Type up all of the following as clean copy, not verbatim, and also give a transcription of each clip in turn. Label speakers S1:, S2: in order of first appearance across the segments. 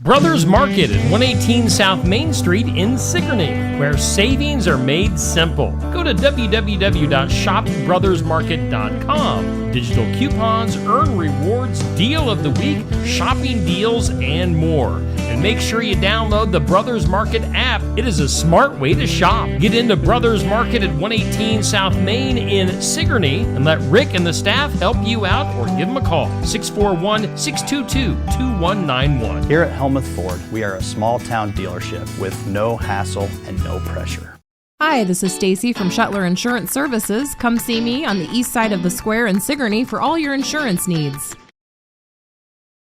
S1: Brothers Market at 118 South Main Street in Sigourney, where savings are made simple. Go to www.shopbrothersmarket.com. Digital coupons, earn rewards, deal of the week, shopping deals, and more. And make sure you download the Brothers Market app. It is a smart way to shop. Get into Brothers Market at 118 South Main in Sigourney and let Rick and the staff help you out or give them a call. 641-622-2191.
S2: Here at Helmuth Ford, we are a small town dealership with no hassle and no pressure.
S3: Hi, this is Stacy from Shuttler Insurance Services. Come see me on the east side of the square in Sigourney for all your insurance needs.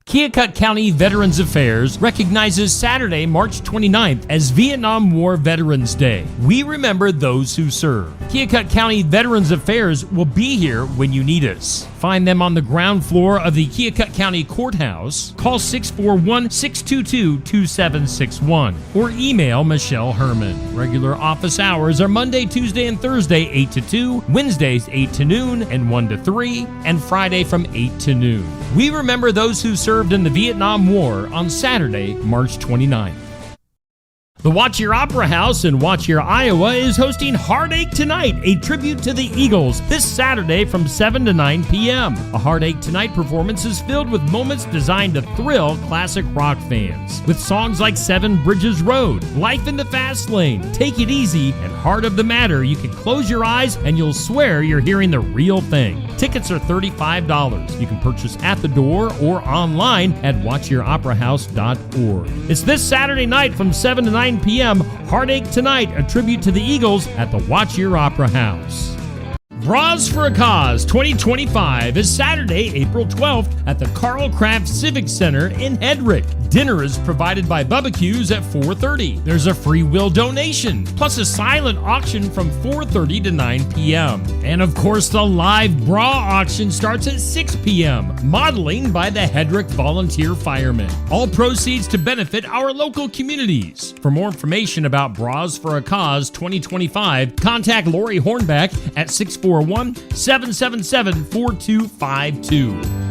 S1: Keokuk County Veterans Affairs recognizes Saturday, March 29th as Vietnam War Veterans Day. We remember those who served. Keokuk County Veterans Affairs will be here when you need us. Find them on the ground floor of the Keokuk County Courthouse. Call 641-622-2761 or email Michelle Herman. Regular office hours are Monday, Tuesday, and Thursday 8 to 2, Wednesdays 8 to noon and 1 to 3, and Friday from 8 to noon. We remember those who served in the Vietnam War on Saturday, March 29th. The Watch Your Opera House in Watch Your, Iowa is hosting Heartache Tonight, a tribute to the Eagles, this Saturday from 7 to 9 p.m. A Heartache Tonight performance is filled with moments designed to thrill classic rock fans. With songs like Seven Bridges Road, Life in the Fast Lane, Take It Easy, and Heart of the Matter, you can close your eyes and you'll swear you're hearing the real thing. Tickets are $35. You can purchase at the door or online at watchyouroperahouse.org. It's this Saturday night from 7 to 9 p.m. Heartache Tonight, a tribute to the Eagles at the Watch Your Opera House. Bras for a Cause 2025 is Saturday, April 12th at the Carl Craft Civic Center in Hedrick. Dinner is provided by Bubba Q's at 4:30. There's a free will donation, plus a silent auction from 4:30 to 9 p.m. And of course, the live bra auction starts at 6 p.m. Modeling by the Hedrick Volunteer Firemen. All proceeds to benefit our local communities. For more information about Bras for a Cause 2025, contact Lori Hornback at 641-777-4252.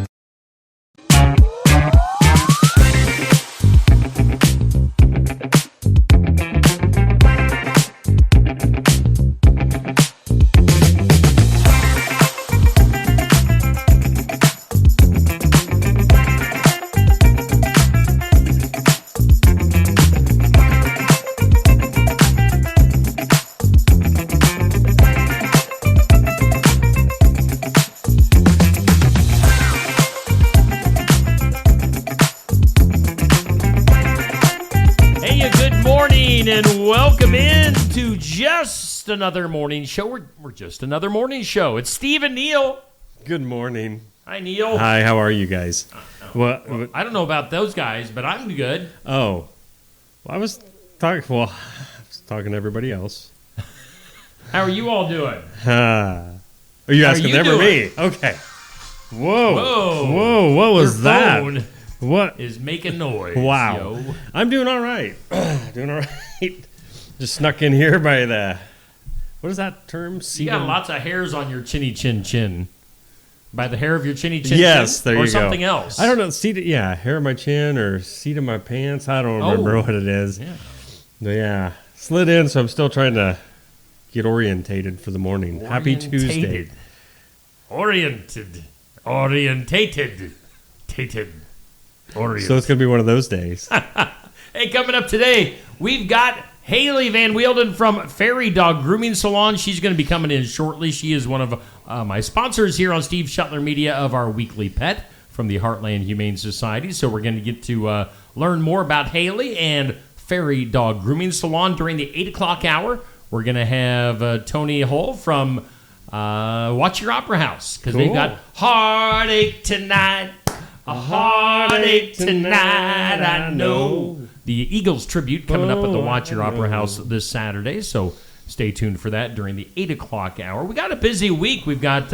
S1: And welcome in to just another morning show. We're just another morning show. It's Steve and Neil.
S4: Good morning.
S1: Hi, Neil.
S4: Hi, how are you guys?
S1: Well, I don't know about those guys, but I'm good.
S4: Oh, well, I was talking to everybody else.
S1: How are you all doing?
S4: Are you asking them or me? Okay. Whoa, what was
S1: Your
S4: that?
S1: Phone
S4: What
S1: is making noise?
S4: Wow.
S1: Yo.
S4: I'm doing all right. Just snuck in here by what is that term?
S1: You got lots of hairs on your chinny chin chin. By the hair of your chinny chin
S4: yes,
S1: chin?
S4: There you go.
S1: Or something else.
S4: I don't know. Hair of my chin or seat of my pants. I don't remember what it is.
S1: Yeah.
S4: But yeah. Slid in, so I'm still trying to get orientated for the morning. Happy Tuesday.
S1: Orientated.
S4: So it's going to be one of those days.
S1: Hey, coming up today, we've got Hailey Van Wielden from Faerie Dog Grooming Salon. She's going to be coming in shortly. She is one of my sponsors here on Steve Shuttler Media of our weekly pet from the Heartland Humane Society. So we're going to get to learn more about Hailey and Faerie Dog Grooming Salon during the 8 o'clock hour. We're going to have Toni Hull from Watch Your Opera House because they've got Heartache Tonight. A heartache tonight, I know. The Eagles tribute coming up at the Watch Your Opera House this Saturday, so stay tuned for that during the 8 o'clock hour. We got a busy week. We've got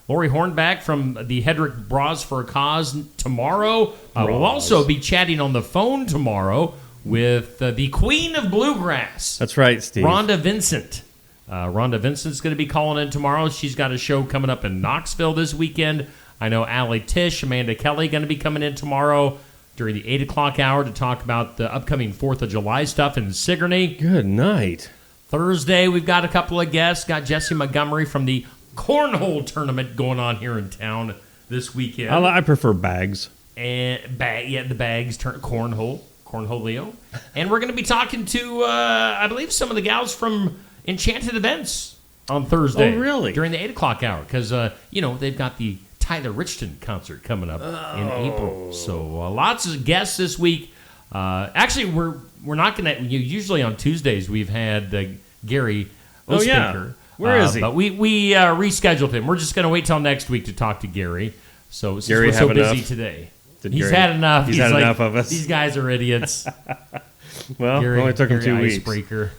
S1: Lori Hornback from the Hedrick Bras for a Cause tomorrow. We'll also be chatting on the phone tomorrow with the Queen of Bluegrass.
S4: That's right, Steve.
S1: Rhonda Vincent. Rhonda Vincent's going to be calling in tomorrow. She's got a show coming up in Knoxville this weekend. I know Allie Tish, Amanda Kelly going to be coming in tomorrow. during the 8 o'clock hour to talk about the upcoming 4th of July stuff in Sigourney.
S4: Good night.
S1: Thursday, we've got a couple of guests. Got Jesse Montgomery from the Cornhole Tournament going on here in town this weekend.
S4: I prefer bags.
S1: And the bags turn cornhole Leo. And we're going to be talking to, I believe, some of the gals from Enchanted Events on Thursday.
S4: Oh, really?
S1: During the 8 o'clock hour. Because, they've got the Tyler Richton concert coming up in April. So lots of guests this week. Actually, we're not going to, usually on Tuesdays we've had Gary Ospaker.
S4: Oh, yeah. Where is he?
S1: But we rescheduled him. We're just going to wait till next week to talk to Gary. So since
S4: Gary
S1: we're so busy
S4: enough?
S1: today.
S4: He's
S1: had enough.
S4: He's had enough of us.
S1: These guys are idiots.
S4: Well, it only took him 2 weeks.
S1: Icebreaker.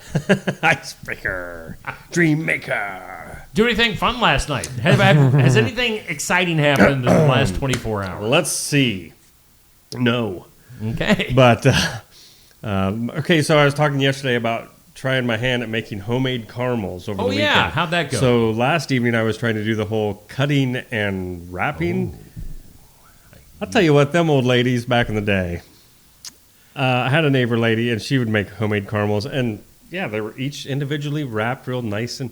S4: Icebreaker. Dream maker.
S1: Do anything fun last night? Has anything exciting happened in the last 24 hours?
S4: Let's see. No.
S1: Okay.
S4: But, okay, so I was talking yesterday about trying my hand at making homemade caramels over the weekend.
S1: Oh, yeah. How'd that go?
S4: So last evening I was trying to do the whole cutting and wrapping. I'll tell you what, them old ladies back in the day, I had a neighbor lady, and she would make homemade caramels. And, yeah, they were each individually wrapped real nice. And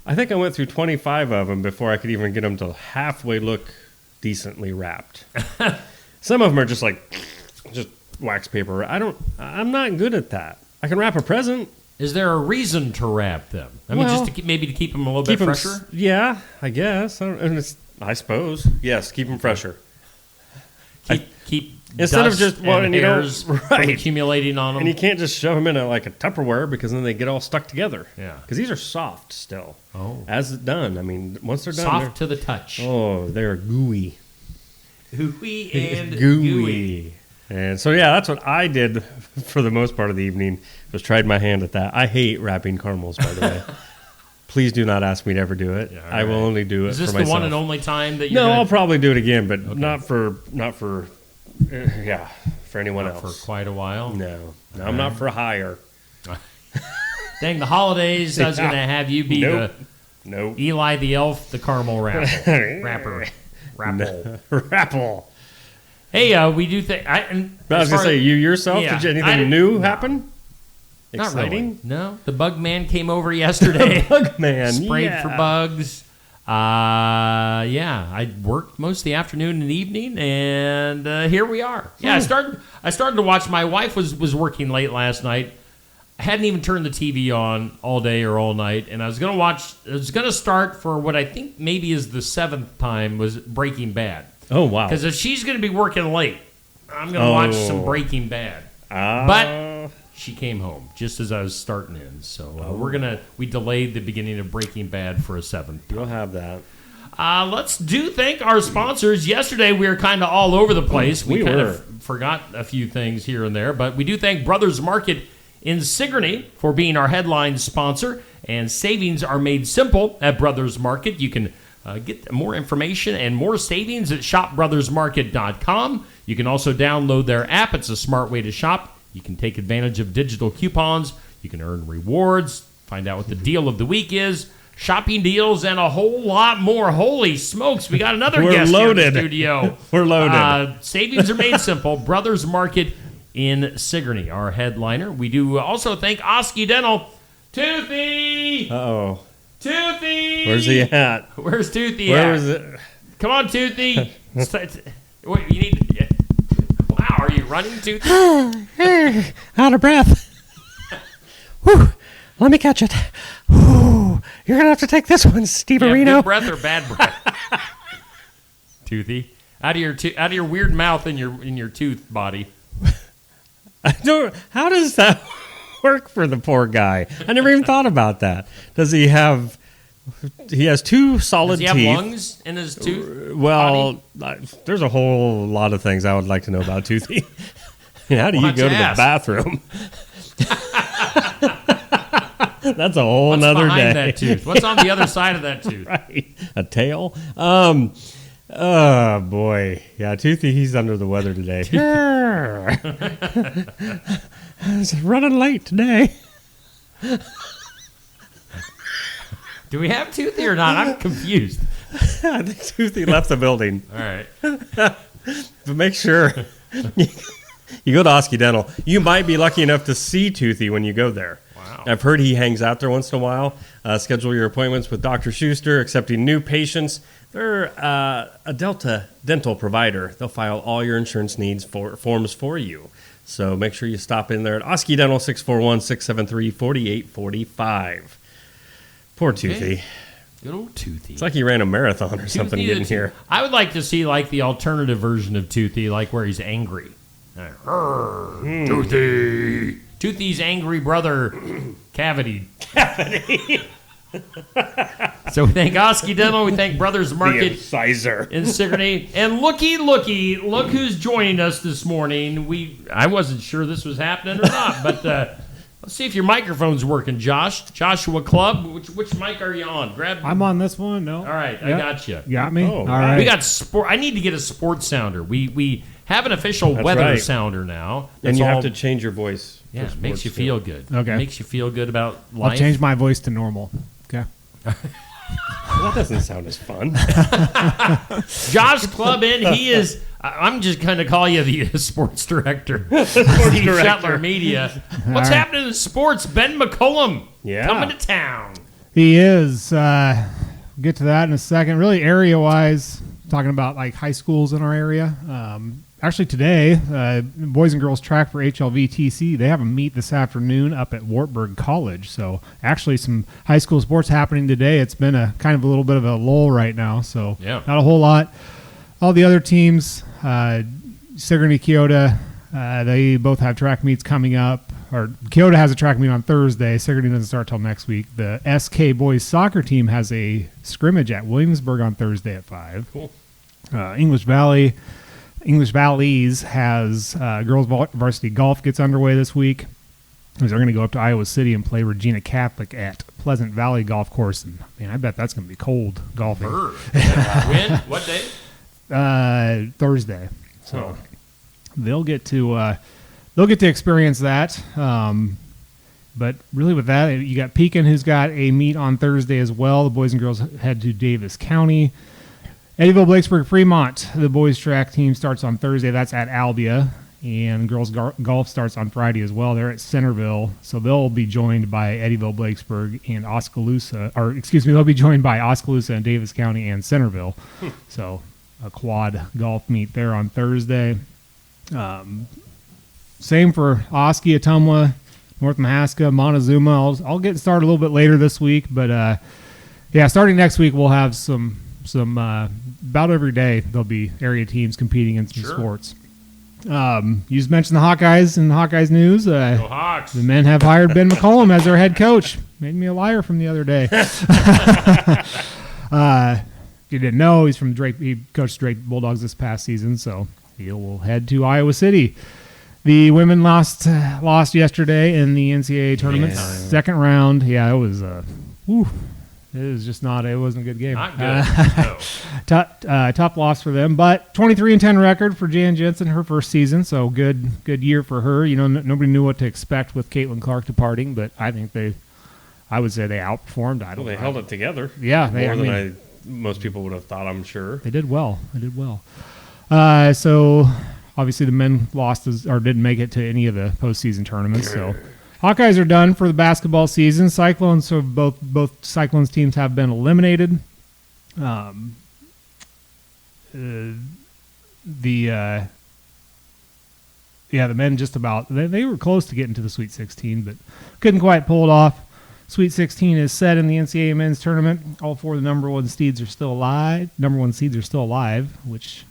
S4: I think I went through 25 of them before I could even get them to halfway look decently wrapped. Some of them are just wax paper. I'm not good at that. I can wrap a present.
S1: Is there a reason to wrap them? I mean, just to keep them a little bit fresher?
S4: Yeah, I guess. I suppose. Yes, keep them fresher.
S1: Keep
S4: instead
S1: dust
S4: of just
S1: and hairs from accumulating on them.
S4: And you can't just shove them in a Tupperware because then they get all stuck together.
S1: Yeah,
S4: because these are soft still.
S1: Oh,
S4: as done. I mean, once they're done,
S1: soft to the touch.
S4: Oh, they're gooey,
S1: and
S4: gooey. And so yeah, that's what I did for the most part of the evening. Was tried my hand at that. I hate wrapping caramels, by the way. Please do not ask me to ever do it. Yeah, I will only do it for myself. Is this the
S1: one and only time that
S4: you're I'll probably do it again, but not for anyone else.
S1: For quite a while?
S4: No, I'm not for hire.
S1: Dang, the holidays, I was going to have you be Eli the Elf, the caramel rapper.
S4: Rapple.
S1: Hey, we do think...
S4: I was going to say, you yourself, did anything new happen? Exciting?
S1: Not really. No. The bug man came over yesterday.
S4: The bug man,
S1: sprayed for bugs. I worked most of the afternoon and evening, and here we are. Yeah, I started to watch. My wife was working late last night. I hadn't even turned the TV on all day or all night, and I was going to start for what I think maybe is the 7th time was Breaking Bad.
S4: Oh, wow.
S1: Because if she's going to be working late, I'm going to watch some Breaking Bad. But she came home just as I was starting in. So we delayed the beginning of Breaking Bad for a 7th time.
S4: You'll have that.
S1: Let's thank our sponsors. Yesterday we were kind of all over the place. We kind of forgot a few things here and there. But we do thank Brothers Market in Sigourney for being our headline sponsor. And savings are made simple at Brothers Market. You can get more information and more savings at shopbrothersmarket.com. You can also download their app. It's a smart way to shop. You can take advantage of digital coupons. You can earn rewards, find out what the deal of the week is, shopping deals, and a whole lot more. Holy smokes, we got another guest here in the studio.
S4: We're loaded.
S1: Savings are made simple. Brothers Market in Sigourney, our headliner. We do also thank Oski Dental. Toothy!
S4: Uh-oh.
S1: Toothy!
S4: Where's he at?
S1: Where's Toothy at?
S4: Where is it?
S1: Come on, Toothy. Wait, you need... Wow, are you running, Toothy?
S5: Out of breath. Whew, let me catch it. Whew, you're going to have to take this one, Steve Areno.
S1: Good breath or bad breath? Toothy. Out of your weird mouth and your tooth body.
S4: How does that work for the poor guy? I never even thought about that. Does he have... He has 2 solid teeth.
S1: Does he have lungs in his tooth?
S4: Well, there's a whole lot of things I would like to know about Toothy. How do you go to the bathroom? That's a whole nother day.
S1: What's behind that tooth? What's on the other side of that tooth?
S4: Right. A tail? Oh, boy. Yeah, Toothy, he's under the weather today.
S5: I was running late today.
S1: Do we have Toothy or not? I'm confused.
S4: I think Toothy left the building.
S1: All right.
S4: But make sure you go to Oski Dental. You might be lucky enough to see Toothy when you go there.
S1: Wow.
S4: I've heard he hangs out there once in a while. Schedule your appointments with Dr. Schuster, accepting new patients. They're a Delta dental provider. They'll file all your insurance needs forms for you. So make sure you stop in there at Oski Dental, 641-673-4845. Poor Toothy.
S1: Good old Toothy.
S4: It's like he ran a marathon or something getting here.
S1: I would like to see like the alternative version of Toothy, like where he's angry. Toothy. Toothy's angry brother, Cavity. So we thank Oski Dental. We thank Brothers Market
S4: Sizer
S1: in Sigourney. And look who's joining us this morning. I wasn't sure this was happening or not, but let's see if your microphone's working, Josh. Joshua Clubb. Which mic are you on?
S6: I'm on this one. No.
S1: All right,
S6: Yep.
S1: I got you.
S6: Got me?
S4: Oh,
S6: All right.
S1: We got sport. I need to get a sports sounder. We have an official
S4: That's
S1: weather
S4: right.
S1: sounder now.
S4: And
S1: That's
S4: you
S1: all-
S4: have to change your voice.
S1: Yeah,
S4: for
S1: it makes
S4: sports,
S1: you
S4: too.
S1: feel good.
S6: Okay.
S1: Makes you feel good about
S6: I'll
S1: life.
S6: change my voice to normal. Okay.
S4: Well, that doesn't sound as fun.
S1: Josh Clubb in. He is. I'm just going to call you the sports director.
S4: Sports
S1: Steve
S4: director.
S1: Shetler Media. What's
S6: right.
S1: happening in sports? Ben McCullum
S4: Yeah.
S1: coming to town.
S6: He is. Get to that in a second. Really, area-wise, talking about like high schools in our area. Actually, today, boys and girls track for HLVTC, they have a meet this afternoon up at Wartburg College. So, actually, some high school sports happening today. It's been a kind of a little bit of a lull right now, so
S1: Yeah.
S6: not a whole lot. All the other teams, Sigourney, Keota, they both have track meets coming up. Or Keota has a track meet on Thursday. Sigourney doesn't start till next week. The SK boys soccer team has a scrimmage at Williamsburg on Thursday at 5.
S4: Cool.
S6: English Valleys has girls varsity golf gets underway this week. They're going to go up to Iowa City and play Regina Catholic at Pleasant Valley Golf Course. And man, I bet that's going to be cold golfing.
S1: When? What day?
S6: Thursday. So they'll get to experience that. But really, with that, you got Pekin, who's got a meet on Thursday as well. The boys and girls head to Davis County. Eddyville, Blakesburg, Fremont. The boys track team starts on Thursday. That's at Albia. And girls golf starts on Friday as well. They're at Centerville. So they'll be joined by Eddyville, Blakesburg, and Oskaloosa. They'll be joined by Oskaloosa and Davis County and Centerville. So a quad golf meet there on Thursday. Same for Oski, Ottumwa, North Mahaska, Montezuma. I'll get started a little bit later this week. But, starting next week, we'll have some about every day there'll be area teams competing in some sports. You just mentioned the Hawkeyes in Hawkeyes news.
S1: Go Hawks.
S6: The men have hired Ben McCullum as their head coach. Made me a liar from the other day. If you didn't know, he's from Drake. He coached Drake Bulldogs this past season, so he will head to Iowa City. The women lost yesterday in the NCAA tournament, second round. Yeah, it was it was just not. It wasn't a good game.
S1: Not good. No.
S6: Tough loss for them, but 23-10 record for Jan Jensen, her first season. So good year for her. You know, nobody knew what to expect with Caitlin Clark departing, but I think I would say they outperformed.
S4: Well, they held it together.
S6: Yeah,
S4: more than most people would have thought, I'm sure.
S6: They did well. So obviously the men lost or didn't make it to any of the postseason tournaments. So Hawkeyes are done for the basketball season. Cyclones, so both Cyclones teams have been eliminated. The men just about they were close to getting to the Sweet 16, but couldn't quite pull it off. Sweet 16 is set in the NCAA men's tournament. All four of the number one seeds are still alive, which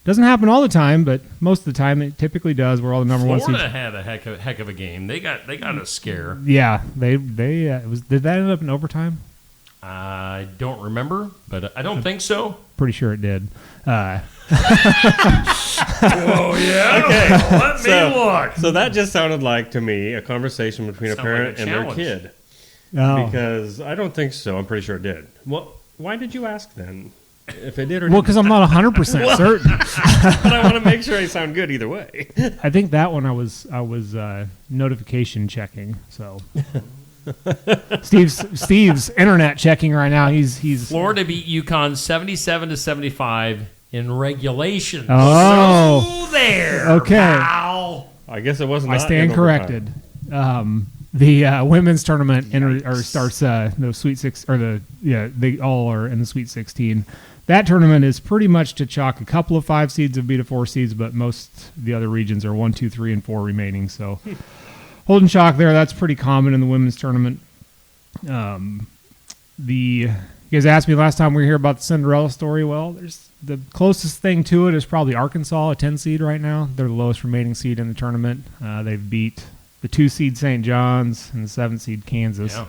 S6: doesn't happen all the time, but most of the time it typically does. Where all the number one seeds.
S1: Florida had a heck of a game. They got a scare.
S6: Yeah, did that end up in overtime?
S1: I don't remember, but I don't think so.
S6: Pretty sure it did.
S1: Oh yeah.
S4: Okay.
S1: Let me look.
S4: So that just sounded like to me a conversation between a
S1: Sounded
S4: parent
S1: like a
S4: and their
S1: challenge.
S4: kid.
S6: Oh.
S4: Because I don't think so. I'm pretty sure it did. Well, why did you ask then? If it did or
S6: Well,
S4: didn't?
S6: because I'm not 100% certain.
S4: But I want to make sure I sound good either way.
S6: I think that one I was notification checking. So Steve's internet checking right now. He's
S1: Florida beat UConn 77-75 in regulations.
S6: Oh.
S1: So there.
S6: Okay.
S1: Pal.
S4: I guess it wasn't.
S6: I stand corrected. The women's tournament starts the Sweet Six, or they all are in the Sweet 16. That tournament is pretty much to chalk. A couple of 5 seeds have beat a 4 seeds, but most of the other regions are 1, 2, 3, and 4 remaining. So holding chalk there. That's pretty common in the women's tournament. You guys asked me last time we were here about the Cinderella story. Well, there's the closest thing to it is probably Arkansas, a 10 seed right now. They're the lowest remaining seed in the tournament. They've beat the 2 seed St. John's and the 7 seed Kansas.
S4: Yeah.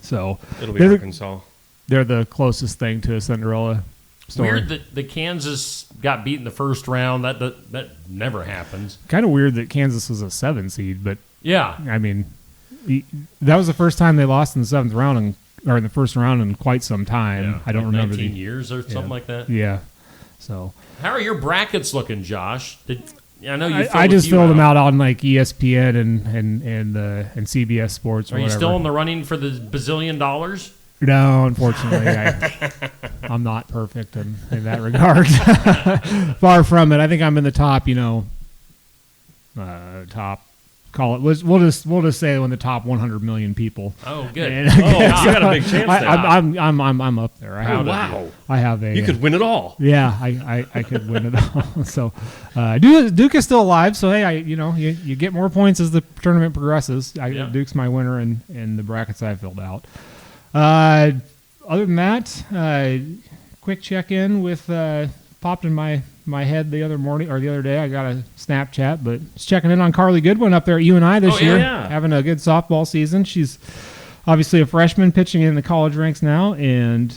S6: So
S4: It'll be Arkansas.
S6: They're the closest thing to a Cinderella story.
S1: Weird that the Kansas got beat in the first round. That never happens.
S6: Kind of weird that Kansas was a 7 seed, but
S1: Yeah.
S6: I mean, that was the first time they lost in the 7th round or in the first round in quite some time.
S1: Yeah,
S6: I don't
S1: like
S6: remember
S1: 19 years or something like that.
S6: Yeah. So
S1: How are your brackets looking, Josh? I know you.
S6: I just filled them out on like ESPN and CBS Sports.
S1: Are you still in the running for the bazillion dollars?
S6: No, unfortunately, I'm not perfect in that regard. Far from it. I think I'm in the top. Top. Call it. We'll just say in the top 100 million people.
S1: Oh, good.
S6: And,
S4: you got a big chance there.
S6: I'm up there.
S4: Wow.
S6: I have a.
S4: You could win it all.
S6: Yeah, I could win it all. So, Duke is still alive. So hey, you get more points as the tournament progresses. Duke's my winner in the brackets I filled out. Other than that, quick check in with popped in my head the other day. I got a Snapchat, but just checking in on Carly Goodwin up there at UNI this year, having a good softball season. She's obviously a freshman pitching in the college ranks now, and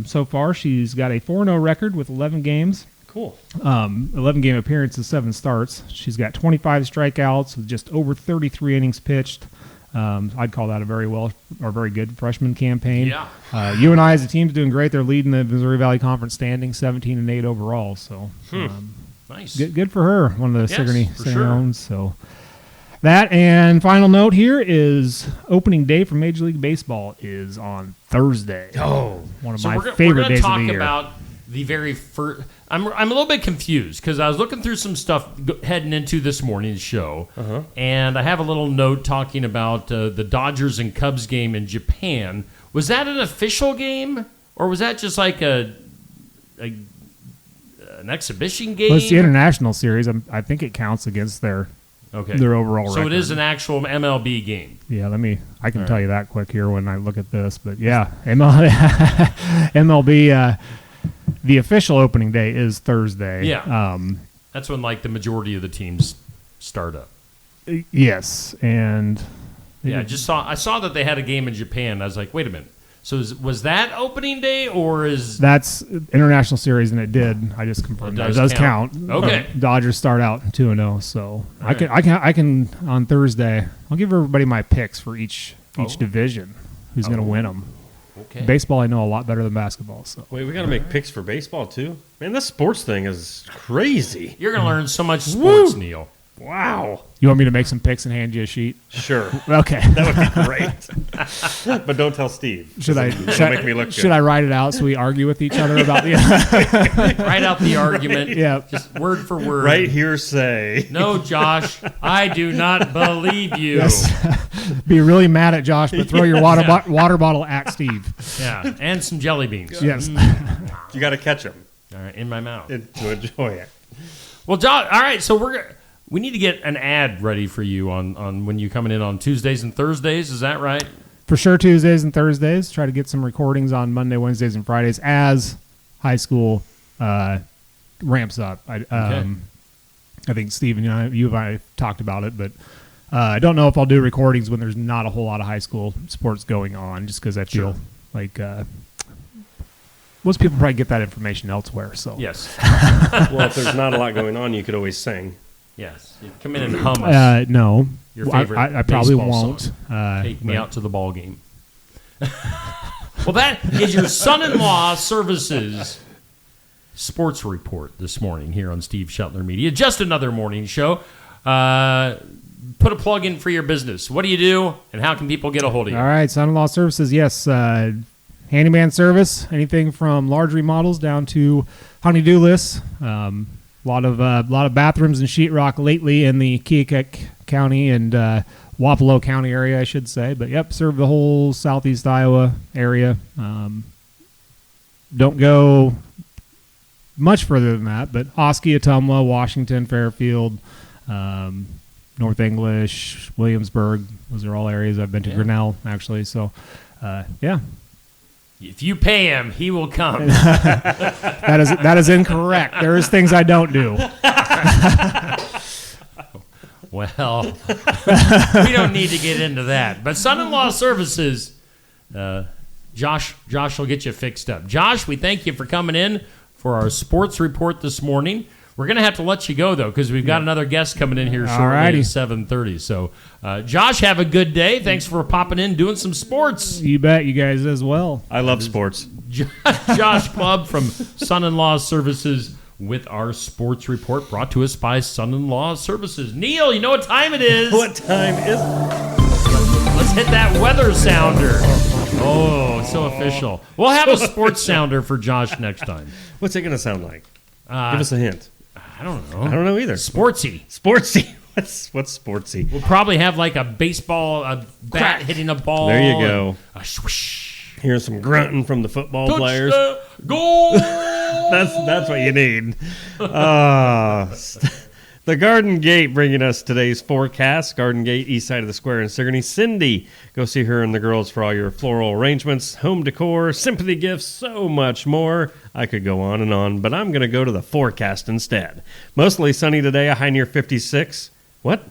S6: so far she's got a 4-0 record with 11 games.
S4: Cool.
S6: 11 game appearances, 7 starts. She's got 25 strikeouts with just over 33 innings pitched. I'd call that a very good freshman campaign.
S1: Yeah.
S6: UNI as a team's doing great. They're leading the Missouri Valley Conference standing, 17-8 overall. So
S1: Nice.
S6: good for her. One of the
S1: Yes,
S6: Sigourney
S1: for sure.
S6: owns. So that, and final note here is opening day for Major League Baseball is on Thursday.
S4: Oh,
S6: one of
S1: So
S6: my
S1: we're
S6: favorite
S1: gonna
S6: days
S1: talk
S6: of the year.
S1: about the very first. I'm a little bit confused because I was looking through some stuff heading into this morning's show, and I have a little note talking about the Dodgers and Cubs game in Japan. Was that an official game, or was that just like an exhibition game?
S6: Well, it's the international series. I think it counts against their overall record.
S1: So it is an actual MLB game.
S6: Yeah, I can tell you that quick here when I look at this. But yeah, MLB, the official opening day is Thursday.
S1: Yeah. That's when like the majority of the teams start up.
S6: Yes, and
S1: Yeah, I saw that they had a game in Japan. I was like, wait a minute. So was that opening day or is
S6: that's international series, and it did. I just confirmed that it does count.
S1: Okay.
S6: Dodgers start out 2-0, so I can on Thursday. I'll give everybody my picks for each division. Who's going to win them?
S1: Okay.
S6: Baseball, I know a lot better than basketball. So
S4: wait, we got to make picks for baseball too. Man, this sports thing is crazy.
S1: You're going to learn so much sports, Neil.
S4: Wow.
S6: You want me to make some picks and hand you a sheet?
S4: Sure.
S6: Okay.
S4: That would be great. But don't tell Steve.
S6: Should
S4: make me look good.
S6: Should I write it out so we argue with each other about the?
S1: Write out the argument.
S6: Yeah.
S1: Just word for word.
S4: Right here, say.
S1: No, Josh, I do not believe you.
S6: Yes. Be really mad at Josh, but throw your water bottle at Steve.
S1: Yeah, and some jelly beans.
S6: Yes.
S4: You got to catch them
S1: All right, in my mouth.
S4: to enjoy it.
S1: Well, Josh, all right, so we need to get an ad ready for you on when you're coming in on Tuesdays and Thursdays. Is that right?
S6: For sure, Tuesdays and Thursdays. Try to get some recordings on Monday, Wednesdays, and Fridays as high school ramps up. I think Steve and you and I talked about it, but I don't know if I'll do recordings when there's not a whole lot of high school sports going on, just because I feel like most people probably get that information elsewhere. So
S1: Yes.
S4: Well, if there's not a lot going on, you could always sing.
S1: Yes. You come in and hum us.
S6: no,
S1: Your favorite
S6: I probably
S1: baseball
S6: won't.
S1: song. Take me out to the ball game. Well, that is your son-in-law services sports report this morning here on Steve Shetler Media. Just another morning show. Put a plug in for your business. What do you do, and how can people get a hold of you?
S6: All right, son-in-law services. Yes, handyman service. Anything from large remodels down to honey-do lists. A lot of bathrooms and sheetrock lately in the Keokuk County and Wapello County area, I should say. But yep, serve the whole southeast Iowa area. Don't go much further than that, but Oskee, Ottumwa, Washington, Fairfield, North English, Williamsburg. Those are all areas I've been to. Grinnell, actually. So, yeah.
S1: If you pay him, he will come.
S6: That is incorrect. There is things I don't do.
S1: Well, we don't need to get into that. But son-in-law services, Josh will get you fixed up. Josh, we thank you for coming in for our sports report this morning. We're going to have to let you go, though, because we've got another guest coming in here shortly at 7:30. So, Josh, have a good day. Thanks for popping in, doing some sports.
S6: You bet, you guys as well.
S4: I love sports.
S1: Josh Clubb from Son-in-Law Services with our sports report brought to us by Son-in-Law Services. Neil, you know what time it is?
S4: What time is it?
S1: Let's hit that weather sounder. Oh, so official. We'll have a sports sounder for Josh next time.
S4: What's it going to sound like? Give us a hint.
S1: I don't know.
S4: I don't know either.
S1: Sportsy.
S4: Sportsy. What's sportsy?
S1: We'll probably have like a baseball, a bat hitting a ball.
S4: There you go.
S1: A swish.
S4: Here's some grunting from the football players.
S1: Goal.
S4: That's what you need. The Garden Gate bringing us today's forecast. Garden Gate, east side of the square in Sigourney. Cindy, go see her and the girls for all your floral arrangements, home decor, sympathy gifts, so much more. I could go on and on, but I'm going to go to the forecast instead. Mostly sunny today, a high near 56. What?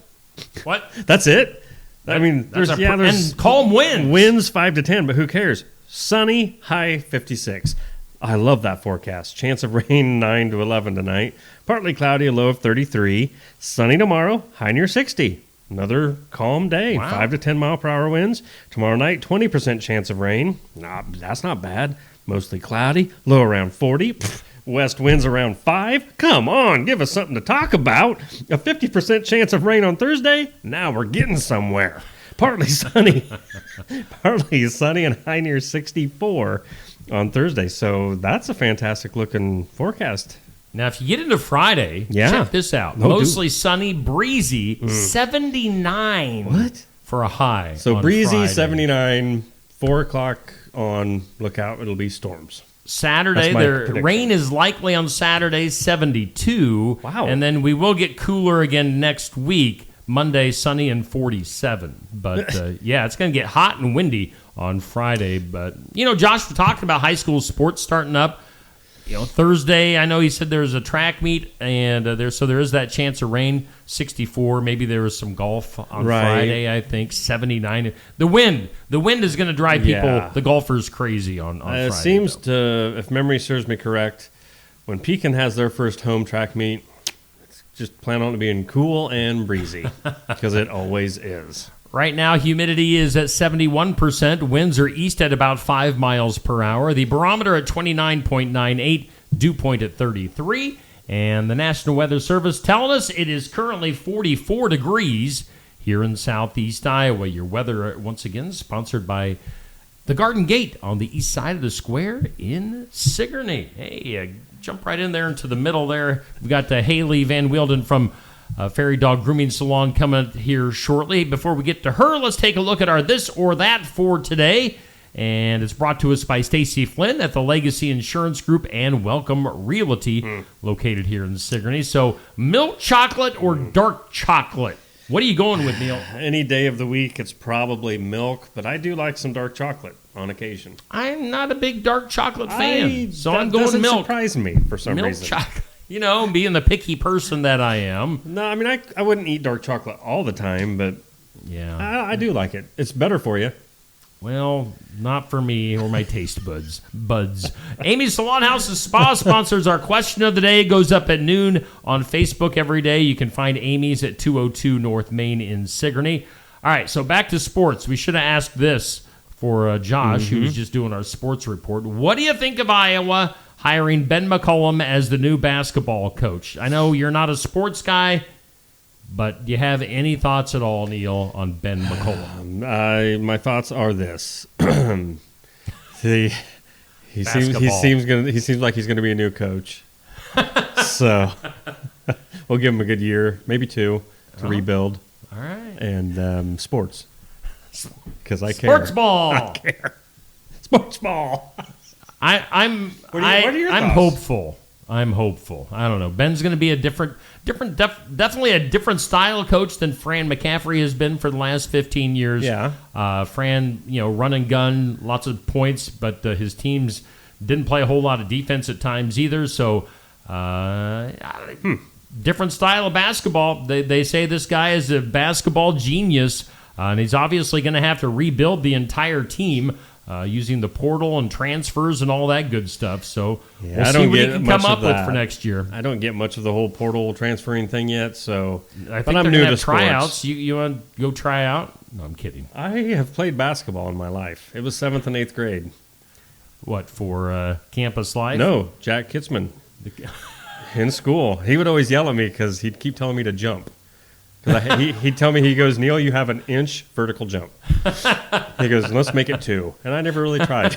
S4: That's it? I mean, there's
S1: and calm winds.
S4: Winds 5 to 10, but who cares? Sunny, high 56. I love that forecast. Chance of rain 9 to 11 tonight. Partly cloudy, a low of 33. Sunny tomorrow, high near 60. Another calm day.
S1: Wow.
S4: 5 to 10 mile per hour winds. Tomorrow night, 20% chance of rain. That's not bad. Mostly cloudy, low around 40. West winds around 5. Come on, give us something to talk about. A 50% chance of rain on Thursday. Now we're getting somewhere. Partly sunny and high near 64 on Thursday. So that's a fantastic looking forecast.
S1: Now, if you get into Friday, check this out. Mostly sunny, breezy, 79.
S4: What?
S1: For a high.
S4: So
S1: on
S4: breezy,
S1: Friday.
S4: 79, 4 o'clock on. Look out, it'll be storms.
S1: Saturday, rain is likely on Saturday, 72.
S4: Wow.
S1: And then we will get cooler again next week. Monday, sunny and 47. But, it's going to get hot and windy on Friday. But, Josh, we're talking about high school sports starting up. Thursday, I know he said there's a track meet, and there is that chance of rain, 64. Maybe there was some golf on Friday, I think, 79. The wind is going to drive people, the golfers, crazy on Friday.
S4: It seems to, if memory serves me correct, when Pekin has their first home track meet, just plan on it being cool and breezy, because it always is.
S1: Right now, humidity is at 71%. Winds are east at about 5 miles per hour. The barometer at 29.98. Dew point at 33. And the National Weather Service telling us it is currently 44 degrees here in southeast Iowa. Your weather, once again, sponsored by the Garden Gate on the east side of the square in Sigourney. Hey, jump right in there into the middle there. We've got Hailey Van Wielden from Faerie Dog Grooming Salon coming here shortly. Before we get to her, let's take a look at our This or That for today. And it's brought to us by Stacy Flynn at the Legacy Insurance Group and Welcome Realty, located here in Sigourney. So, milk chocolate or dark chocolate? What are you going with, Neil?
S4: Any day of the week, it's probably milk, but I do like some dark chocolate on occasion.
S1: I'm not a big dark chocolate fan, so I'm going
S4: doesn't
S1: milk.
S4: Surprise me for some reason.
S1: Milk chocolate. Being the picky person that I am.
S4: No, I mean, I wouldn't eat dark chocolate all the time, but I do like it. It's better for you.
S1: Well, not for me or my taste buds. Amy's Salon House's Spa sponsors our question of the day. It goes up at noon on Facebook every day. You can find Amy's at 202 North Main in Sigourney. All right, so back to sports. We should have asked this for Josh, who was just doing our sports report. What do you think of Iowa hiring Ben McCollum as the new basketball coach? I know you're not a sports guy, but do you have any thoughts at all, Neil, on Ben McCollum?
S4: My thoughts are this: he seems like he's going to be a new coach. So we'll give them a good year, maybe 2, to rebuild.
S1: All right.
S4: And sports. Because I care.
S1: Sports ball.
S4: I care. Sports ball.
S1: I'm
S4: What are your thoughts?
S1: hopeful. I'm hopeful. I don't know. Ben's going to be a definitely a different style coach than Fran McCaffrey has been for the last 15 years.
S4: Yeah.
S1: Fran, run and gun, lots of points, but his teams didn't play a whole lot of defense at times either. So, different style of basketball. They say this guy is a basketball genius, and he's obviously going to have to rebuild the entire team. Using the portal and transfers and all that good stuff. So we'll see what he can come up with for next year.
S4: I don't get much of the whole portal transferring thing yet. So,
S1: I think
S4: but I'm
S1: they're
S4: new
S1: gonna
S4: to
S1: have tryouts.
S4: sports.
S1: You want to go try out? No, I'm kidding.
S4: I have played basketball in my life. It was 7th and 8th grade.
S1: What, for campus life?
S4: No, Jack Kitzman in school. He would always yell at me because he'd keep telling me to jump. He'd tell me, he goes, Neil, you have an inch vertical jump. He goes, let's make it 2. And I never really tried.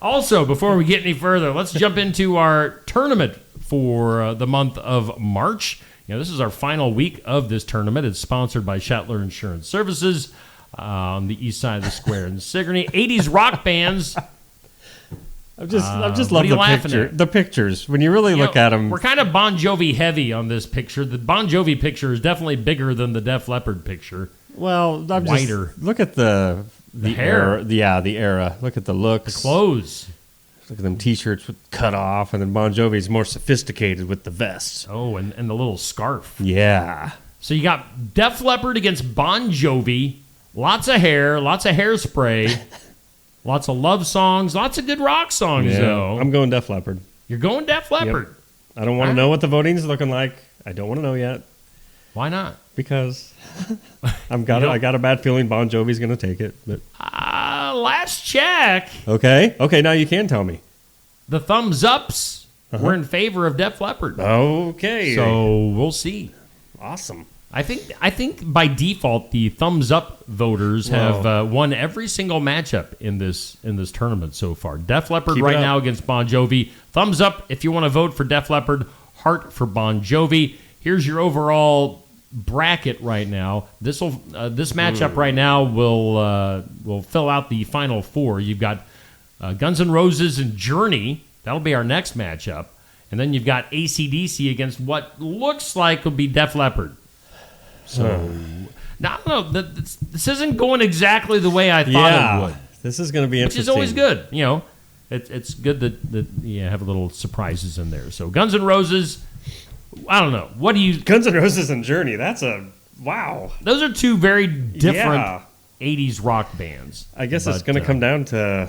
S1: Also, before we get any further, let's jump into our tournament for the month of March. This is our final week of this tournament. It's sponsored by Shetler Insurance Services on the east side of the square in Sigourney. 80s rock bands.
S4: I just
S1: what
S4: love
S1: are you
S4: the
S1: laughing
S4: picture.
S1: at?
S4: The pictures. When you really look at them.
S1: We're kind of Bon Jovi heavy on this picture. The Bon Jovi picture is definitely bigger than the Def Leppard picture.
S4: Well, I'm
S1: Wider.
S4: just look at the
S1: hair.
S4: Era, the era. Look at the looks.
S1: Clothes.
S4: Look at them T-shirts with cut off, and then Bon Jovi's more sophisticated with the vests.
S1: Oh, and the little scarf.
S4: Yeah.
S1: So you got Def Leppard against Bon Jovi. Lots of hair, lots of hairspray, lots of love songs, lots of good rock songs, though.
S4: I'm going Def Leppard.
S1: You're going Def Leppard.
S4: Yep. I don't want to know what the voting's looking like. I don't want to know yet
S1: Why not?
S4: because I got a bad feeling Bon Jovi's going to take it. But
S1: Last check,
S4: okay, now you can tell me.
S1: the thumbs ups were in favor of Def Leppard.
S4: Okay,
S1: So we'll see.
S4: awesome.
S1: I think by default the thumbs up voters have won every single matchup in this tournament so far. Def Leppard
S4: Keep it
S1: right
S4: up.
S1: now against Bon Jovi. Thumbs up if you want to vote for Def Leppard. Heart for Bon Jovi. Here's your overall bracket right now. This matchup right now will fill out the final 4. You've got Guns N' Roses and Journey. That'll be our next matchup. And then you've got AC/DC against what looks like will be Def Leppard. So, now, I don't know. This isn't going exactly the way I thought it would.
S4: This is going to be
S1: Which
S4: interesting.
S1: is always good. It's good that you have little surprises in there. So, Guns N' Roses, I don't know. What do you...
S4: Guns N' Roses and Journey. That's a wow.
S1: Those are two very different
S4: Yeah.
S1: 80s rock bands.
S4: I guess it's
S1: But,
S4: going to come down to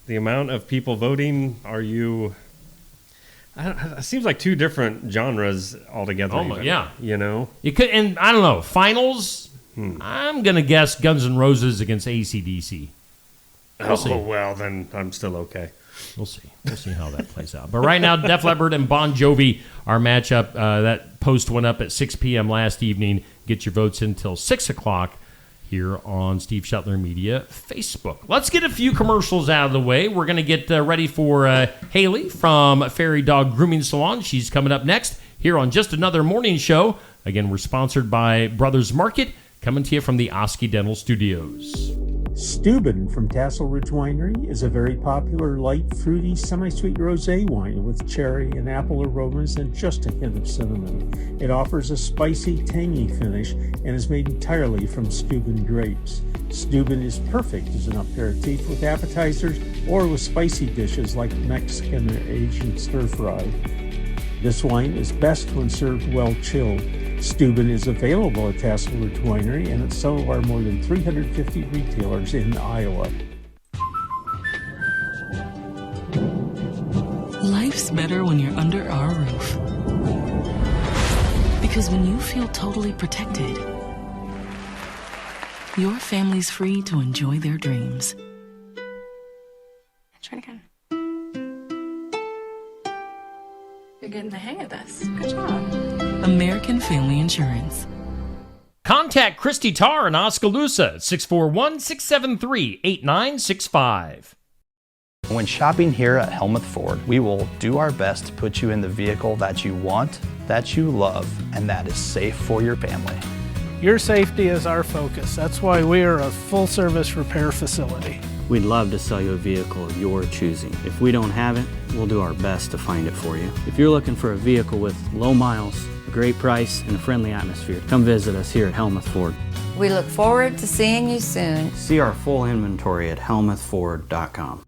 S4: the amount of people voting. Are you... it seems like 2 different genres altogether.
S1: Oh, my-
S4: even,
S1: yeah.
S4: You
S1: could, and I don't know. Finals, I'm going to guess Guns N' Roses against AC/DC. We'll see.
S4: Well, then I'm still okay.
S1: We'll see. We'll see how that plays out. But right now, Def Leppard and Bon Jovi, our matchup. That post went up at 6 p.m. last evening. Get your votes until 6 o'clock here on Steve Shetler Media Facebook. Let's get a few commercials out of the way. We're going to get ready for Hailey from Faerie Dog Grooming Salon. She's coming up next here on Just Another Morning Show. Again, we're sponsored by Brothers Market, coming to you from the Oski Dental Studios.
S7: Steuben from Tassel Ridge Winery is a very popular light, fruity, semi-sweet rosé wine with cherry and apple aromas and just a hint of cinnamon. It offers a spicy, tangy finish and is made entirely from Steuben grapes. Steuben is perfect as an aperitif with appetizers or with spicy dishes like Mexican or Asian stir-fry. This wine is best when served well chilled. Steuben is available at Tassel Ridge Winery and at some of our more than 350 retailers in Iowa.
S8: Life's better when you're under our roof. Because when you feel totally protected, your family's free to enjoy their dreams.
S9: Try it again. You're getting the hang of this. Good job.
S8: American Family Insurance.
S1: Contact Christy Tarr in Oskaloosa at 641-673-8965.
S2: When shopping here at Helmuth Ford, we will do our best to put you in the vehicle that you want, that you love, and that is safe for your family.
S10: Your safety is our focus. That's why we are a full-service repair facility.
S11: We'd love to sell you a vehicle of your choosing. If we don't have it, we'll do our best to find it for you. If you're looking for a vehicle with low miles, a great price, and a friendly atmosphere, come visit us here at Helmuth Ford.
S12: We look forward to seeing you soon.
S11: See our full inventory at helmuthford.com.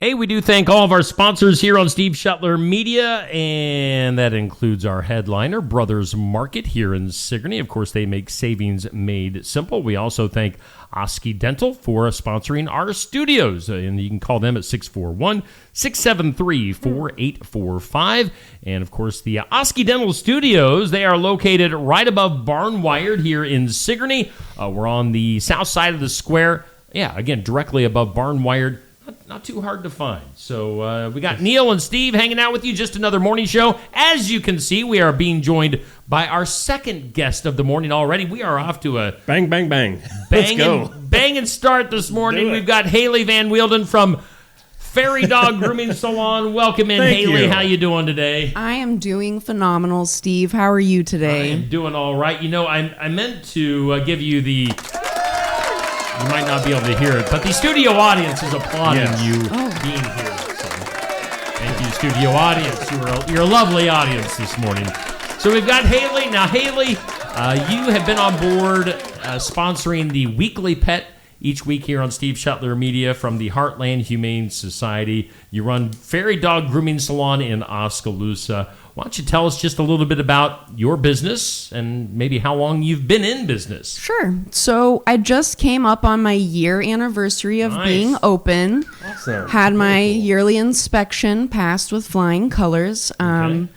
S1: Hey, we do thank all of our sponsors here on Steve Shuttler Media, and that includes our headliner, Brothers Market here in Sigourney. Of course, they make savings made simple. We also thank Oski Dental for sponsoring our studios, and you can call them at 641-673-4845. And, of course, the Oski Dental Studios, they are located right above Barn Wired here in Sigourney. We're on the south side of the square. Yeah, again, directly above Barn Wired. Not too hard to find. So we got Neil and Steve hanging out with you. Just another morning show. As you can see, we are being joined by our second guest of the morning already. We are off to a
S4: bang, bang, bang. Let's go.
S1: Bang and start this morning. We've got Hailey Van Wielden from Faerie Dog Grooming Salon. Welcome in,
S4: Thank
S1: Hailey.
S4: you.
S1: How you doing today?
S13: I am doing phenomenal, Steve. How are you today?
S1: I am doing all right. You know, I meant to give you the... You might not be able to hear it, but the studio audience is applauding you being here. So, thank you, studio audience. You're a lovely audience this morning. So we've got Hailey. Now, Hailey, you have been on board sponsoring the weekly pet each week here on Steve Shuttler Media from the Heartland Humane Society. You run Faerie Dog Grooming Salon in Oskaloosa. Why don't you tell us just a little bit about your business and maybe how long you've been in business?
S13: Sure. So I just came up on my year anniversary of being open.
S4: Awesome.
S13: Had my yearly inspection passed with flying colors. I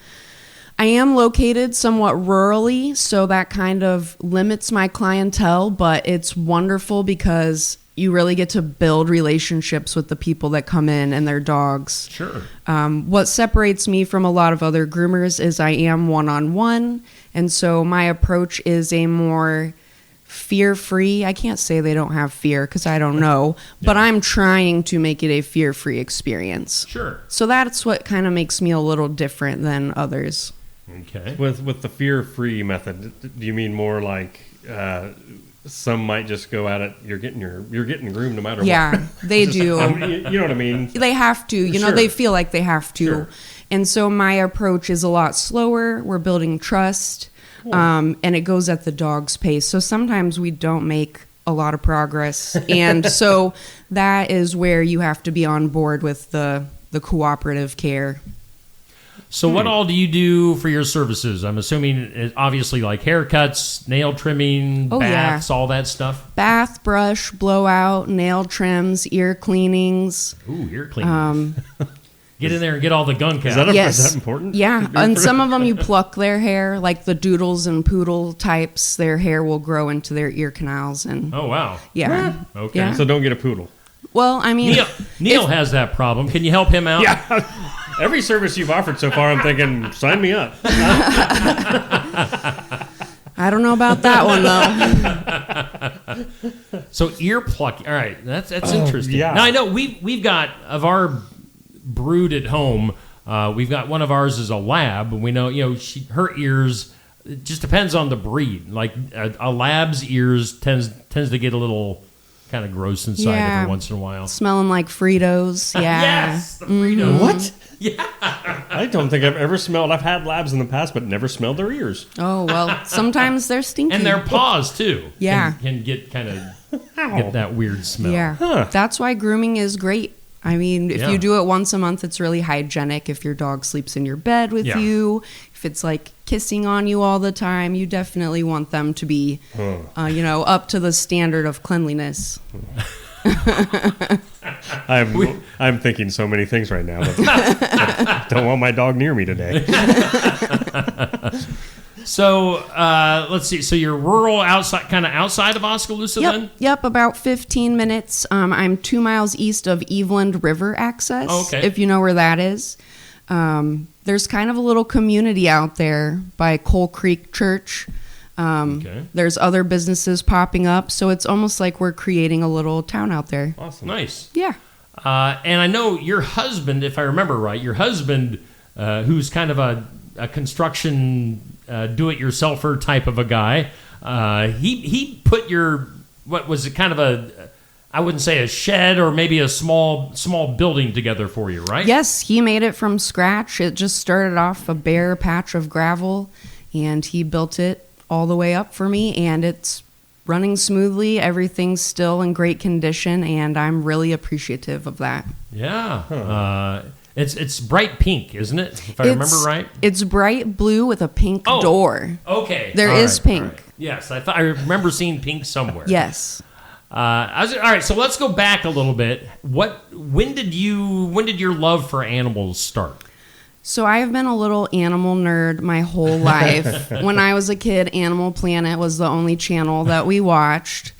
S13: am located somewhat rurally, so that kind of limits my clientele, but it's wonderful because you really get to build relationships with the people that come in and their dogs.
S1: Sure.
S13: What separates me from a lot of other groomers is I am one-on-one, and so my approach is a more fear-free. I can't say they don't have fear because I don't know, but I'm trying to make it a fear-free experience.
S1: Sure.
S13: So that's what kind of makes me a little different than others.
S1: Okay.
S4: With the fear-free method, do you mean more like some might just go at it? You're getting groomed no matter what.
S13: Yeah, they do.
S4: You know what I mean?
S13: They have to. You know, they feel like they have to.
S4: Sure.
S13: And so my approach is a lot slower. We're building trust, and it goes at the dog's pace. So sometimes we don't make a lot of progress, and so that is where you have to be on board with the cooperative care.
S1: So what all do you do for your services? I'm assuming obviously like haircuts, nail trimming, baths, all that stuff.
S13: Bath, brush, blowout, nail trims, ear cleanings.
S1: Ooh, ear cleanings. Get in there and get all the gunk out.
S13: Yes.
S4: Is that important?
S13: Yeah, and some of them you pluck their hair, like the doodles and poodle types. Their hair will grow into their ear canals. And
S1: oh, wow.
S13: Yeah.
S1: Okay.
S13: Yeah.
S4: So don't get a poodle.
S13: Well, I mean...
S1: Neil has that problem. Can you help him out?
S4: Yeah. Every service you've offered so far, I'm thinking, sign me up.
S13: I don't know about that one,
S1: though. So ear plucking. All right, that's interesting.
S4: Yeah.
S1: Now, I know we've got, of our brood at home, we've got one of ours is a lab. We know, her ears, it just depends on the breed. Like a lab's ears tends to get a little kind of gross inside every once in a while.
S13: Smelling like Fritos. Yeah.
S1: Yes, the Fritos.
S4: What?
S1: Yeah.
S4: I don't think I've ever smelled. I've had labs in the past, but never smelled their ears.
S13: Oh, well, sometimes they're stinky.
S1: And their paws, too.
S13: Yeah.
S1: Can get kind of get that weird smell.
S13: Yeah.
S4: Huh.
S13: That's why grooming is great. I mean, if
S1: Yeah.
S13: you do it once a month, it's really hygienic. If your dog sleeps in your bed with you, if it's like kissing on you all the time, you definitely want them to be, up to the standard of cleanliness.
S4: I'm thinking so many things right now. I don't want my dog near me today.
S1: So let's see. So you're rural, outside of Oskaloosa, then?
S13: Yep, about 15 minutes. I'm 2 miles east of Eveland River access.
S1: Oh, okay.
S13: If you know where that is. There's kind of a little community out there by Coal Creek Church. There's other businesses popping up, so it's almost like we're creating a little town out there.
S1: Awesome. Nice.
S13: Yeah.
S1: And I know your husband, if I remember right, who's kind of a construction do-it-yourselfer type of a guy, he put what was it, kind of I wouldn't say a shed or maybe a small building together for you, right?
S13: Yes, he made it from scratch. It just started off a bare patch of gravel, and he built it all the way up for me, and it's running smoothly. Everything's still in great condition, and I'm really appreciative of that.
S1: Yeah. It's bright pink, isn't it? If I remember right.
S13: It's bright blue with a pink door.
S1: Okay.
S13: There is pink.
S1: Right. Yes, I remember seeing pink somewhere.
S13: Yes.
S1: All right, so let's go back a little bit. When did your love for animals start?
S13: So I have been a little animal nerd my whole life. When I was a kid, Animal Planet was the only channel that we watched.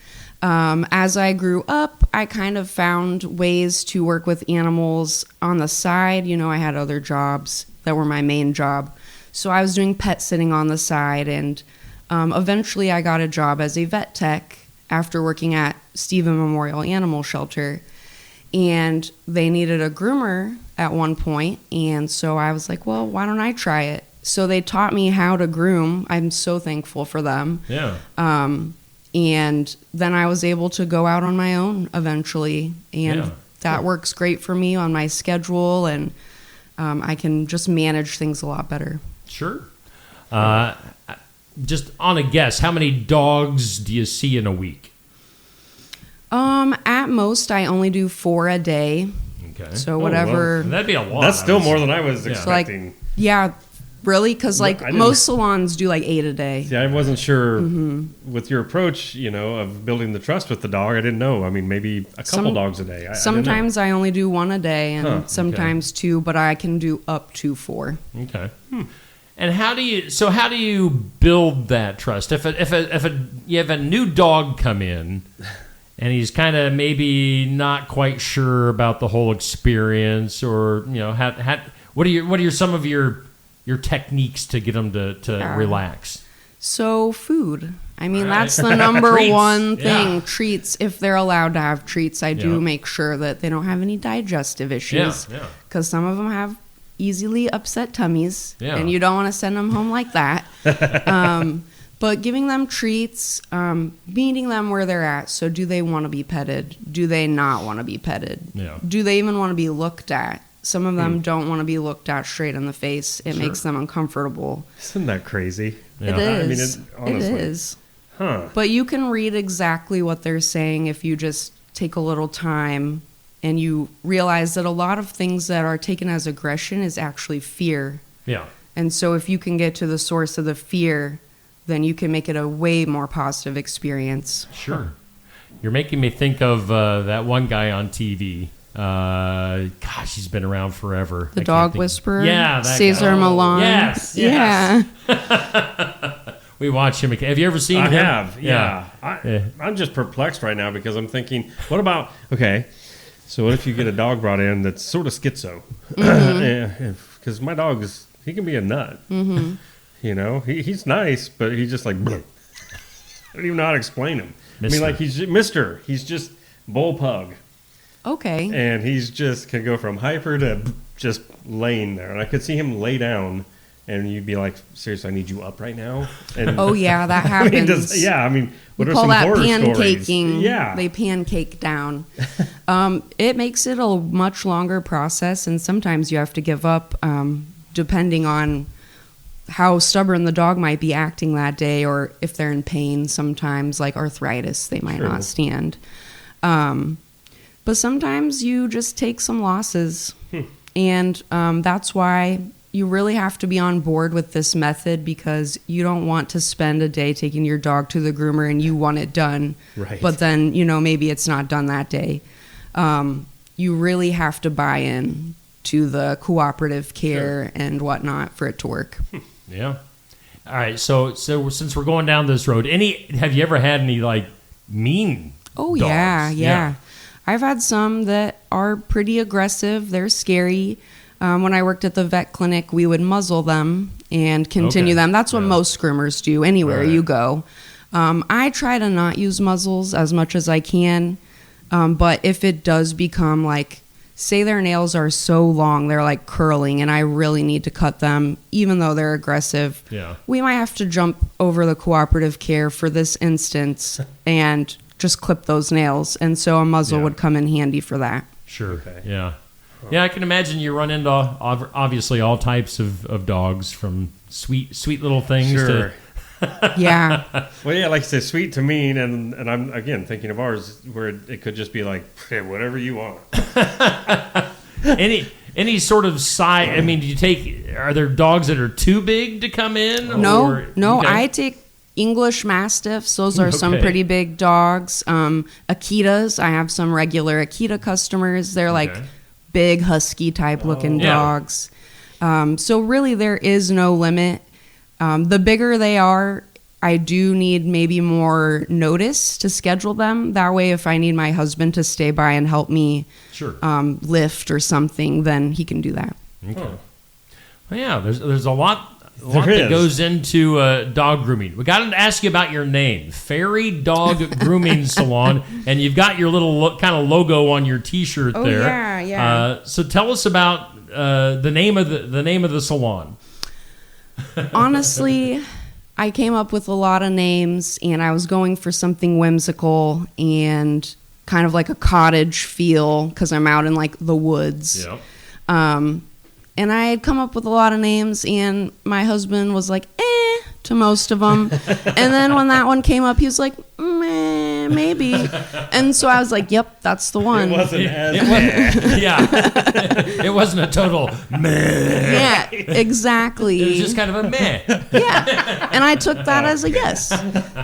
S13: As I grew up, I kind of found ways to work with animals on the side. You know, I had other jobs that were my main job. So I was doing pet sitting on the side, and eventually I got a job as a vet tech after working at Stephen Memorial Animal Shelter. And they needed a groomer at one point, and so I was like, well, why don't I try it? So they taught me how to groom. I'm so thankful for them.
S1: Yeah.
S13: And then I was able to go out on my own eventually, and that works great for me on my schedule, and I can just manage things a lot better.
S1: Sure. Just on a guess, how many dogs do you see in a week?
S13: At most, I only do 4 a day.
S1: Okay.
S13: So whatever.
S1: Well, that'd be a lot.
S4: That's still more than I was expecting.
S13: Yeah, really? Because most salons do 8 a day.
S4: Yeah, I wasn't sure with your approach, of building the trust with the dog. I didn't know. I mean, maybe a couple dogs a day.
S13: Sometimes I only do 1 a day, and sometimes 2, but I can do up to 4.
S1: Okay. And how do you build that trust? If you have a new dog come in, and he's kind of maybe not quite sure about the whole experience, or what are some of your techniques to get him to relax?
S13: So food. I mean, that's the number one thing. Yeah. Treats. If they're allowed to have treats, I do make sure that they don't have any digestive issues, because some of them have easily upset tummies, and you don't want to send them home like that. But giving them treats, meeting them where they're at. So do they want to be petted? Do they not want to be petted?
S1: Yeah.
S13: Do they even want to be looked at? Some of them don't want to be looked at straight in the face. It makes them uncomfortable.
S4: Isn't that crazy?
S13: It is. Honestly. It is.
S4: Huh.
S13: But you can read exactly what they're saying if you just take a little time and you realize that a lot of things that are taken as aggression is actually fear.
S1: Yeah.
S13: And so if you can get to the source of the fear, then you can make it a way more positive experience.
S1: Sure. You're making me think of that one guy on TV. Gosh, he's been around forever.
S13: The dog whisperer?
S1: Yeah. That
S13: Cesar
S1: guy.
S13: Millan.
S1: Yes.
S13: Yeah.
S1: We watch him. Have you ever seen him?
S4: I have, yeah. I'm just perplexed right now because I'm thinking, what about, so what if you get a dog brought in that's sort of schizo? Because my dog he can be a nut.
S13: Mm-hmm.
S4: He's nice, but he's just like, bleh. I don't even know how to explain him.
S1: Mister.
S4: I mean, he's just bull pug.
S13: Okay.
S4: And he's just can go from hyper to just laying there. And I could see him lay down, and you'd be like, seriously, I need you up right now. And
S13: oh, yeah, that happens.
S4: What
S13: we
S4: are
S13: call
S4: some
S13: that
S4: horror
S13: pancaking.
S4: Stories? Yeah.
S13: They pancake down. It makes it a much longer process, and sometimes you have to give up depending on how stubborn the dog might be acting that day, or if they're in pain. Sometimes, like arthritis, they might not stand. But sometimes you just take some losses. And that's why you really have to be on board with this method, because you don't want to spend a day taking your dog to the groomer and you want it done.
S4: Right.
S13: But then, maybe it's not done that day. You really have to buy in to the cooperative care and whatnot for it to work.
S1: Yeah. All right. So since we're going down this road, have you ever had any mean dogs?
S13: Yeah. I've had some that are pretty aggressive. They're scary. When I worked at the vet clinic, we would muzzle them and continue them. That's what most groomers do anywhere you go. I try to not use muzzles as much as I can. But if it does become say their nails are so long, they're like curling, and I really need to cut them, even though they're aggressive.
S1: Yeah.
S13: We might have to jump over the cooperative care for this instance and just clip those nails. And so a muzzle would come in handy for that.
S1: Sure. Okay. Yeah. Yeah, I can imagine you run into obviously all types of dogs, from sweet little things to...
S13: Yeah.
S4: Well, yeah, like I said, sweet to mean, and I'm, again, thinking of ours, where it could just be like, hey, whatever you want.
S1: Any sort of size, I mean, are there dogs that are too big to come in?
S13: No,
S1: Okay.
S13: I take English Mastiffs. Those are some pretty big dogs. Akitas, I have some regular Akita customers. They're like big husky type looking dogs. So really there is no limit. The bigger they are, I do need maybe more notice to schedule them. That way, if I need my husband to stay by and help me lift or something, then he can do that.
S1: Okay. Well, yeah, there's a lot that goes into dog grooming. We got to ask you about your name, Faerie Dog Grooming Salon, and you've got your little kind of logo on your T-shirt there.
S13: Yeah.
S1: So tell us about the name of the salon.
S13: Honestly, I came up with a lot of names, and I was going for something whimsical and kind of like a cottage feel because I'm out in like the woods.
S1: Yep.
S13: And I had come up with a lot of names, and my husband was like, to most of them. And then when that one came up, he was like, maybe. And so I was like, yep, that's the one.
S4: It wasn't
S1: It wasn't a total meh.
S13: Yeah, exactly.
S1: It was just kind of a meh.
S13: Yeah. And I took that as a yes.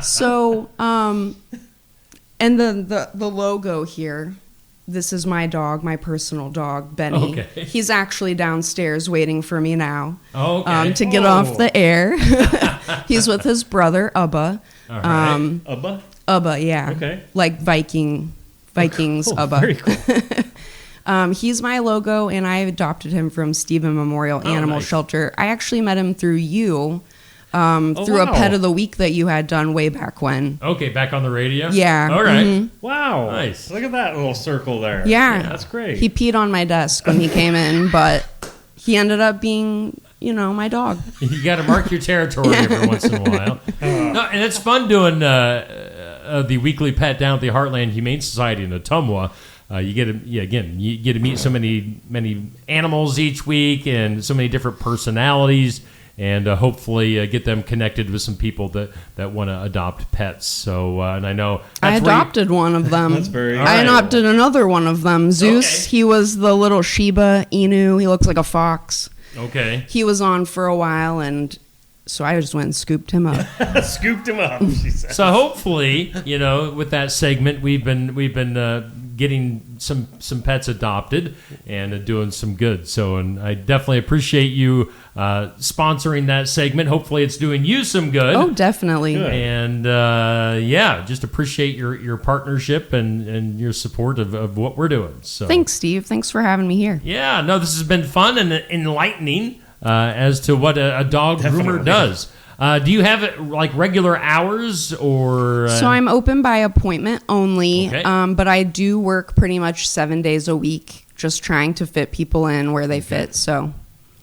S13: So, and the logo here, this is my dog, my personal dog, Benny.
S1: Okay.
S13: He's actually downstairs waiting for me now
S1: to
S13: get off the air. He's with his brother, Ubba.
S1: All right.
S4: Ubba?
S13: Ubba, yeah.
S4: Okay.
S13: Like Vikings Ubba.
S4: Very cool.
S13: He's my logo, and I adopted him from Stephen Memorial Animal Shelter. I actually met him through you. Through a Pet of the Week that you had done way back when.
S1: Okay, back on the radio?
S13: Yeah.
S1: All right.
S13: Mm-hmm.
S4: Wow.
S1: Nice.
S4: Look at that little circle there.
S13: Yeah.
S4: That's great.
S13: He peed on my desk when he came in, but he ended up being, my dog.
S1: You got to mark your territory every once in a while. No, and it's fun doing the weekly pet down at the Heartland Humane Society in Ottumwa. You get to meet so many animals each week and so many different personalities. And hopefully get them connected with some people that want to adopt pets. So, and I know
S13: I adopted one of them.
S4: That's very.
S13: I adopted another one of them, Zeus.
S1: Okay.
S13: He was the little Shiba Inu. He looks like a fox.
S1: Okay.
S13: He was on for a while, and so I just went and scooped him up.
S4: Scooped him up, she said.
S1: So hopefully, with that segment, we've been getting some pets adopted and doing some good. So, and I definitely appreciate you sponsoring that segment. Hopefully, it's doing you some good.
S13: Oh, definitely.
S4: Good.
S1: And just appreciate your partnership and your support of what we're doing. So
S13: Thanks, Steve. Thanks for having me here.
S1: yeah, no, this has been fun and enlightening as to what a dog groomer does. Do you have it like regular hours or?
S13: So I'm open by appointment only,
S1: Okay.
S13: but I do work pretty much 7 days a week, just trying to fit people in where they fit. So.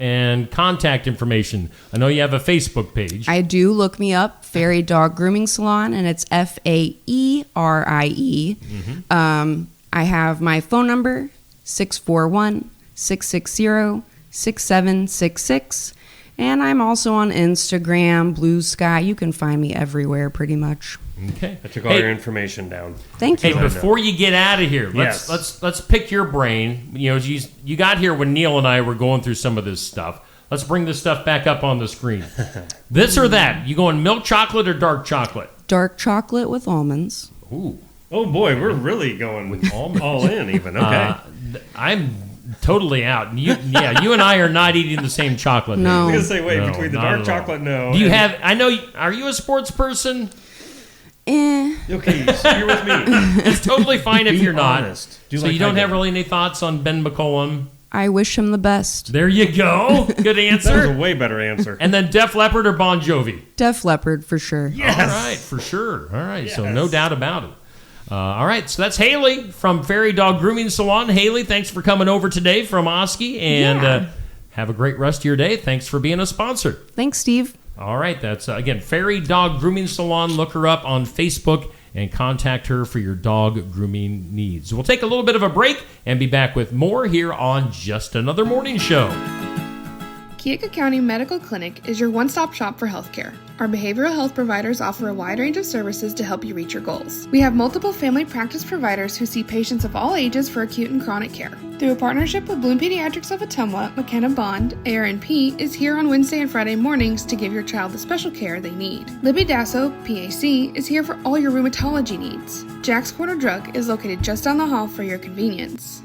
S1: And contact information. I know you have a Facebook page.
S13: I do. Look me up, Faerie Dog Grooming Salon, and it's Faerie.
S1: Mm-hmm.
S13: I have my phone number, 641-660-6766. And I'm also on Instagram, Blue Sky. You can find me everywhere pretty much.
S1: Okay.
S4: I took all your information down.
S13: Thank you.
S1: Hey, before you get out of here, let's pick your brain. You got here when Neil and I were going through some of this stuff. Let's bring this stuff back up on the screen. This or that? You going milk chocolate or dark chocolate?
S13: Dark chocolate with almonds.
S1: Ooh.
S4: Oh boy, we're really going with all in even. Okay.
S1: I'm totally out. You and I are not eating the same chocolate.
S13: No.
S4: I was gonna say, wait,
S1: No,
S4: between the
S1: not
S4: dark
S1: at all.
S4: chocolate, no.
S1: Do you have? I know. Are you a sports person?
S4: Okay, so you're with me.
S1: It's totally fine if you're not.
S4: honest.
S1: So you don't have really any thoughts on Ben McCollum?
S13: I wish him the best.
S1: There you go. Good
S4: That was a
S1: answer.
S4: way better answer.
S1: And then Def Leppard or Bon Jovi?
S13: Def Leppard for sure.
S4: Yes.
S1: All right, for sure. All right, so no doubt about it. All right, so that's Hailey from Faerie Dog Grooming Salon. Hailey, thanks for coming over today from Oski, and have a great rest of your day. Thanks for being a sponsor.
S13: Thanks, Steve.
S1: All right, that's, again, Faerie Dog Grooming Salon. Look her up on Facebook and contact her for your dog grooming needs. We'll take a little bit of a break and be back with more here on Just Another Morning Show.
S14: Keokuk County Medical Clinic is your one-stop shop for healthcare. Our behavioral health providers offer a wide range of services to help you reach your goals. We have multiple family practice providers who see patients of all ages for acute and chronic care. Through a partnership with Bloom Pediatrics of Ottumwa, McKenna Bond, ARNP is here on Wednesday and Friday mornings to give your child the special care they need. Libby Dasso, PAC, is here for all your rheumatology needs. Jack's Corner Drug is located just down the hall for your convenience.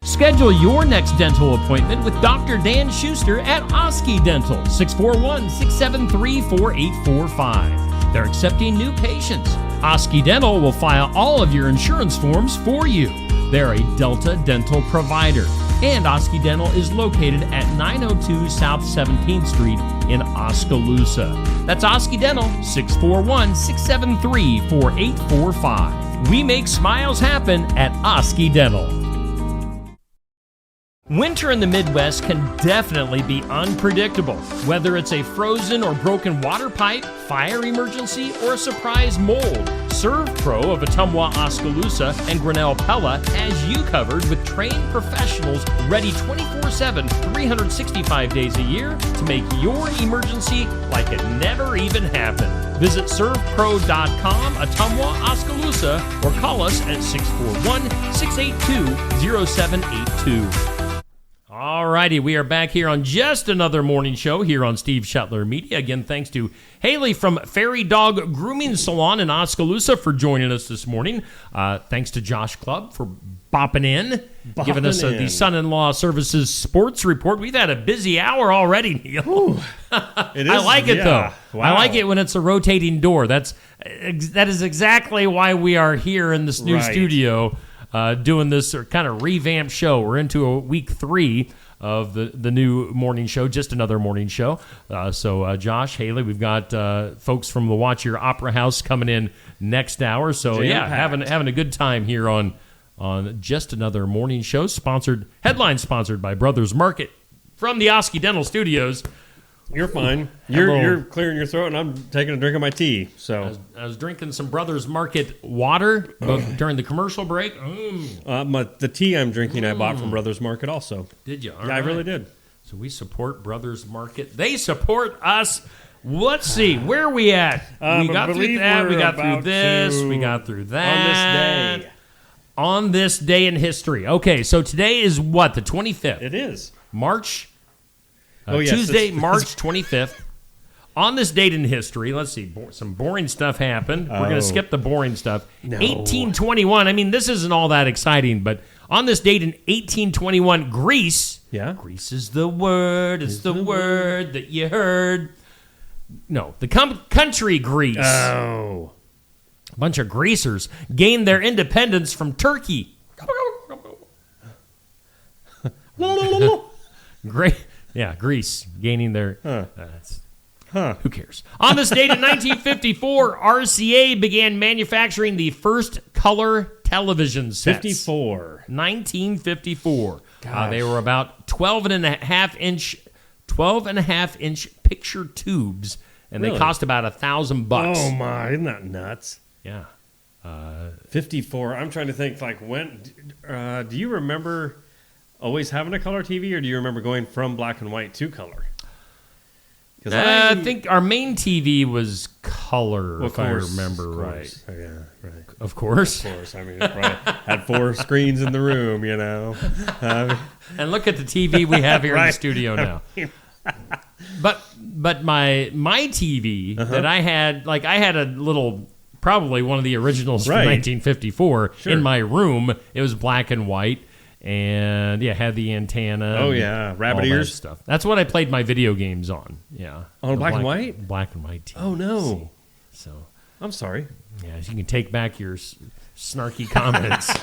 S1: Schedule your next dental appointment with Dr. Dan Schuster at Oski Dental, 641-673-4845. They're accepting new patients. Oski Dental will file all of your insurance forms for you. They're a Delta dental provider. And Oski Dental is located at 902 South 17th Street in Oskaloosa. That's Oski Dental, 641-673-4845. We make smiles happen at Oski Dental. Winter in the Midwest can definitely be unpredictable. Whether it's a frozen or broken water pipe, fire emergency, or a surprise mold, Serve Pro of Ottumwa, Oskaloosa, and Grinnell Pella has you covered with trained professionals ready 24/7, 365 days a year to make your emergency like it never even happened. Visit servepro.com, Ottumwa, Oskaloosa, or call us at 641-682-0782. All righty, we are back here on Just Another Morning Show here on Steve Shetler Media. Again, thanks to Hailey from Faerie Dog Grooming Salon in Oskaloosa for joining us this morning. Thanks to Josh Clubb for giving us the Son-in-Law Services Sports Report. We've had a busy hour already, Neil.
S4: It is,
S1: I like it, though.
S4: Wow.
S1: I like it when it's a rotating door. That is exactly why we are here in this new studio. Doing this kind of revamped show. We're into a week 3 of the new morning show, Just Another Morning Show. So Josh, Hailey, we've got folks from the Watch Your Opera House coming in next hour. So having a good time here on Just Another Morning Show. Headline sponsored by Brothers Market from the Oski Dental Studios.
S4: You're fine. You're clearing your throat, and I'm taking a drink of my tea. So
S1: I was drinking some Brothers Market water during the commercial break.
S4: The tea I'm drinking, I bought from Brothers Market also.
S1: Did you?
S4: I really did.
S1: So we support Brothers Market. They support us. Let's see. Where are we at? We got through that. We got through this. We got through that. On this day in history. Okay, so today is what? The 25th.
S4: It is.
S1: March. Tuesday, March 25th. On this date in history, let's see, some boring stuff happened. We're going to skip the boring stuff.
S4: No.
S1: 1821. I mean, this isn't all that exciting, but on this date in 1821, Greece.
S4: Yeah.
S1: Greece is the word. It's the word that you heard. No, the country Greece.
S4: Oh.
S1: A bunch of greasers gained their independence from Turkey. Great. Yeah, Greece gaining their... Who cares? On this date in 1954, RCA began manufacturing the first color television sets. 1954. They were about 12 and a half inch picture tubes, and they cost about $1,000.
S4: Oh my, isn't that nuts?
S1: Yeah.
S4: 54. I'm trying to think, like, when... do you remember always having a color TV, or do you remember going from black and white to color?
S1: I think our main TV was color, if I remember right.
S4: Oh, yeah, right.
S1: Of course.
S4: Of course. I mean, had 4 screens in the room, you know.
S1: And look at the TV we have here in the studio now. But my TV that I had, like I had a little, probably one of the originals from 1954 in my room. It was black and white. And had the antenna.
S4: Oh yeah, rabbit ears
S1: stuff. That's what I played my video games on. Yeah,
S4: on black and white.
S1: Black and white TV.
S4: Oh no.
S1: So
S4: I'm sorry.
S1: Yeah, you can take back your snarky comments.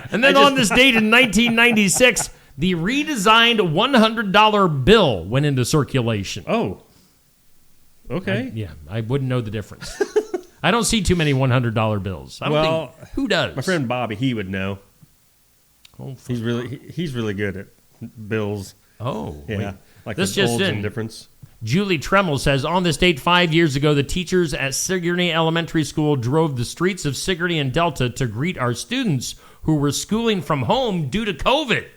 S1: And then on this date in 1996, the redesigned $100 bill went into circulation.
S4: Oh. Okay.
S1: I wouldn't know the difference. I don't see too many $100 bills. I don't think, who does?
S4: My friend Bobby, he would know.
S1: Oh,
S4: he's really good at bills.
S1: Oh,
S4: yeah,
S1: wait.
S4: like
S1: This
S4: the
S1: just
S4: olds
S1: in.
S4: and difference.
S1: Julie Tremmel says, on this date 5 years ago, the teachers at Sigourney Elementary School drove the streets of Sigourney and Delta to greet our students who were schooling from home due to COVID.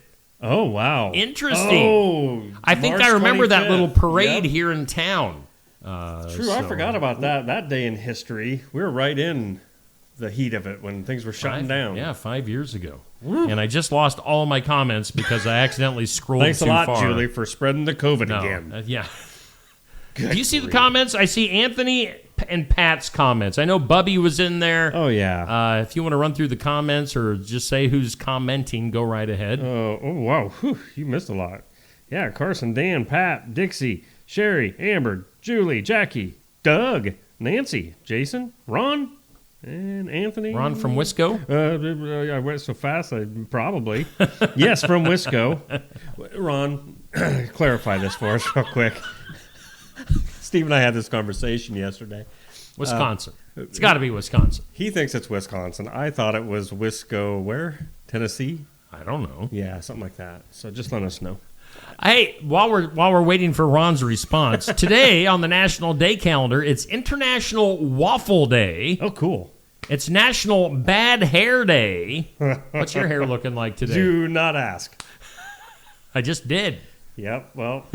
S4: Oh, wow.
S1: Interesting.
S4: Oh,
S1: I think
S4: March
S1: I remember that
S4: 25th.
S1: little parade
S4: Yep.
S1: here in town.
S4: True, I forgot about that day in history. We were right in the heat of it when things were shutting down.
S1: Yeah, 5 years ago. And I just lost all my comments because I accidentally scrolled
S4: Thanks
S1: too
S4: a lot,
S1: far.
S4: Julie, for spreading the COVID
S1: No,
S4: again.
S1: yeah. Do you see the comments? I see Anthony and Pat's comments. I know Bubby was in there.
S4: Oh, yeah.
S1: If you want to run through the comments or just say who's commenting, go right ahead.
S4: Oh, wow. Whew, you missed a lot. Yeah, Carson, Dan, Pat, Dixie, Sherry, Amber, Julie, Jackie, Doug, Nancy, Jason, Ron, and Anthony.
S1: Ron from Wisco?
S4: I went so fast, probably. Yes, from Wisco. Ron, clarify this for us real quick. Steve and I had this conversation yesterday.
S1: Wisconsin. It's got to be Wisconsin.
S4: He thinks it's Wisconsin. I thought it was Wisco, where? Tennessee?
S1: I don't know.
S4: Yeah, something like that. So just let us know.
S1: Hey, while we're waiting for Ron's response, today on the National Day calendar, it's International Waffle Day.
S4: Oh, cool.
S1: It's National Bad Hair Day. What's your hair looking like today?
S4: Do not ask.
S1: I just did.
S4: Yep, well.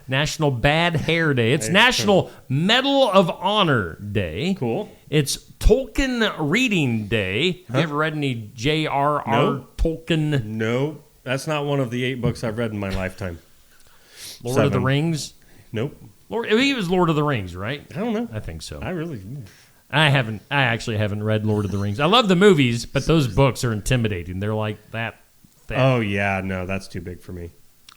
S1: National Bad Hair Day. It's National Medal of Honor Day.
S4: Cool.
S1: It's Tolkien Reading Day. Have you ever read any J.R.R.
S4: Nope.
S1: Tolkien?
S4: No, that's not one of the 8 books I've read in my lifetime.
S1: Lord of the Rings?
S4: Nope.
S1: I think it was Lord of the Rings, right?
S4: I don't know.
S1: I think so.
S4: I
S1: actually haven't read Lord of the Rings. I love the movies, but those books are intimidating. They're like that thick.
S4: Oh, yeah, no, that's too big for me.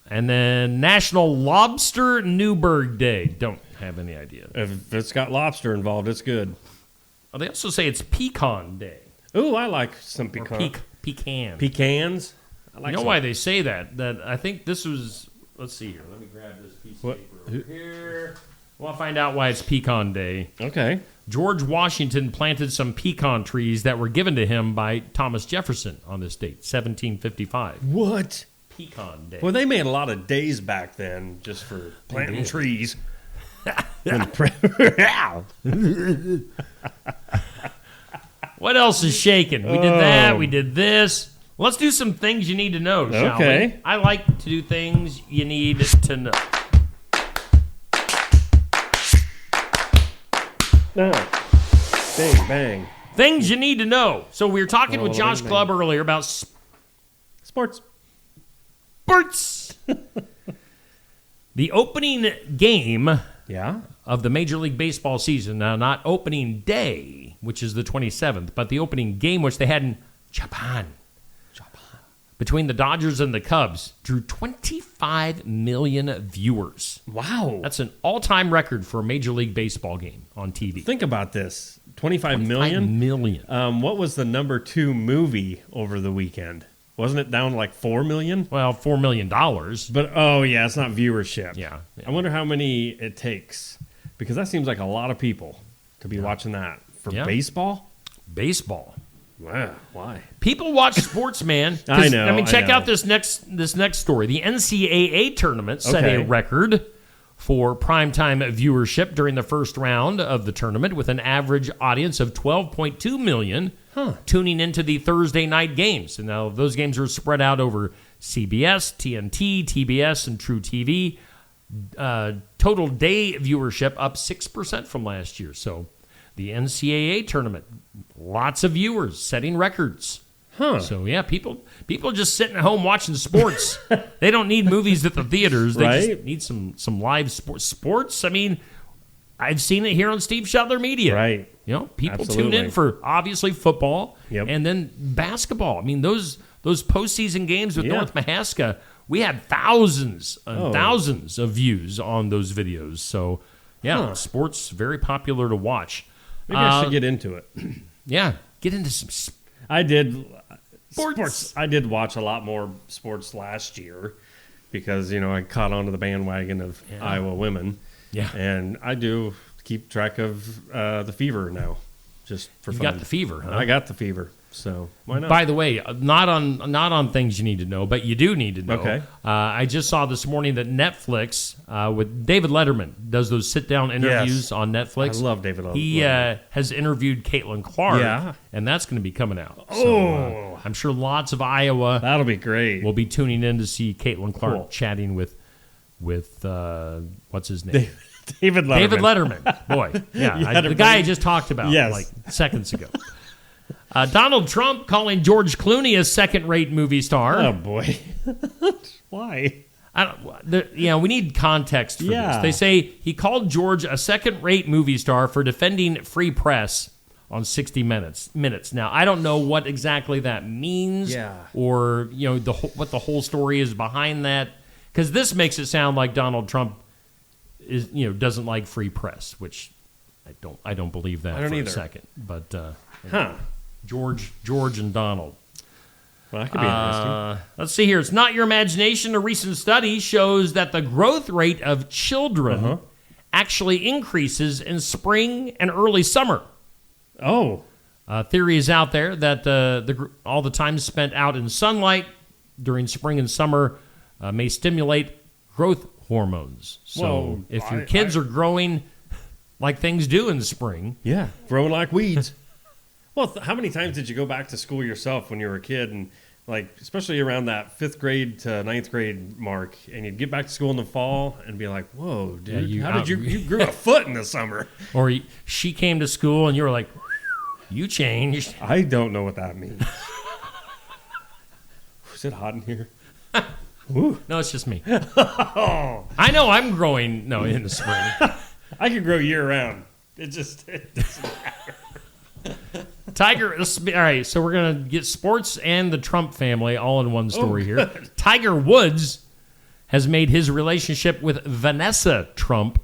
S1: And then National Lobster Newburgh Day. Don't have any idea.
S4: If it's got lobster involved, it's good.
S1: Oh, they also say it's Pecan Day.
S4: Ooh, I like some pecan.
S1: Pecan.
S4: Pecans? I like
S1: you know
S4: some.
S1: why they say that? That I think this was... Let's see here. Let me grab this piece
S4: What?
S1: of paper over here. We'll find out why it's Pecan Day.
S4: Okay.
S1: George Washington planted some pecan trees that were given to him by Thomas Jefferson on this date, 1755.
S4: What?
S1: Pecan Day.
S4: Well, they made a lot of days back then just for planting trees.
S1: What else is shaking? We did that. We did this. Let's do some things you need to know, shall we? I like to do things you need to know.
S4: Bang, bang.
S1: Things you need to know. So we were talking with Josh Clubb earlier about
S4: sports.
S1: The opening game
S4: Yeah.
S1: of the Major League Baseball season. Now, not opening day, which is the 27th, but the opening game, which they had in Japan. Between the Dodgers and the Cubs, drew 25 million viewers.
S4: Wow.
S1: That's an all-time record for a Major League Baseball game on TV.
S4: Think about this. 25 million?
S1: million.
S4: What was the number 2 movie over the weekend? Wasn't it down like 4 million?
S1: Well, $4 million.
S4: But, oh, yeah, it's not viewership.
S1: Yeah.
S4: I wonder how many it takes. Because that seems like a lot of people to be watching that. For baseball?
S1: Baseball.
S4: Wow, why?
S1: People watch sports, man.
S4: I know.
S1: I mean, check
S4: know.
S1: out this next story. The NCAA tournament set a record for primetime viewership during the first round of the tournament, with an average audience of 12.2 million tuning into the Thursday night games. And now those games are spread out over CBS, TNT, TBS, and True TV. Total day viewership up 6% from last year. So the NCAA tournament, lots of viewers, setting records. So yeah, people just sitting at home watching sports. They don't need movies at the theaters. They just need some live sports. Sports. I mean, I've seen it here on Steve Shetler Media.
S4: Right.
S1: You know, people tune in for obviously football and then basketball. I mean, those postseason games with North Mahaska, we had thousands and thousands of views on those videos. So yeah, sports very popular to watch.
S4: Maybe I should get into it.
S1: Yeah, get into some
S4: I did
S1: sports.
S4: I did watch a lot more sports last year because, I caught onto the bandwagon of Iowa women.
S1: Yeah.
S4: And I do keep track of the fever now, just for
S1: You
S4: fun.
S1: got the fever, huh?
S4: I got the fever, so why not?
S1: By the way, not on things you need to know, but you do need to know.
S4: Okay.
S1: I just saw this morning that Netflix, with David Letterman, does those sit-down interviews on Netflix.
S4: I love David Letterman.
S1: He has interviewed Caitlin Clark,
S4: Yeah.
S1: and that's going to be coming out.
S4: Oh.
S1: So, I'm sure lots of Iowa
S4: That'll be great.
S1: will be tuning in to see Caitlin Clark
S4: Cool.
S1: chatting with what's his name?
S4: David Letterman.
S1: David Letterman. Boy, yeah. The guy I just talked about like seconds ago. Donald Trump calling George Clooney a second-rate movie star.
S4: Oh, boy. Why?
S1: We need context for this. They say he called George a second-rate movie star for defending free press on 60 Minutes. Now, I don't know what exactly that means or, what the whole story is behind that, because this makes it sound like Donald Trump doesn't like free press, which I don't believe that for a second. But George and Donald.
S4: Well, that could be interesting.
S1: Let's see here. It's not your imagination. A recent study shows that the growth rate of children actually increases in spring and early summer.
S4: Oh.
S1: Theory is out there that all the time spent out in sunlight during spring and summer may stimulate growth hormones. So if your kids are growing like things do in the spring.
S4: Yeah, growing like weeds. Well, how many times did you go back to school yourself when you were a kid, and especially around that 5th grade to 9th grade mark, and you'd get back to school in the fall and be like, "Whoa, dude, you grew a foot in the summer?" Or
S1: she came to school and you were like, "You changed."
S4: I don't know what that means. Is it hot in here?
S1: No, it's just me. I know I'm growing in the spring.
S4: I can grow year round. It doesn't matter.
S1: Tiger, all right, so we're going to get sports and the Trump family all in one story here. Tiger Woods has made his relationship with Vanessa Trump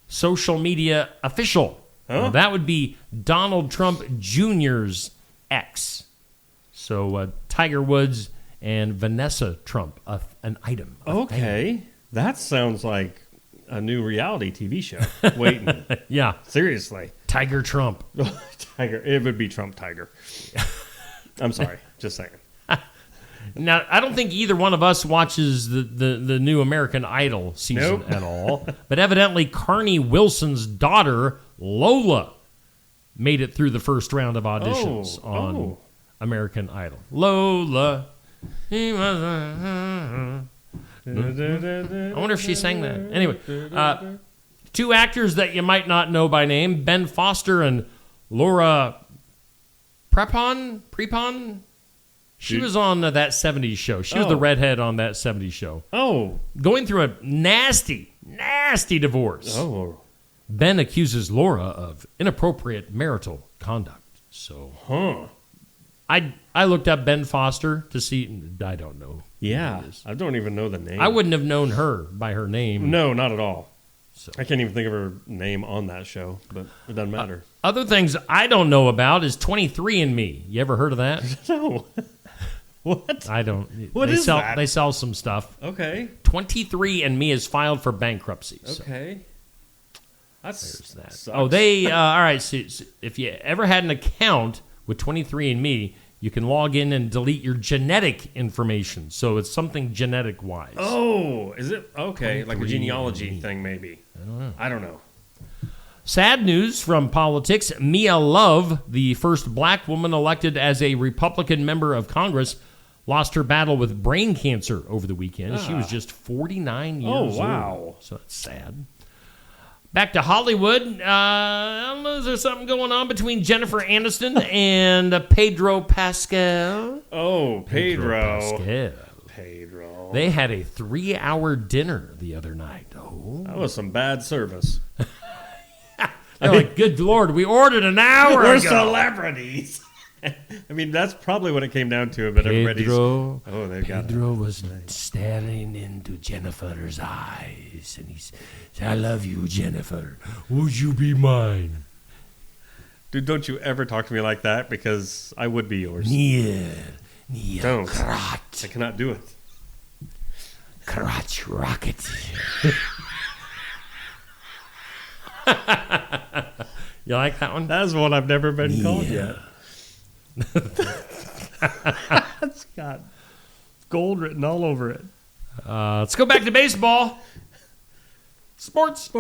S1: social media official. Now, that would be Donald Trump Jr.'s ex. So Tiger Woods and Vanessa Trump, an item.
S4: Okay, that sounds like a new reality TV show. Waiting.
S1: Yeah.
S4: Seriously.
S1: Tiger Trump.
S4: Tiger. It would be Trump Tiger. I'm sorry. Just saying.
S1: Now, I don't think either one of us watches the new American Idol season at all. But evidently, Carney Wilson's daughter, Lola, made it through the first round of auditions on American Idol. Lola. He was I wonder if she sang that. Anyway, two actors that you might not know by name, Ben Foster and Laura Prepon. She was on that 70s show. She was the redhead on that 70s show.
S4: Oh.
S1: Going through a nasty divorce.
S4: Oh.
S1: Ben accuses Laura of inappropriate marital conduct. So, I looked up Ben Foster to see. I don't know.
S4: Yeah, I don't even know the name.
S1: I wouldn't have known her by her name.
S4: No, not at all.
S1: So.
S4: I can't even think of her name on that show, but it doesn't matter.
S1: Other things I don't know about is 23andMe. You ever heard of that?
S4: No. What?
S1: I don't.
S4: What is that?
S1: They sell some stuff.
S4: Okay.
S1: 23andMe is filed for bankruptcy.
S4: Okay.
S1: There's that.
S4: Sucks.
S1: Oh, they. All right. So if you ever had an account with 23andMe, you can log in and delete your genetic information. So it's something genetic-wise.
S4: Oh, is it? Okay, like a genealogy thing, maybe. I don't know.
S1: Sad news from politics. Mia Love, the first black woman elected as a Republican member of Congress, lost her battle with brain cancer over the weekend. She was just 49 years old.
S4: Oh, wow.
S1: So that's sad. Back to Hollywood. I don't know, is there something going on between Jennifer Aniston and Pedro Pascal?
S4: Oh, Pedro.
S1: Pascal. They had a 3-hour dinner the other night. Oh,
S4: that was some bad service.
S1: They're like, good Lord, we ordered an hour
S4: We're
S1: ago.
S4: Celebrities. I mean, that's probably what it came down to. But
S1: Pedro
S4: Pedro
S1: was staring into Jennifer's eyes, and he said, "I love you, Jennifer. Would you be mine?"
S4: Dude, don't you ever talk to me like that, because I would be yours. Don't.
S1: Crotch.
S4: I cannot do it.
S1: Crotch rocket. You like that one?
S4: That's one I've never been called yet. It's got gold written all over it.
S1: Let's go back to baseball. Sports.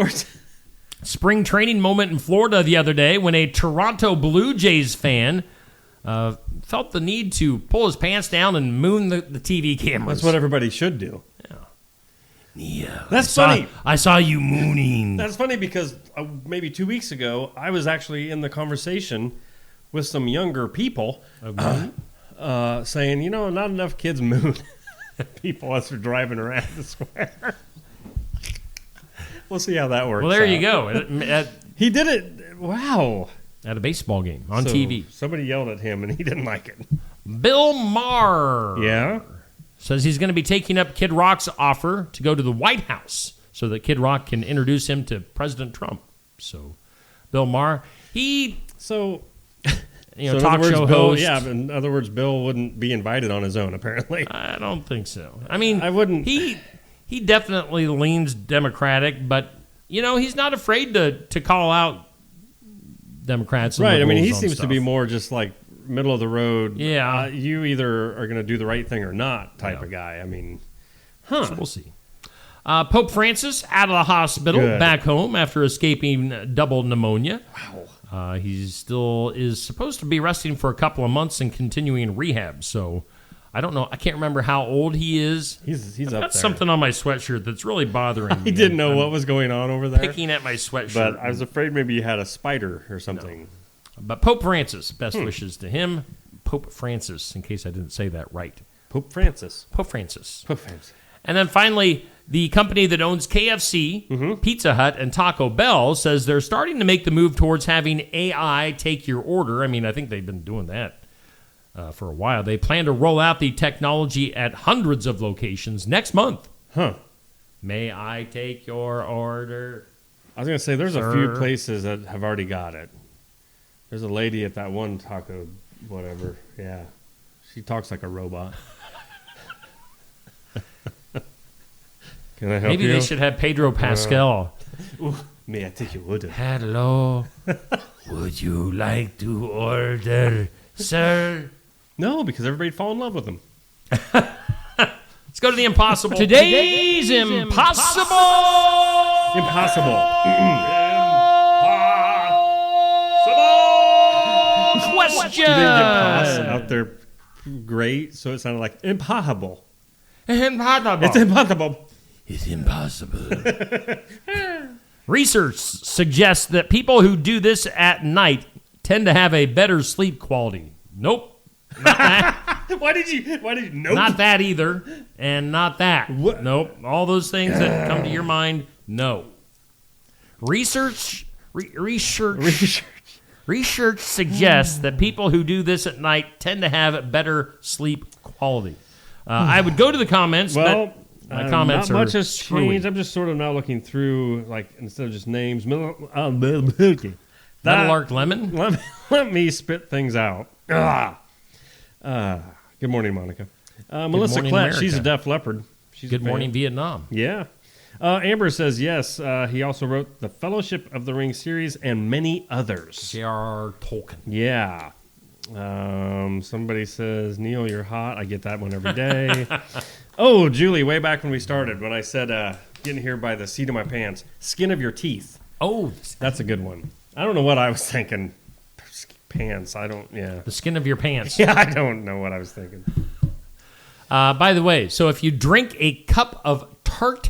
S1: Spring training moment in Florida the other day when a Toronto Blue Jays fan felt the need to pull his pants down and moon the TV cameras.
S4: That's what everybody should do.
S1: Yeah,
S4: that's funny.
S1: I saw you mooning.
S4: That's funny because maybe 2 weeks ago, I was actually in the conversation with some younger people saying, not enough kids moon people as they're driving around the square. We'll see how that works.
S1: Well, there
S4: out.
S1: you go.
S4: He did it. Wow.
S1: At a baseball game on TV.
S4: Somebody yelled at him, and he didn't like it.
S1: Bill Maher.
S4: Yeah?
S1: Says he's going to be taking up Kid Rock's offer to go to the White House so that Kid Rock can introduce him to President Trump. So, Bill Maher,
S4: talk
S1: show host.
S4: Yeah, but in other words, Bill wouldn't be invited on his own, apparently.
S1: I don't think so. I mean,
S4: I wouldn't.
S1: He definitely leans Democratic, but, he's not afraid to call out Democrats.
S4: Right. I mean, he seems to be more just like middle of the road.
S1: Yeah.
S4: You either are going to do the right thing or not type of guy. I mean,
S1: So we'll see. Pope Francis out of the hospital, back home after escaping double pneumonia.
S4: Wow.
S1: He still is supposed to be resting for a couple of months and continuing rehab. So I don't know. I can't remember how old he is.
S4: He's
S1: I've
S4: up
S1: got
S4: there.
S1: something on my sweatshirt that's really bothering me.
S4: I didn't know what was going on over there.
S1: Picking at my sweatshirt.
S4: But I was afraid maybe you had a spider or something.
S1: No. But Pope Francis, best wishes to him. Pope Francis, in case I didn't say that right.
S4: Pope Francis.
S1: Pope Francis.
S4: Pope Francis.
S1: And then finally, the company that owns KFC, Pizza Hut, and Taco Bell says they're starting to make the move towards having AI take your order. I mean, I think they've been doing that for a while. They plan to roll out the technology at hundreds of locations next month. May I take your order?
S4: I was going to say, there's a few places that have already got it. There's a lady at that one taco, whatever. Yeah. She talks like a robot. Can I help you?
S1: Maybe they should have Pedro Pascal.
S4: May I take your order?
S1: Hello. Would you like to order, sir?
S4: No, because everybody'd fall in love with him.
S1: Let's go to the impossible. Today's impossible. Question.
S4: You didn't get pause out there great, so it sounded like impossible.
S1: Impossible.
S4: It's impossible.
S1: It's impossible. Research suggests that people who do this at night tend to have a better sleep quality. Nope. Not that.
S4: Why did you nope?
S1: Not that either. And not that. What? Nope. All those things that come to your mind, no. Research suggests that people who do this at night tend to have better sleep quality. I would go to the comments, but my comments
S4: not
S1: are
S4: much has
S1: screwy.
S4: changed. I'm just sort of now looking through, like, instead of just names.
S1: Metal
S4: That-
S1: Arc Lemon?
S4: Let me spit things out. Good morning, Monica. Melissa
S1: morning,
S4: Klett,
S1: America.
S4: she's a Def Leppard. She's
S1: Good
S4: a fan.
S1: morning, Vietnam.
S4: Yeah. Amber says yes. He also wrote the Fellowship of the Ring series and many others.
S1: J.R.R. Tolkien.
S4: Yeah. Somebody says, Neil, you're hot. I get that one every day. Oh, Julie, way back when we started, when I said getting here by the seat of my pants, skin of your teeth.
S1: Oh.
S4: That's a good one. I don't know what I was thinking. Pants. Yeah.
S1: The skin of your pants.
S4: Yeah, I don't know what I was thinking.
S1: By the way, so if you drink a cup of tart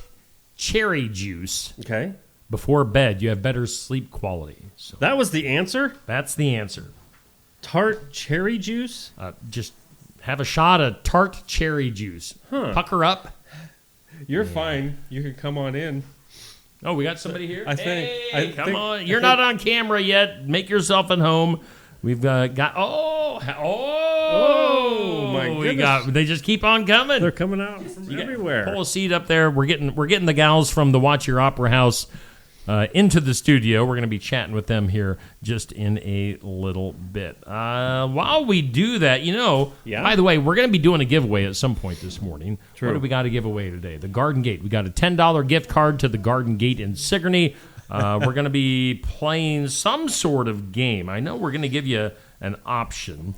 S1: cherry juice before bed, you have better sleep quality. So
S4: that was the answer?
S1: That's the answer.
S4: Tart cherry juice?
S1: Just have a shot of tart cherry juice. Pucker up.
S4: You're fine. You can come on in.
S1: Oh, we got somebody here?
S4: I think.
S1: Come on. You're not on camera yet. Make yourself at home. We've got
S4: my goodness.
S1: They just keep on coming.
S4: They're coming out from everywhere.
S1: Pull a seat up there. We're getting the gals from the Watch Your Opera House into the studio. We're going to be chatting with them here just in a little bit. While we do that, by the way, we're going to be doing a giveaway at some point this morning.
S4: True.
S1: What do we got to give away today? The Garden Gate. We got a $10 gift card to the Garden Gate in Sigourney. We're going to be playing some sort of game. I know we're going to give you an option.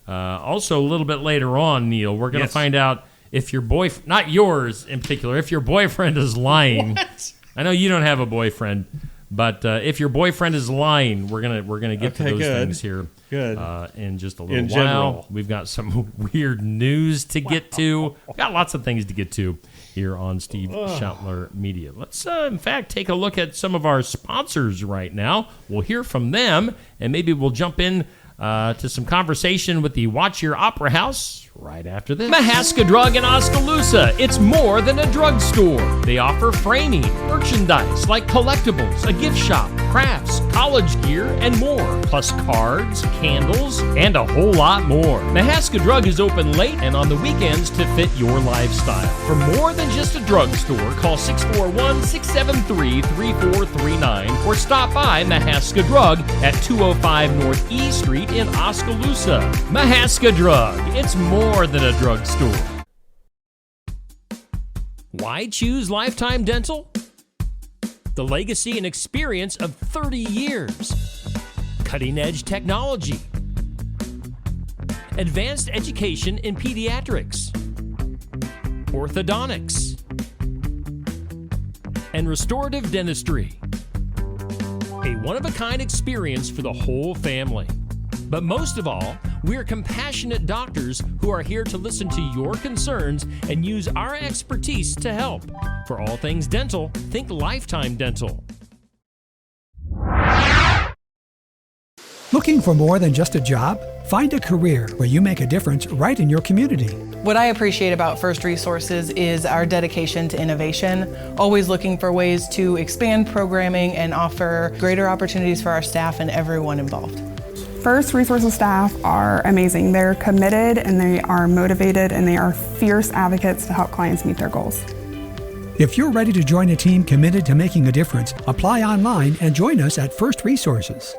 S1: Also, a little bit later on, Neil, we're going to find out if your boyfriend, not yours in particular, if your boyfriend is lying.
S4: What?
S1: I know you don't have a boyfriend, but if your boyfriend is lying, we're gonna get to those things here.
S4: Good.
S1: In just a little while.
S4: General.
S1: We've got some weird news to get to. We've got lots of things to get to here on Steve Schottler Media. Let's, in fact, take a look at some of our sponsors right now. We'll hear from them, and maybe we'll jump in to some conversation with the Watch Your Opera House right after this. Mahaska Drug in Oskaloosa. It's more than a drugstore. They offer framing, merchandise like collectibles, a gift shop, crafts, college gear, and more. Plus cards, candles, and a whole lot more. Mahaska Drug is open late and on the weekends to fit your lifestyle. For more than just a drugstore, call 641-673-3439 or stop by Mahaska Drug at 205 North E Street in Oskaloosa. Mahaska Drug. It's more than a drugstore. Why choose Lifetime Dental? The legacy and experience of 30 years. Cutting-edge technology. Advanced education in pediatrics. Orthodontics. And restorative dentistry. A one-of-a-kind experience for the whole family. But most of all, we're compassionate doctors who are here to listen to your concerns and use our expertise to help. For all things dental, think Lifetime Dental.
S15: Looking for more than just a job? Find a career where you make a difference right in your community.
S16: What I appreciate about First Resources is our dedication to innovation, always looking for ways to expand programming and offer greater opportunities for our staff and everyone involved.
S17: First Resources staff are amazing. They're committed and they are motivated and they are fierce advocates to help clients meet their goals.
S15: If you're ready to join a team committed to making a difference, apply online and join us at First Resources.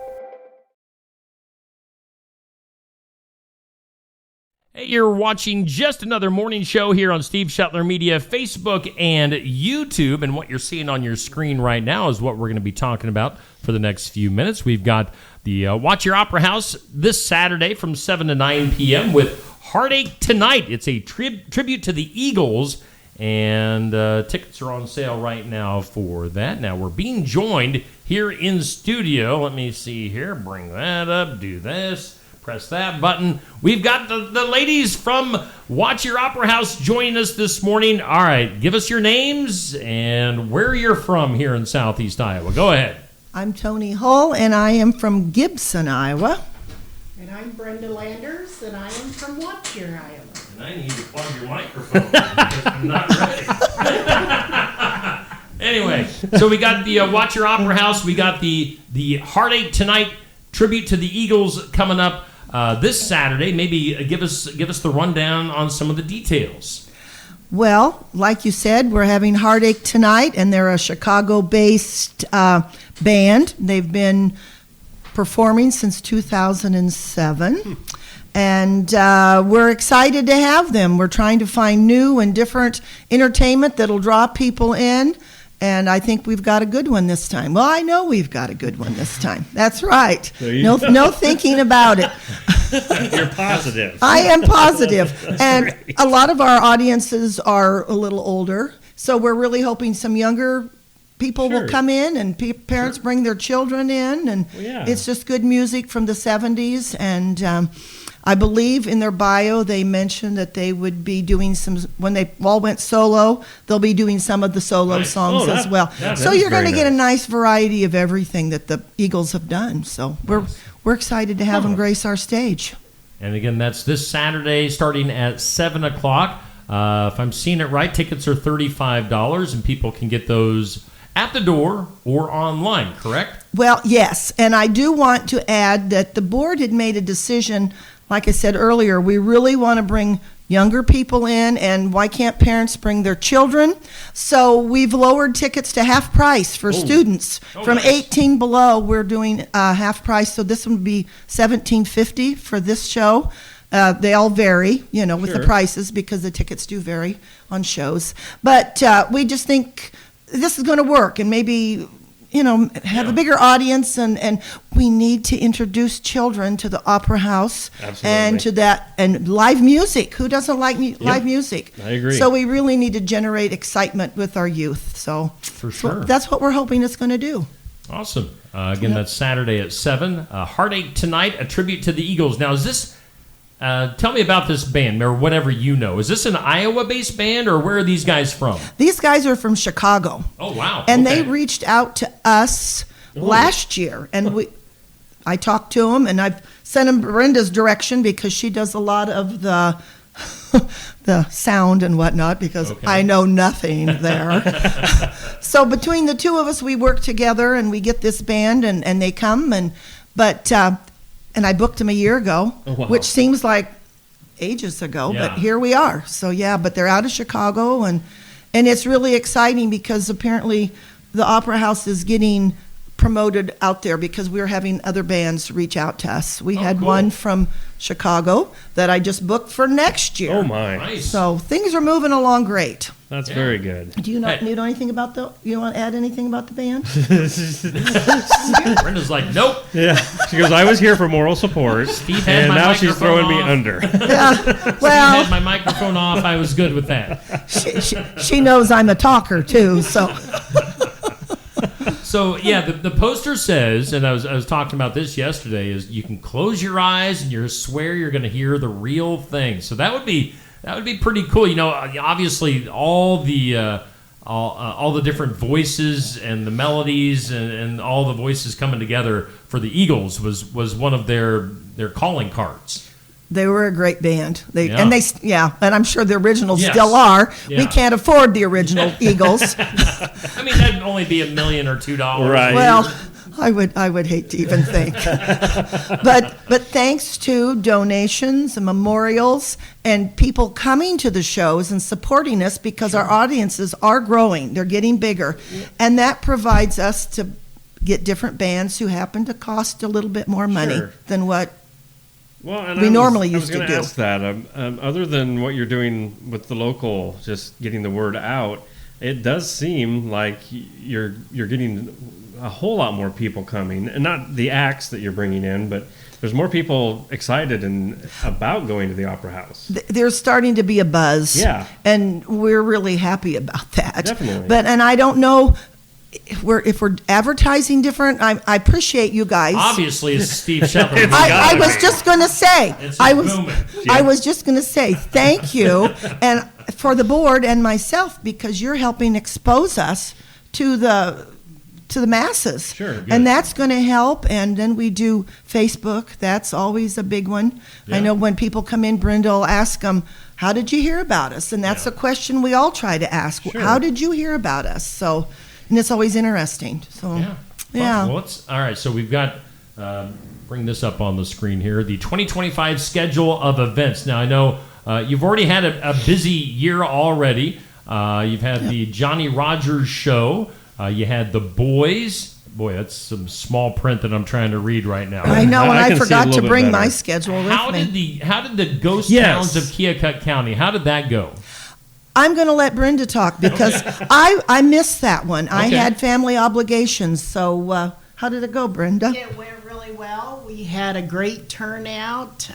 S1: Hey, you're watching just another morning show here on Steve Schottler Media, Facebook and YouTube. And what you're seeing on your screen right now is what we're going to be talking about for the next few minutes. We've got the Watch Your Opera House this Saturday from 7 to 9 p.m. with Heartache Tonight. It's a tribute to the Eagles, and tickets are on sale right now for that. Now, we're being joined here in studio. Let me see here. Bring that up. Do this. Press that button. We've got the ladies from Watch Your Opera House joining us this morning. All right, give us your names and where you're from here in Southeast Iowa. Go ahead.
S18: I'm Toni Hull, and I am from Gibson, Iowa.
S19: And I'm Brenda Landers, and I am from Watch Your Iowa.
S1: And I need to plug your microphone because I'm not ready. Anyway, so we got the Watch Your Opera House. We got the Heartache Tonight tribute to the Eagles coming up this Saturday. Maybe give us the rundown on some of the details.
S18: Well, like you said, we're having Heartache Tonight, and they're a Chicago-based band. They've been performing since 2007, and we're excited to have them. We're trying to find new and different entertainment that'll draw people in, and I think we've got a good one this time. Well, I know we've got a good one this time. That's right. No thinking about it.
S4: You're positive.
S18: I am positive. And a lot of our audiences are a little older, so we're really hoping some younger people will come in, and parents bring their children in, and it's just good music from the 70s. And I believe in their bio they mentioned that they would be doing some, when they all went solo, they'll be doing some of the solo songs as well. So you're going to get a nice variety of everything that the Eagles have done. So we're excited to have them grace our stage.
S1: And again, that's this Saturday starting at 7 o'clock. If I'm seeing it right, tickets are $35, and people can get those at the door or online, correct?
S18: Well, yes. And I do want to add that the board had made a decision. Like I said earlier, we really want to bring younger people in, and why can't parents bring their children? So we've lowered tickets to half price for students. From 18 below, we're doing half price. So this would be $17.50 for this show. They all vary, with the prices, because the tickets do vary on shows. But we just think this is going to work, and maybe have a bigger audience, and we need to introduce children to the opera house.
S4: Absolutely.
S18: And to that, and live music. Who doesn't like live music?
S4: I agree.
S18: So we really need to generate excitement with our youth. So
S1: For sure.
S18: that's what we're hoping it's going to do.
S1: Awesome. Again, that's Saturday at 7. Heartache Tonight, a tribute to the Eagles. Now, is this, tell me about this band, or whatever you know. Is this an Iowa-based band, or where are these guys from?
S18: These guys are from Chicago.
S1: Oh, wow.
S18: And
S1: Okay.
S18: they reached out to us last year, and I talked to them, and I've sent them Brenda's direction because she does a lot of the sound and whatnot, because I know nothing there. So between the two of us, we work together, and we get this band, and they come, and I booked them a year ago, which seems like ages ago, but here we are. So but they're out of Chicago, and it's really exciting because apparently the Opera House is getting promoted out there because we're having other bands reach out to us. We had one from Chicago that I just booked for next year.
S4: Oh my!
S1: Nice.
S18: So things are moving along great.
S4: That's very good.
S18: Do you know anything about you want to add anything about the band?
S1: Brenda's like, nope.
S4: Yeah. She goes, I was here for moral support,
S1: had
S4: and
S1: my
S4: now she's throwing me
S1: microphone
S4: under.
S1: Steve had my microphone off. I was good with that.
S18: She knows I'm a talker too, so.
S1: So the poster says, and I was talking about this yesterday, is you can close your eyes and you swear you're going to hear the real thing. So that would be pretty cool. Obviously all the different voices and the melodies and all the voices coming together for the Eagles was one of their calling cards.
S18: They were a great band. And I'm sure the originals still are.
S1: Yeah.
S18: We can't afford the original Eagles.
S1: I mean, that'd only be $1 million or $2.
S4: Right.
S18: Well, I would hate to even think. but thanks to donations and memorials and people coming to the shows and supporting us, because our audiences are growing. They're getting bigger. And that provides us to get different bands who happen to cost a little bit more money than what we normally used to do.
S4: I was going to ask that. Other than what you're doing with the local, just getting the word out, it does seem like you're getting a whole lot more people coming, and not the acts that you're bringing in, but there's more people excited and about going to the Opera House.
S18: There's starting to be a buzz.
S4: Yeah.
S18: And we're really happy about that.
S4: Definitely.
S18: And I don't know if we're advertising different. I appreciate you guys.
S1: Obviously, it's Steve Shepherd.
S18: I was just going to say. I was just going to say thank you, and for the board and myself, because you're helping expose us to the masses.
S4: Sure. Good.
S18: And that's going to help. And then we do Facebook. That's always a big one.
S1: Yeah.
S18: I know when people come in, Brenda will ask them, how did you hear about us? And that's a question we all try to ask.
S1: Sure.
S18: How did you hear about us? So, and it's always interesting. So,
S1: Well, all right. So we've got, bring this up on the screen here, the 2025 schedule of events. Now, I know you've already had a busy year already. You've had the Johnny Rogers show. You had the boys. Boy, that's some small print that I'm trying to read right now.
S18: I know, and I forgot to bring my schedule with me.
S1: How did the ghost towns of Keokuk County, how did that go?
S18: I'm going to let Brenda talk because I missed that one. I had family obligations. So how did it go, Brenda?
S19: It went really well. We had a great turnout.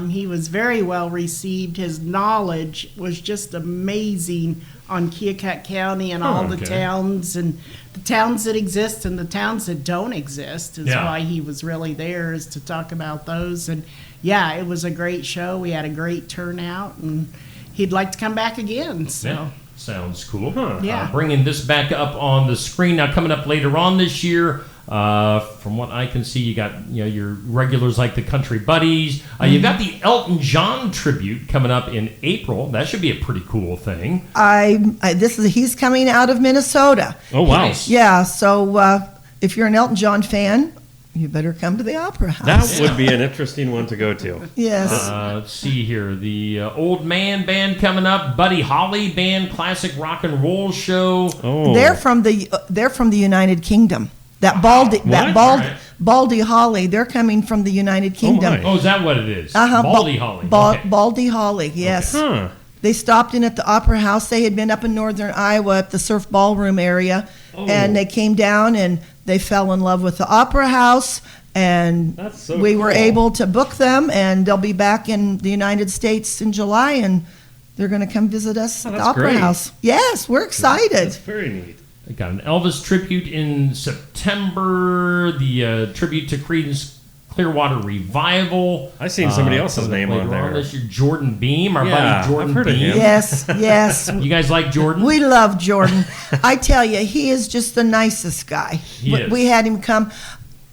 S19: He was very well received. His knowledge was just amazing on Keokuk County and all the towns and the towns that exist and the towns that don't exist is why he was really there, is to talk about those. And yeah, it was a great show. We had a great turnout, and he'd like to come back again. So.
S1: Yeah. Sounds cool.
S19: Yeah.
S1: Bringing this back up on the screen now, coming up later on this year. From what I can see, you got your regulars like the Country Buddies. You've got the Elton John tribute coming up in April. That should be a pretty cool thing.
S18: He's coming out of Minnesota.
S4: Oh wow!
S1: Nice.
S18: Yeah. So if you're an Elton John fan, you better come to the Opera House.
S4: That would be an interesting one to go to.
S18: Yes.
S1: Let's see here. The Old Man Band coming up. Buddy Holly Band, classic rock and roll show.
S4: Oh.
S18: They're from the United Kingdom. Baldy Holly. They're coming from the United Kingdom.
S1: Oh, is that what it is? Baldy Holly.
S18: Baldy Holly. Yes.
S1: Okay. Huh.
S18: They stopped in at the Opera House. They had been up in northern Iowa at the Surf Ballroom area, and they came down and they fell in love with the Opera House, and
S4: so
S18: we were
S4: cool.
S18: able to book them, and they'll be back in the United States in July, and they're going to come visit us at the Opera
S4: great.
S18: House. Yes, we're excited.
S4: That's very neat.
S1: I got an Elvis tribute in September, the tribute to Creedence Clearwater Revival.
S4: I seen somebody else's name on there.
S1: This year, Jordan Beam, our buddy Jordan
S4: I've heard
S1: Beam.
S4: of him.
S18: Yes.
S1: You guys like Jordan?
S18: We love Jordan. I tell you, he is just the nicest guy. We had him come.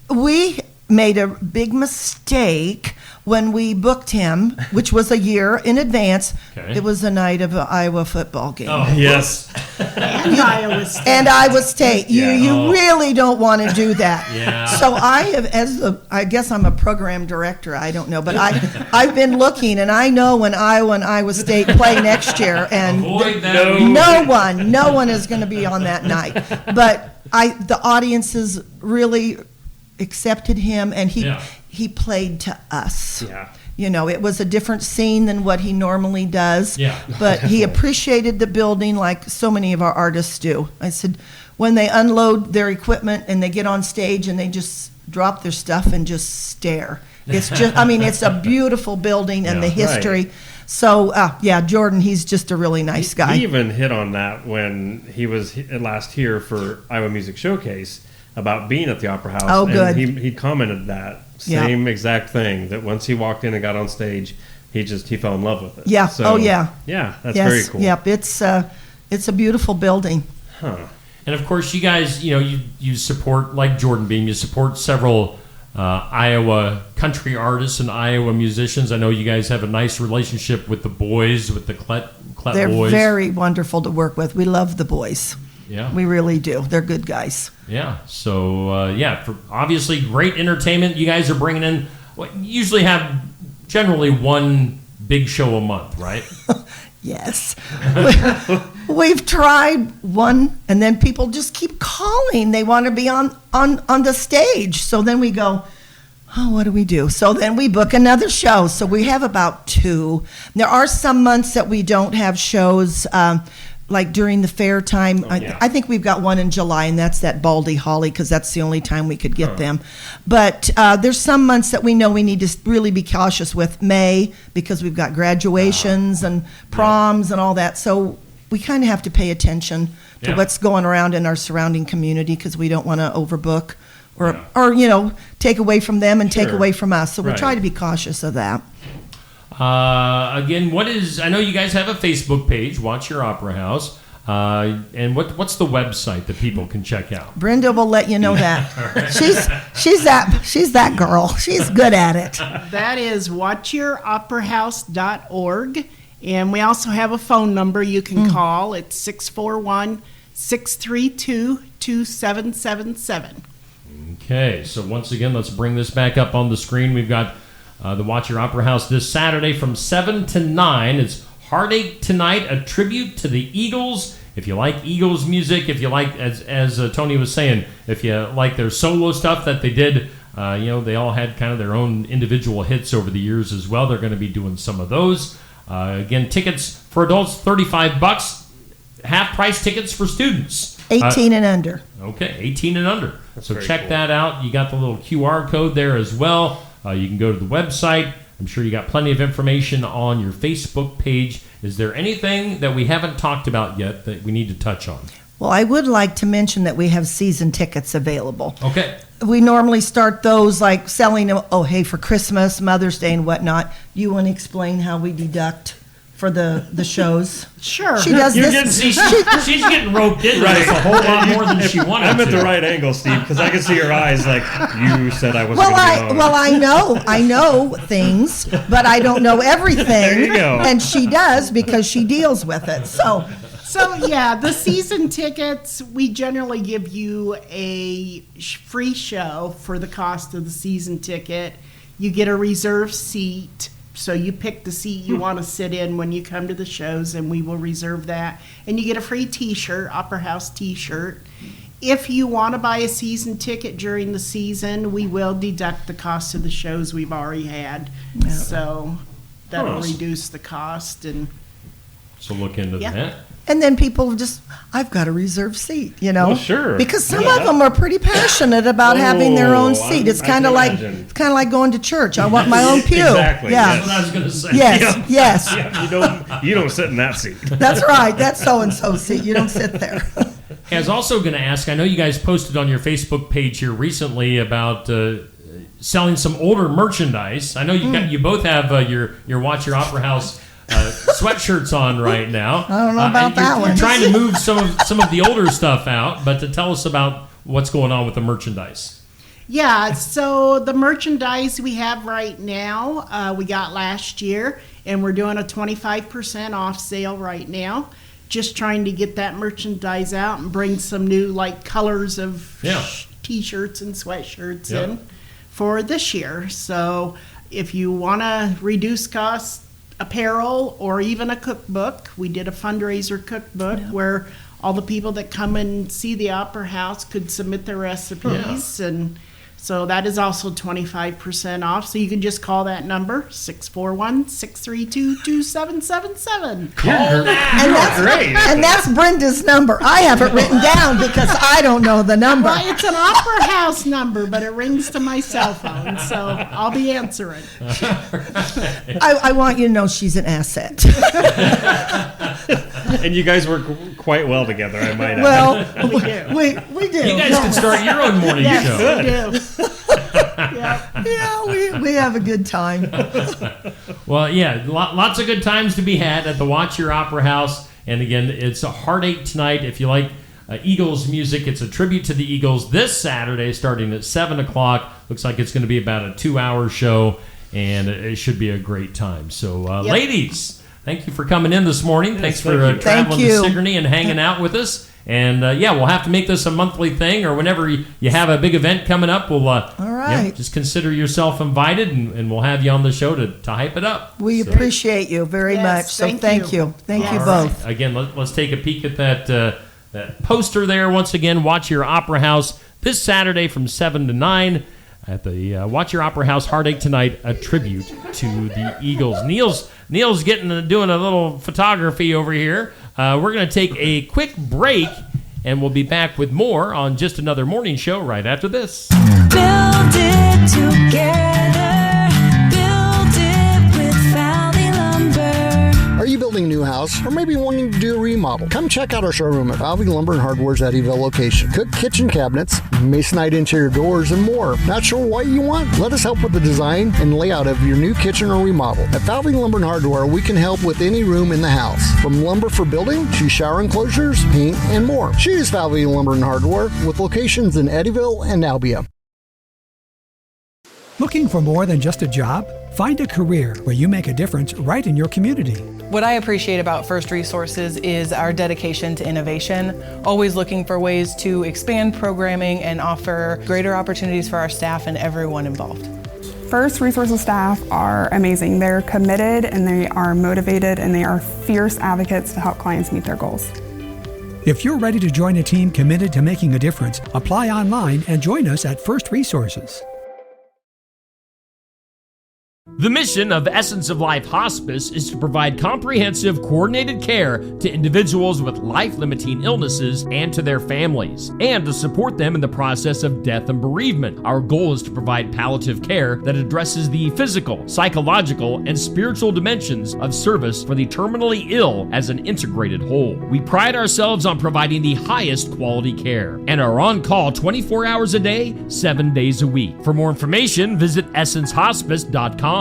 S18: We made a big mistake when we booked him, which was a year in advance.
S1: Okay.
S18: It was the night of an Iowa football game.
S1: Oh,
S4: yes.
S19: And Iowa State.
S18: And Iowa State. You
S1: Oh.
S18: really don't want to do that.
S1: Yeah.
S18: So I have, I guess I'm a program director. I don't know, but I've been looking, and I know when Iowa and Iowa State play next year, and
S1: Avoid that.
S18: no one is going to be on that night. But the audiences really accepted him, and he played to us.
S4: Yeah.
S18: You know, it was a different scene than what he normally does.
S1: Yeah.
S18: But he appreciated the building like so many of our artists do. I said, when they unload their equipment and they get on stage and they just drop their stuff and just stare. It's just, I mean, it's a beautiful building and the history.
S4: Right.
S18: So, Jordan, he's just a really nice guy.
S4: He even hit on that when he was last here for Iowa Music Showcase about being at the Opera House.
S18: Oh, good.
S4: And he commented that same exact thing, that once he walked in and got on stage, he fell in love with it.
S18: Yeah.
S4: So,
S18: Yeah,
S4: that's
S18: yes.
S4: very cool.
S18: Yep. It's a beautiful building.
S4: Huh.
S1: And of course, you guys, you support, like Jordan Beam, you support several Iowa country artists and Iowa musicians. I know you guys have a nice relationship with the boys, with the Klett
S18: They're
S1: boys.
S18: very wonderful to work with. We love the boys.
S1: Yeah.
S18: We really do. They're good guys.
S1: Yeah. So, for obviously great entertainment. You guys are bringing in, you usually have generally one big show a month, right?
S18: Yes. We've tried one, and then people just keep calling. They want to be on the stage. So then we go, oh, what do we do? So then we book another show. So we have about 2. There are some months that we don't have shows, like during the fair time. I think we've got one in July, and that's that Baldy Holly, because that's the only time we could get them. But there's some months that we know we need to really be cautious with. May, because we've got graduations and proms and all that. So we kind of have to pay attention to what's going around in our surrounding community, because we don't want to overbook or take away from them and take away from us. So we try to be cautious of that.
S1: Again, I know you guys have a Facebook page, Watch Your Opera House. And what's the website that people can check out?
S18: Brenda will let you know that. She's that girl. She's good at it.
S19: That is watchyouraoperahouse.org. And we also have a phone number you can call. It's 641-632-2777.
S1: Okay, so once again, let's bring this back up on the screen. We've got the Watch Your Opera House this Saturday from 7 to 9. It's Heartache Tonight, a tribute to the Eagles. If you like Eagles music, if you like, as Toni was saying, if you like their solo stuff that they did, they all had kind of their own individual hits over the years as well. They're going to be doing some of those. Again, tickets for adults, $35. Half price tickets for students.
S18: 18 and under.
S1: Okay, 18 and under.
S4: That's
S1: so
S4: very
S1: check
S4: cool.
S1: that out. You got the little QR code there as well. You can go to the website. I'm sure you got plenty of information on your Facebook page. Is there anything that we haven't talked about yet that we need to touch on?
S18: Well, I would like to mention that we have season tickets available.
S1: Okay.
S18: We normally start those like selling them, for Christmas, Mother's Day, and whatnot. You want to explain how we deduct for the shows?
S19: Sure.
S18: She does this.
S1: She's getting roped into this a whole lot more than she wanted to.
S4: I'm at the right angle, Steve, because I can see her eyes like, you said I wasn't going to be on.
S18: I know things, but I don't know everything.
S4: There you go.
S18: And she does, because she deals with it. So
S19: the season tickets, we generally give you a free show for the cost of the season ticket. You get a reserved seat. So you pick the seat you want to sit in when you come to the shows, and we will reserve that. And you get a free T-shirt, Opera House T-shirt. If you want to buy a season ticket during the season, we will deduct the cost of the shows we've already had. So that'll reduce the cost. And
S1: So look into
S18: Yeah.
S1: that.
S18: And then people just, I've got a reserved seat, you know?
S1: Well, sure.
S18: Because some of them are pretty passionate about having their own seat. It's
S1: I
S18: kind of
S1: can
S18: like
S1: imagine.
S18: it's kind of like going to church. I want my own pew.
S4: Exactly.
S18: Yeah.
S1: That's what I was going to say.
S18: Yes.
S1: Yeah.
S18: Yes.
S4: Yeah, you don't sit in that seat.
S18: That's right. That's so and so seat. You don't sit there.
S1: I was also going to ask, I know you guys posted on your Facebook page here recently about selling some older merchandise. I know you both have your Watch Your Opera House sweatshirts on right now.
S18: I don't know about that one.
S1: You're trying to move some of the older stuff out, but to tell us about what's going on with the merchandise.
S19: Yeah, so the merchandise we have right now, we got last year, and we're doing a 25% off sale right now. Just trying to get that merchandise out and bring some new colors of t-shirts and sweatshirts in for this year. So if you want to reduce cost apparel or even a cookbook, we did a fundraiser cookbook where all the people that come and see the Opera House could submit their recipes, and so that is also 25% off. So you can just call that number, 641-632-2777.
S1: Call that.
S18: And that's Brenda's number. I have it written down because I don't know the number.
S19: Well, it's an Opera House number, but it rings to my cell phone, so I'll be answering.
S18: I want you to know she's an asset.
S4: And you guys work quite well together, I might add.
S18: Well,
S19: we do.
S1: You guys can start your own morning show.
S19: We do.
S18: We have a good time.
S1: Well, yeah, lots of good times to be had at the Watch Your Opera House. And again, it's a Heartache tonight. If you like Eagles music, it's a tribute to the Eagles this Saturday starting at 7 o'clock. Looks like it's going to be about a 2-hour show, and it should be a great time. So, ladies, thank you for coming in this morning. Thanks for traveling to Sigourney and hanging out with us. And we'll have to make this a monthly thing, or whenever you have a big event coming up, we'll
S18: all right.
S1: just consider yourself invited, and we'll have you on the show to hype it up.
S18: We appreciate you very much. So thank you. Thank you both.
S1: Right. Again, let's take a peek at that poster there. Once again, Watch Your Opera House this Saturday from 7 to 9 at the Watch Your Opera House Heartache Tonight, a tribute to the Eagles. Neil's doing a little photography over here. We're going to take a quick break, and we'll be back with more on Just Another Morning Show right after this.
S20: Build it together. Build it with Valley Lumber.
S21: Are you building a new house or maybe wanting to do a remodel? Come check out our showroom at Valley Lumber and Hardware's Eddyville location. Cook kitchen cabinets, masonite interior doors, and more. Not sure what you want? Let us help with the design and layout of your new kitchen or remodel. At Valley Lumber and Hardware, we can help with any room in the house, from lumber for building to shower enclosures, paint, and more. Choose Valley Lumber and Hardware with locations in Eddyville and Albia.
S15: Looking for more than just a job? Find a career where you make a difference right in your community.
S16: What I appreciate about First Resources is our dedication to innovation, always looking for ways to expand programming and offer greater opportunities for our staff and everyone involved.
S17: First Resources staff are amazing. They're committed and they are motivated and they are fierce advocates to help clients meet their goals.
S15: If you're ready to join a team committed to making a difference, apply online and join us at First Resources.
S1: The mission of Essence of Life Hospice is to provide comprehensive, coordinated care to individuals with life-limiting illnesses and to their families, and to support them in the process of death and bereavement. Our goal is to provide palliative care that addresses the physical, psychological, and spiritual dimensions of service for the terminally ill as an integrated whole. We pride ourselves on providing the highest quality care and are on call 24 hours a day, 7 days a week. For more information, visit essencehospice.com.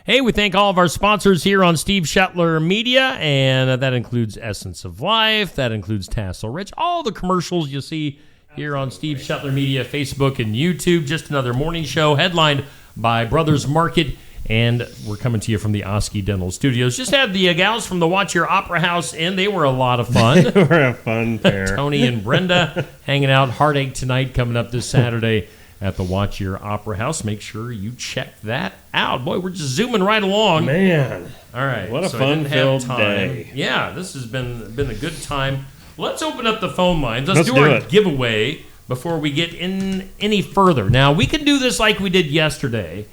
S1: Hey, we thank all of our sponsors here on Steve Shetler Media, and that includes Essence of Life, that includes Tassel Rich, all the commercials you see here on Steve Shetler Media, Facebook and YouTube. Just Another Morning Show, headlined by Brothers Market, and we're coming to you from the Oski Dental Studios. Just had the gals from the Watch Your Opera House in. They were a lot of fun.
S4: They were a fun pair.
S1: Toni and Brenda hanging out. Heartache Tonight coming up this Saturday at the Watch Your Opera House. Make sure you check that out. Boy, we're just zooming right along.
S4: Man.
S1: All right.
S4: What a fun-filled day.
S1: Yeah, this has been a good time. Let's open up the phone lines. Let's do our
S4: it.
S1: giveaway before we get in any further. Now, we can do this like we did yesterday,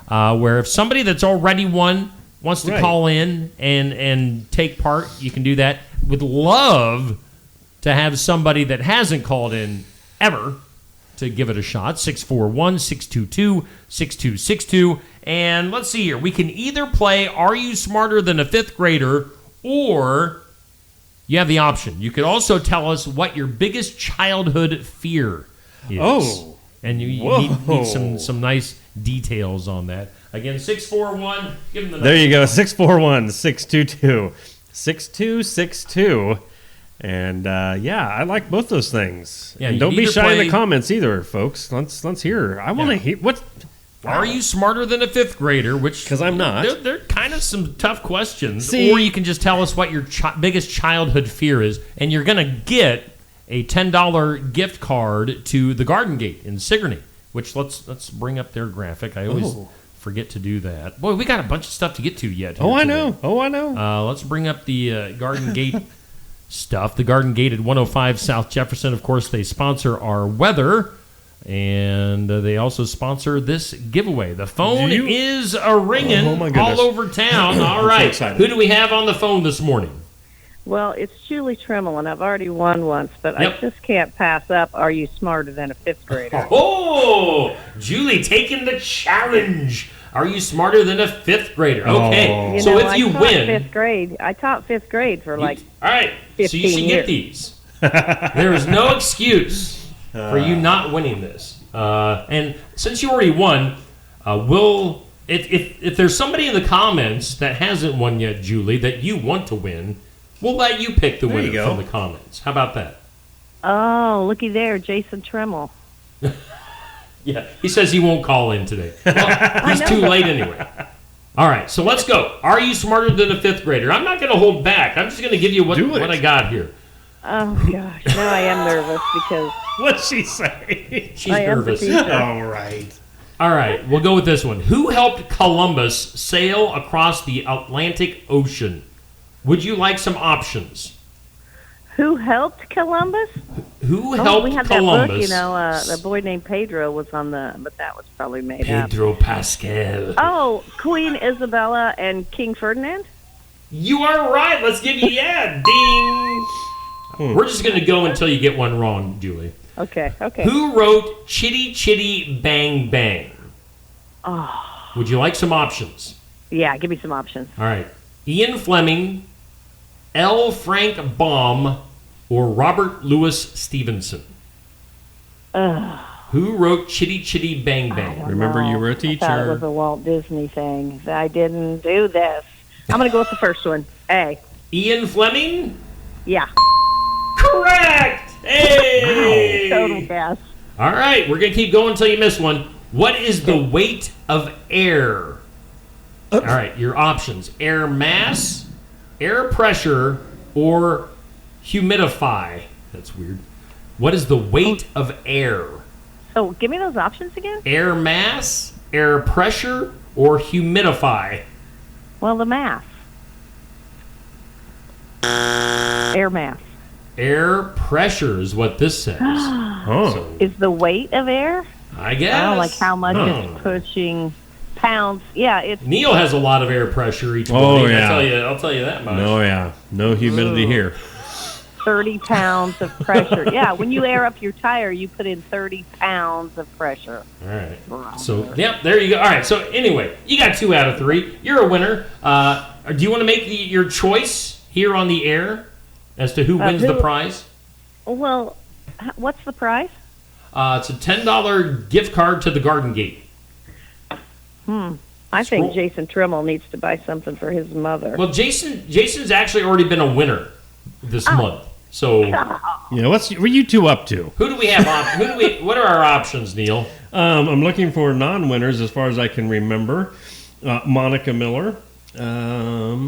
S1: where if somebody that's already won wants to call in and take part, you can do that. Would love to have somebody that hasn't called in ever to give it a shot. 641-622-6262. And let's see here. We can either play Are You Smarter Than a Fifth Grader, or you have the option. You could also tell us what your biggest childhood fear is. Oh. And you need some nice details on that. Again, 641, give them the number.
S4: There you go, 641-622-6262. And I like both those things.
S1: Yeah,
S4: and don't be shy in the comments either, folks. Let's hear. I want to hear what.
S1: Are you smarter than a fifth grader? Which,
S4: because I'm not.
S1: They're kind of some tough questions. Or you can just tell us what your biggest childhood fear is, and you're going to get a $10 gift card to the Garden Gate in Sigourney. Which let's bring up their graphic. I always forget to do that. Boy, we got a bunch of stuff to get to yet.
S4: I know.
S1: Let's bring up the Garden Gate stuff. The Garden Gate at 105 South Jefferson. Of course, they sponsor our weather. And they also sponsor this giveaway. The phone is ringing all over town. All right. So who do we have on the phone this morning?
S3: Well, it's Julie Trimmel, and I've already won once, but I just can't pass up Are You Smarter Than a Fifth Grader?
S1: Oh, Julie taking the challenge. Are you smarter than a fifth grader? Okay. So if you win.
S3: I taught fifth grade for all
S1: right.
S3: 15
S1: so you should
S3: years.
S1: Get these. There is no excuse for you not winning this. And since you already won, if there's somebody in the comments that hasn't won yet, Julie, that you want to win, we'll let you pick the winner from the comments. How about that?
S3: Oh, looky there, Jason Trimmel.
S1: Yeah, he says he won't call in today. Well, he's too late anyway. All right, so let's go. Are you smarter than a fifth grader? I'm not going to hold back. I'm just going to give you what I got here.
S3: Oh, gosh. Now I am nervous because...
S4: What's she say?
S1: She's nervous.
S4: All right.
S1: All right, we'll go with this one. Who helped Columbus sail across the Atlantic Ocean? Would you like some options?
S3: Who helped Columbus?
S1: Who helped
S3: we had
S1: Columbus?
S3: That book, the boy named Pedro was on but that was probably made up.
S1: Pedro Pascal.
S3: Oh, Queen Isabella and King Ferdinand?
S1: You are right. Let's give you, ding. We're just going to go until you get one wrong, Julie.
S3: Okay.
S1: Who wrote Chitty Chitty Bang Bang?
S3: Oh.
S1: Would you like some options?
S3: Yeah, give me some options.
S1: All right. Ian Fleming, L. Frank Baum, or Robert Louis Stevenson? Who wrote Chitty Chitty Bang Bang?
S4: Remember, you were a teacher.
S3: I thought it was a Walt Disney thing. I didn't do this. I'm going to go with the first one. A.
S1: Ian Fleming?
S3: Yeah.
S1: Correct! Hey!
S3: Wow. Total guess.
S1: All right, we're going to keep going until you miss one. What is the weight of air? All right, your options. Air mass, air pressure, or humidify. That's weird. What is the weight of air?
S3: So give me those options again.
S1: Air mass, air pressure, or humidify?
S3: Well, the mass. Air mass.
S1: Air pressure is what this says.
S3: Is the weight of air?
S1: I guess.
S3: Like how much it's pushing pounds. Yeah, it's...
S1: Neil has a lot of air pressure each morning. I'll tell you that much.
S4: Oh, yeah. No humidity here.
S3: 30 pounds of pressure. Yeah, when you air up your tire, you put in 30 pounds of pressure.
S1: All right. So, there you go. All right. So, anyway, you got 2 out of 3. You're a winner. Do you want to make your choice here on the air as to who wins the prize?
S3: Well, what's the prize?
S1: It's a $10 gift card to the Garden Gate.
S3: I think Jason Trimmel needs to buy something for his mother.
S1: Well, Jason's actually already been a winner this month. So,
S4: what are you two up to?
S1: Who do we have on? What are our options, Neil?
S4: I'm looking for non-winners as far as I can remember. Monica Miller, Ron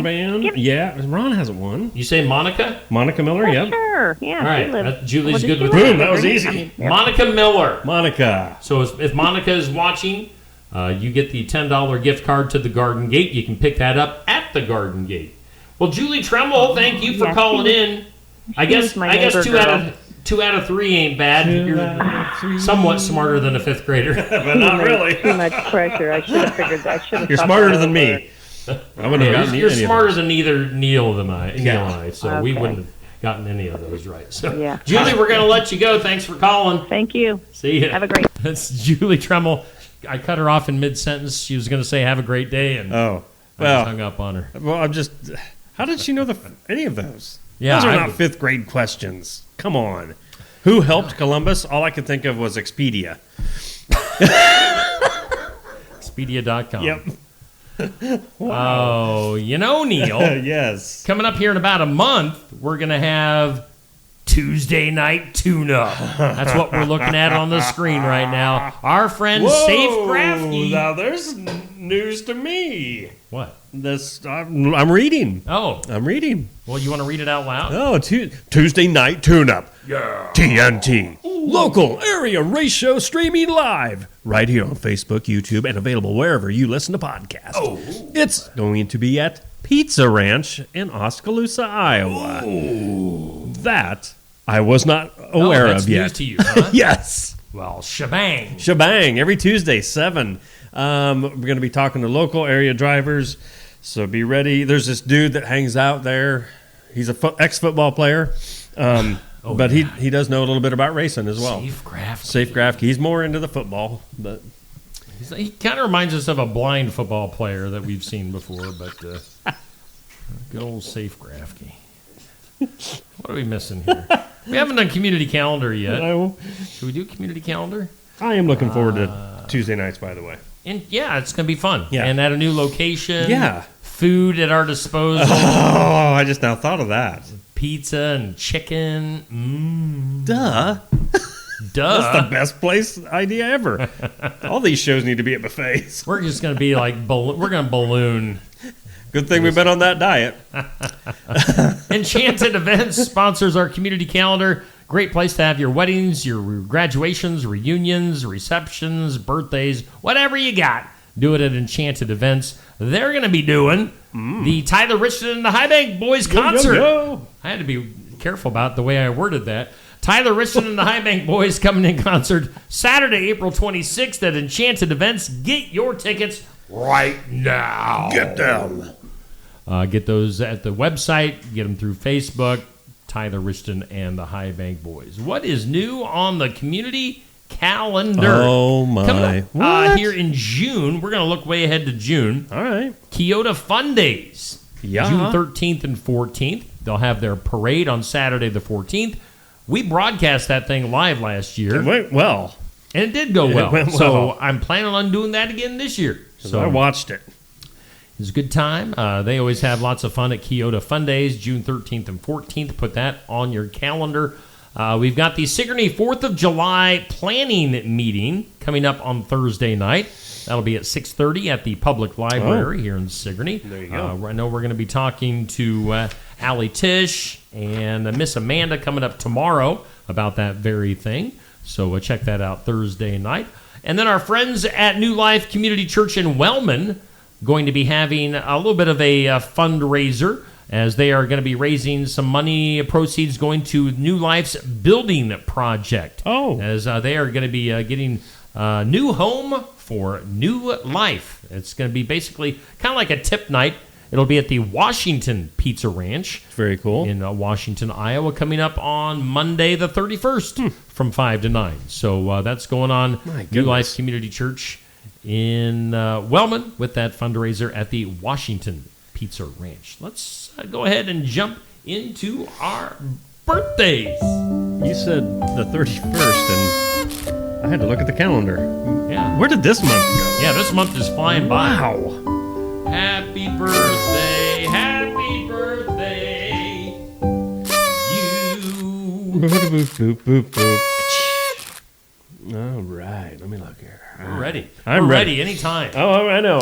S4: Band. Ron hasn't won.
S1: You say Monica?
S4: Monica Miller, yeah.
S3: Sure, yeah.
S1: All right, Julie's good with
S4: Boom, that was easy.
S1: Monica Miller.
S4: Monica.
S1: So if Monica is watching, you get the $10 gift card to the Garden Gate. You can pick that up at the Garden Gate. Well, Julie Tremble, thank you for calling in. I guess 2 2 out of 3 ain't bad. You're somewhat smarter than a 5th grader,
S4: but not really.
S3: Too much pressure. I should have figured that.
S4: You're smarter than me. I wouldn't have gotten
S1: You're
S4: any of
S1: smarter
S4: those.
S1: than either Neil and I, so we
S3: Okay.
S1: wouldn't have gotten any of those right. So,
S3: Yeah.
S1: Julie, we're going to let you go. Thanks for calling.
S3: Thank you.
S1: See ya.
S3: Have a great.
S1: That's Julie Tremmel. I cut her off in mid-sentence. She was going to say, have a great day, and I just hung up on her.
S4: Well, I'm just... How did she know any of those?
S1: Yeah,
S4: those are not 5th grade questions. Come on. Who helped Columbus? All I could think of was Expedia.
S1: Expedia.com.
S4: Yep.
S1: Wow. Oh, Neil.
S4: Yes.
S1: Coming up here in about a month, we're going to have Tuesday Night Tune-Up. That's what we're looking at on the screen right now. Our friend Safe Crafty.
S4: Now there's news to me.
S1: What?
S4: I'm reading.
S1: Oh.
S4: I'm reading.
S1: Well, you want to read it out loud?
S4: Oh, Tuesday Night Tune-Up.
S1: Yeah.
S4: TNT. Local area race show streaming live right here on Facebook, YouTube, and available wherever you listen to podcasts.
S1: Oh.
S4: It's going to be at Pizza Ranch in Oskaloosa, Iowa.
S1: Oh.
S4: That I was not aware
S1: that's
S4: of yet.
S1: news to you, huh?
S4: Yes.
S1: Well, shebang.
S4: Shebang. Every Tuesday, 7. We're going to be talking to local area drivers, so be ready. There's this dude that hangs out there. He's a ex-football player, but he does know a little bit about racing as well. Safe Crafty. He's more into the football, but
S1: he kind of reminds us of a blind football player that we've seen before, but good old Safe Crafty. What are we missing here? We haven't done community calendar yet.
S4: No.
S1: Should we do community calendar?
S4: I am looking forward to Tuesday nights, by the way.
S1: And yeah, it's going to be fun.
S4: Yeah.
S1: And at a new location.
S4: Yeah.
S1: Food at our disposal.
S4: Oh, I just now thought of that.
S1: Pizza and chicken.
S4: Duh. That's the best place idea ever. All these shows need to be at buffets.
S1: We're just going to be like, we're going to balloon.
S4: Good thing we've been on that diet.
S1: Enchanted Events sponsors our community calendar. Great place to have your weddings, your graduations, reunions, receptions, birthdays, whatever you got. Do it at Enchanted Events. They're going to be doing the Tyler Richardson and the High Bank Boys concert. I had to be careful about the way I worded that. Tyler Richardson and the High Bank Boys coming in concert Saturday, April 26th at Enchanted Events. Get your tickets right now.
S4: Get them.
S1: Get those at the website. Get them through Facebook. Tyler Richardson and the High Bank Boys. What is new on the community calendar?
S4: Oh, my.
S1: Coming up, here in June, we're going to look way ahead to June.
S4: All right.
S1: Kyoto Fun Days.
S4: Yeah.
S1: June 13th and 14th. They'll have their parade on Saturday the 14th. We broadcast that thing live last year.
S4: It went well.
S1: And it did go well.
S4: It went well.
S1: So I'm planning on doing that again this year. So
S4: I watched it.
S1: It was a good time. They always have lots of fun at Kyoto Fun Days, June 13th and 14th. Put that on your calendar. We've got the Sigourney 4th of July planning meeting coming up on Thursday night. That'll be at 6:30 at the Public Library here in Sigourney.
S4: There you go.
S1: I know we're going to be talking to Allie Tish and Miss Amanda coming up tomorrow about that very thing. So check that out Thursday night. And then our friends at New Life Community Church in Wellman going to be having a little bit of a fundraiser as they are going to be raising some money, proceeds going to New Life's building project.
S4: Oh.
S1: As they are going to be getting a new home for New Life. It's going to be basically kind of like a tip night. It'll be at the Washington Pizza Ranch.
S4: Very cool.
S1: In Washington, Iowa, coming up on Monday the 31st from 5 to 9. So that's going on. New Life Community Church in Wellman with that fundraiser at the Washington Pizza Ranch. Let's go ahead and jump into our birthdays.
S4: You said the 31st, and I had to look at the calendar.
S1: Yeah.
S4: Where did this month go?
S1: Yeah, this month is flying by.
S4: Wow.
S1: Happy birthday, happy birthday, you.
S4: Boop, boop, boop. All right, let me look here.
S1: We're ready.
S4: I'm
S1: We're
S4: ready
S1: anytime.
S4: Oh, I know.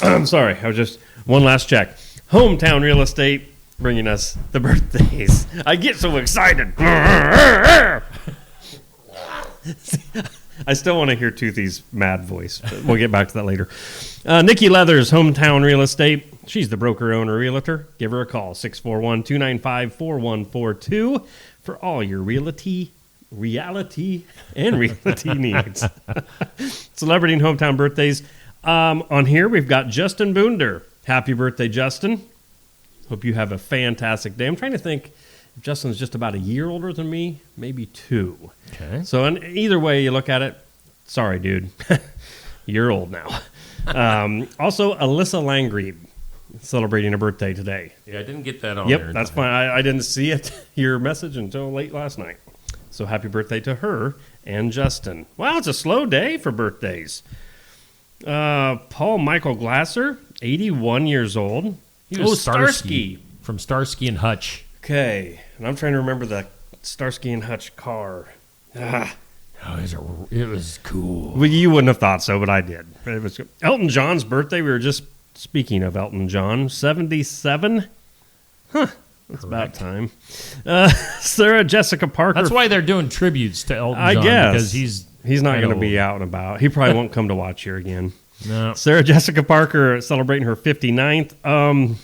S4: I'm sorry. I was just one last check. Hometown Real Estate bringing us the birthdays. I get so excited. I still want to hear Toothy's mad voice, but we'll get back to that later. Nikki Leathers, Hometown Real Estate. She's the broker, owner, realtor. Give her a call, 641-295-4142. for all your reality and realty needs. Celebrity and hometown birthdays. On here, we've got Justin Boonder. Happy birthday, Justin. Hope you have a fantastic day. I'm trying to think if Justin's just about a year older than me, maybe 2.
S1: Okay.
S4: So in either way you look at it, sorry, dude. You're old now. Also, Alyssa Langrieb celebrating a birthday today.
S1: Yeah, I didn't get that on there.
S4: Yep, that's fine. I didn't see it, your message, until late last night. So happy birthday to her and Justin. Wow, it's a slow day for birthdays. Paul Michael Glasser, 81 years old.
S1: He was Starsky. From Starsky and Hutch.
S4: Okay, and I'm trying to remember the Starsky and Hutch car.
S1: It was cool.
S4: Well, you wouldn't have thought so, but I did. It was Elton John's birthday. We were just speaking of Elton John. 77? Huh. That's about time. Sarah Jessica Parker.
S1: That's why they're doing tributes to Elton John.
S4: I guess.
S1: Because he's
S4: not going to be out and about. He probably won't come to watch here again.
S1: No.
S4: Sarah Jessica Parker celebrating her 59th. Oh,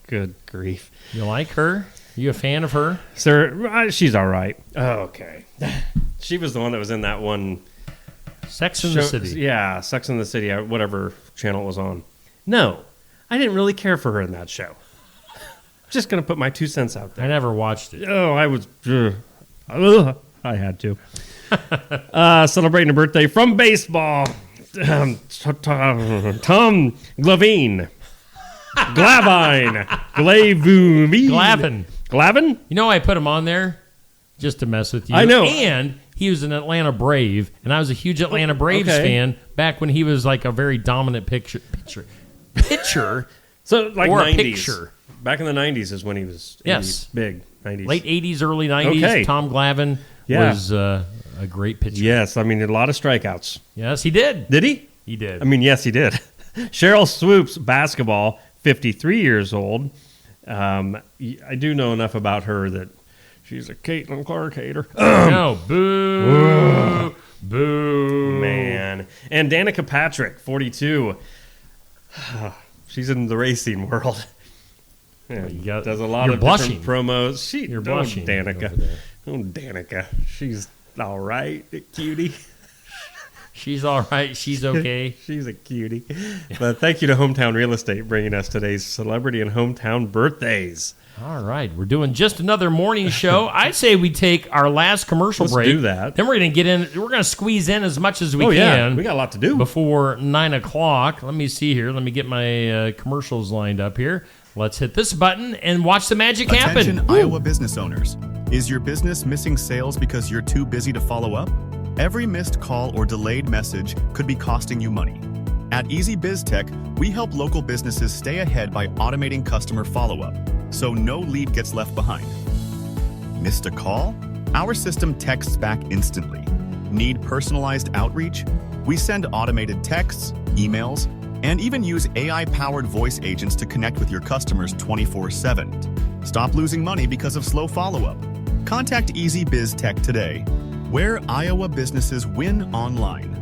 S4: good grief.
S1: You like her? Are you a fan of her?
S4: Sarah, she's all right. Oh, okay. She was the one that was in that one.
S1: Sex in the City.
S4: Yeah, Sex in the City, whatever channel it was on. No, I didn't really care for her in that show. Just going to put my 2 cents out there.
S1: I never watched it.
S4: Oh, I was... I had to. Celebrating a birthday from baseball. Tom Glavine. Glavin?
S1: You know I put him on there just to mess with you.
S4: I know.
S1: And he was an Atlanta Brave, and I was a huge Atlanta Braves fan back when he was like a very dominant pitcher.
S4: So like
S1: or
S4: 90s.
S1: A picture.
S4: Back in the 90s is when he was big. 90s.
S1: Late 80s, early 90s.
S4: Okay.
S1: Tom Glavine was a great pitcher.
S4: Yes, I mean, a lot of strikeouts.
S1: Yes, he did.
S4: Did he?
S1: He did.
S4: I mean, yes, he did. Cheryl Swoops, basketball, 53 years old. I do know enough about her that she's a Caitlin Clark hater.
S1: No, boo. Boo.
S4: Man. And Danica Patrick, 42. She's in the racing world. Yeah, does a lot of different promos.
S1: You're blushing.
S4: Danica. She's all right, cutie.
S1: She's all right. She's okay.
S4: She's a cutie. But thank you to Hometown Real Estate bringing us today's celebrity and hometown birthdays.
S1: All right. We're doing just another morning show. I say we take our last commercial break.
S4: Let's do that.
S1: Then we're going to get in. We're going to squeeze in as much as we can.
S4: Yeah. We got a lot to do.
S1: Before 9 o'clock. Let me see here. Let me get my commercials lined up here. Let's hit this button and watch the magic happen.
S5: Attention Iowa business owners. Is your business missing sales because you're too busy to follow up? Every missed call or delayed message could be costing you money. At Easy Biz Tech, we help local businesses stay ahead by automating customer follow-up, so no lead gets left behind. Missed a call? Our system texts back instantly. Need personalized outreach? We send automated texts, emails, and even use AI-powered voice agents to connect with your customers 24/7. Stop losing money because of slow follow-up. Contact Easy Biz Tech today, where Iowa businesses win online.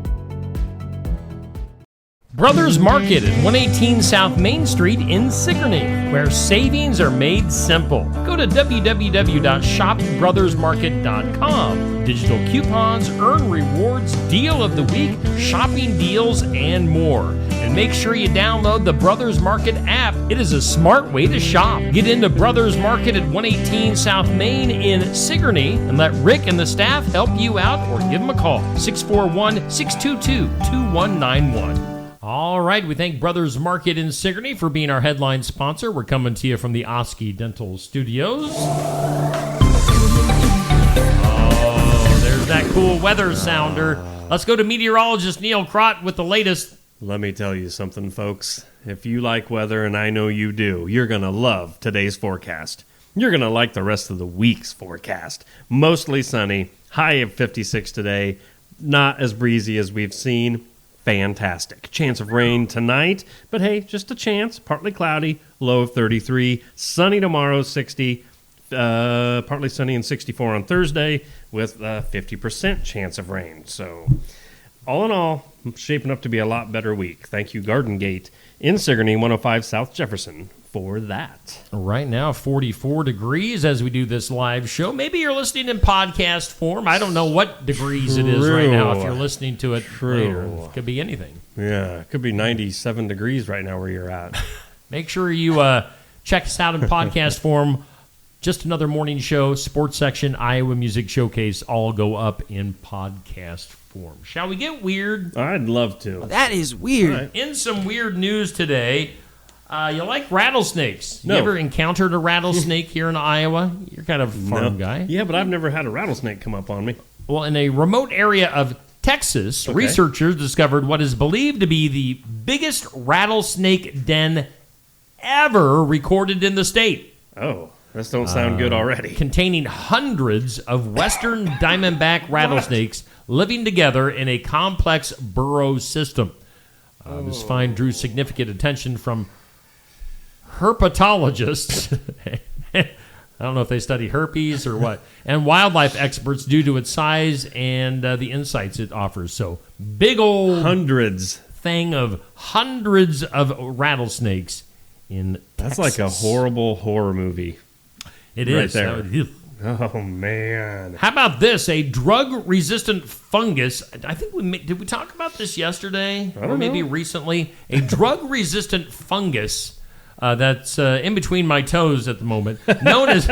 S1: Brothers Market at 118 South Main Street in Sigourney, where savings are made simple. Go to www.shopbrothersmarket.com. Digital coupons, earn rewards, deal of the week, shopping deals, and more. And make sure you download the Brothers Market app. It is a smart way to shop. Get into Brothers Market at 118 South Main in Sigourney and let Rick and the staff help you out or give them a call. 641-622-2191. All right, we thank Brothers Market in Sigourney for being our headline sponsor. We're coming to you from the Oski Dental Studios. Oh, there's that cool weather sounder. Let's go to meteorologist Neil Crott with the latest.
S4: Let me tell you something, folks. If you like weather, and I know you do, you're going to love today's forecast. You're going to like the rest of the week's forecast. Mostly sunny, high of 56 today, not as breezy as we've seen. Fantastic. Chance of rain tonight, but hey, just a chance. Partly cloudy, low of 33. Sunny tomorrow, 60. Partly sunny and 64 on Thursday with a 50% chance of rain. So, all in all, shaping up to be a lot better week. Thank you, Garden Gate in Sigourney, 105 South Jefferson, for that.
S1: Right now, 44 degrees as we do this live show. Maybe you're listening in podcast form. I don't know what degrees it is right now if you're listening to it later. It could be anything.
S4: Yeah, it could be 97 degrees right now where you're at.
S1: Make sure you check us out in podcast form. Just Another Morning Show, Sports Section, Iowa Music Showcase, all go up in podcast form. Shall we get weird?
S4: I'd love to.
S6: That is weird.
S1: Right. In some weird news today, you like rattlesnakes?
S4: No.
S1: You ever encountered a rattlesnake here in Iowa? You're kind of a farm guy.
S4: Yeah, but I've never had a rattlesnake come up on me.
S1: Well, in a remote area of Texas, researchers discovered what is believed to be the biggest rattlesnake den ever recorded in the state.
S4: Oh, this don't sound good already.
S1: Containing hundreds of western diamondback rattlesnakes living together in a complex burrow system. This find drew significant attention from herpetologists. I don't know if they study herpes or what, and wildlife experts due to its size and the insights it offers. So big old thing of hundreds of rattlesnakes in
S4: That's
S1: Texas.
S4: like a horrible horror movie.
S1: It
S4: right
S1: is.
S4: there. Oh, man.
S1: How about this? A drug-resistant fungus. I think did we talk about this yesterday?
S4: I don't
S1: Or maybe
S4: know.
S1: recently. A drug-resistant fungus that's in between my toes at the moment. Known as...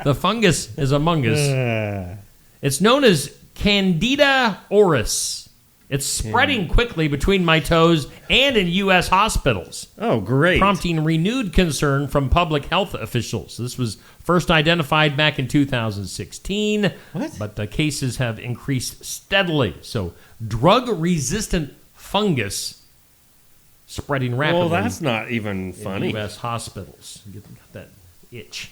S1: The fungus is among us. It's known as Candida auris. It's spreading quickly between my toes and in U.S. hospitals.
S4: Oh, great.
S1: Prompting renewed concern from public health officials. This was first identified back in 2016, but the cases have increased steadily. So, drug-resistant fungus spreading rapidly.
S4: Well, that's not even funny.
S1: In U.S. hospitals. Get that itch.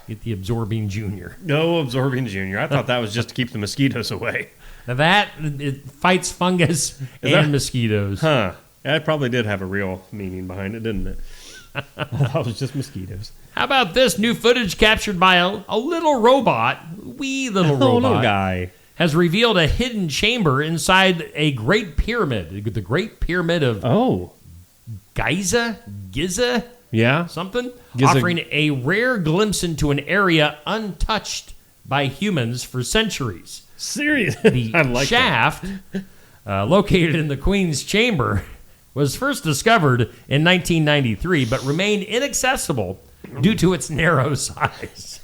S1: Get the Absorbing Junior.
S4: No Absorbing Junior. I thought that was just to keep the mosquitoes away.
S1: Now that it fights fungus and mosquitoes.
S4: Huh. That probably did have a real meaning behind it, didn't it? I thought it was just mosquitoes.
S1: How about this new footage captured by a little robot, wee little robot,
S4: little guy,
S1: has revealed a hidden chamber inside a Great Pyramid, the Great Pyramid of Giza,
S4: yeah,
S1: something,
S4: Giza.
S1: offering a rare glimpse into an area untouched by humans for centuries.
S4: Seriously,
S1: The shaft, located in the Queen's Chamber, was first discovered in 1993, but remained inaccessible due to its narrow size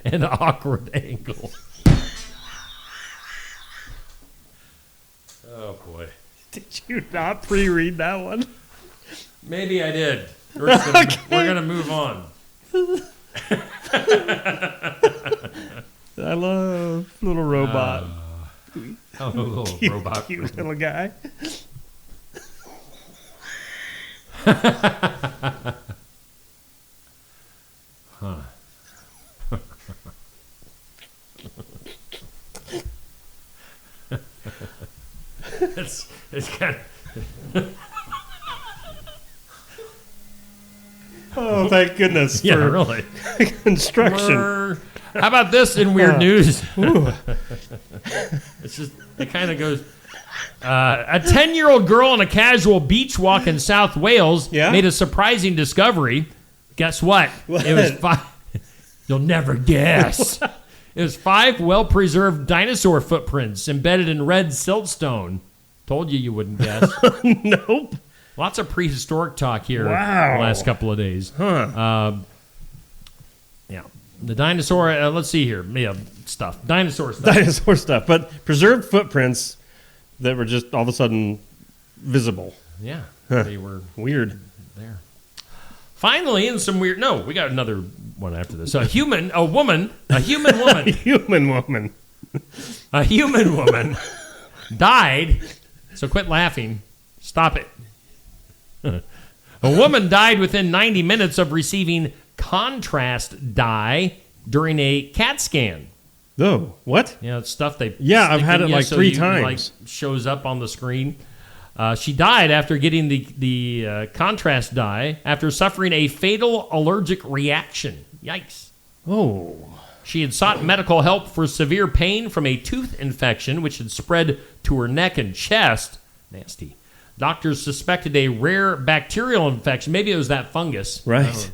S1: and awkward angle. Oh, boy.
S4: Did you not pre-read that one?
S1: Maybe I did. We're going to move on.
S4: I love little robot.
S1: Oh, little
S4: Cute-
S1: robot.
S4: Cute little guy.
S1: Huh. it's kind of...
S4: Oh, thank goodness
S1: Yeah,
S4: for
S1: really.
S4: construction.
S1: How about this in weird news? It's just, it kind of goes. A 10-year-old girl on a casual beach walk in South Wales made a surprising discovery. Guess what? It was 5. You'll never guess. It was 5 well-preserved dinosaur footprints embedded in red siltstone. Told you wouldn't guess.
S4: Nope.
S1: Lots of prehistoric talk here the
S4: Wow.
S1: last couple of days.
S4: Huh.
S1: Yeah. The dinosaur, let's see here. Yeah, stuff. Dinosaur stuff.
S4: Dinosaur stuff. But preserved footprints that were just all of a sudden visible.
S1: Yeah.
S4: Huh.
S1: They were
S4: weird.
S1: There. Finally, in some weird... No, we got another one after this. A human woman
S4: human woman
S1: died. So quit laughing. Stop it. A woman died within 90 minutes of receiving contrast dye during a CAT scan.
S4: Oh, what?
S1: Yeah, it's stuff they...
S4: Yeah, I've
S1: stick
S4: had
S1: in
S4: it
S1: you
S4: like
S1: so
S4: 3
S1: you,
S4: times.
S1: Like, shows up on the screen. She died after getting the contrast dye after suffering a fatal allergic reaction. Yikes.
S4: Oh.
S1: She had sought medical help for severe pain from a tooth infection, which had spread to her neck and chest. Nasty. Doctors suspected a rare bacterial infection. Maybe it was that fungus.
S4: Right.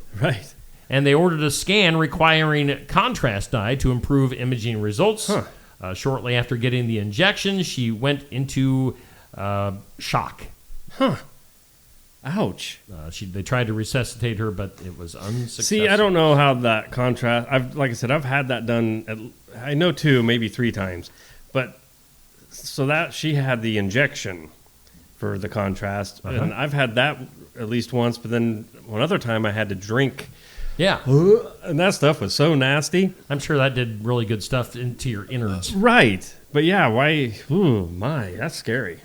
S1: And they ordered a scan requiring contrast dye to improve imaging results. Shortly after getting the injection, she went into shock.
S4: Ouch.
S1: They tried to resuscitate her, but it was unsuccessful.
S4: See, I don't know how that contrast... Like I said, I've had that done, I know 2, maybe 3 times. But so that she had the injection for the contrast, and I've had that at least once, but then one other time I had to drink.
S1: Yeah.
S4: And that stuff was so nasty.
S1: I'm sure that did really good stuff into your innards.
S4: Right. But yeah, why? Ooh, my, that's scary.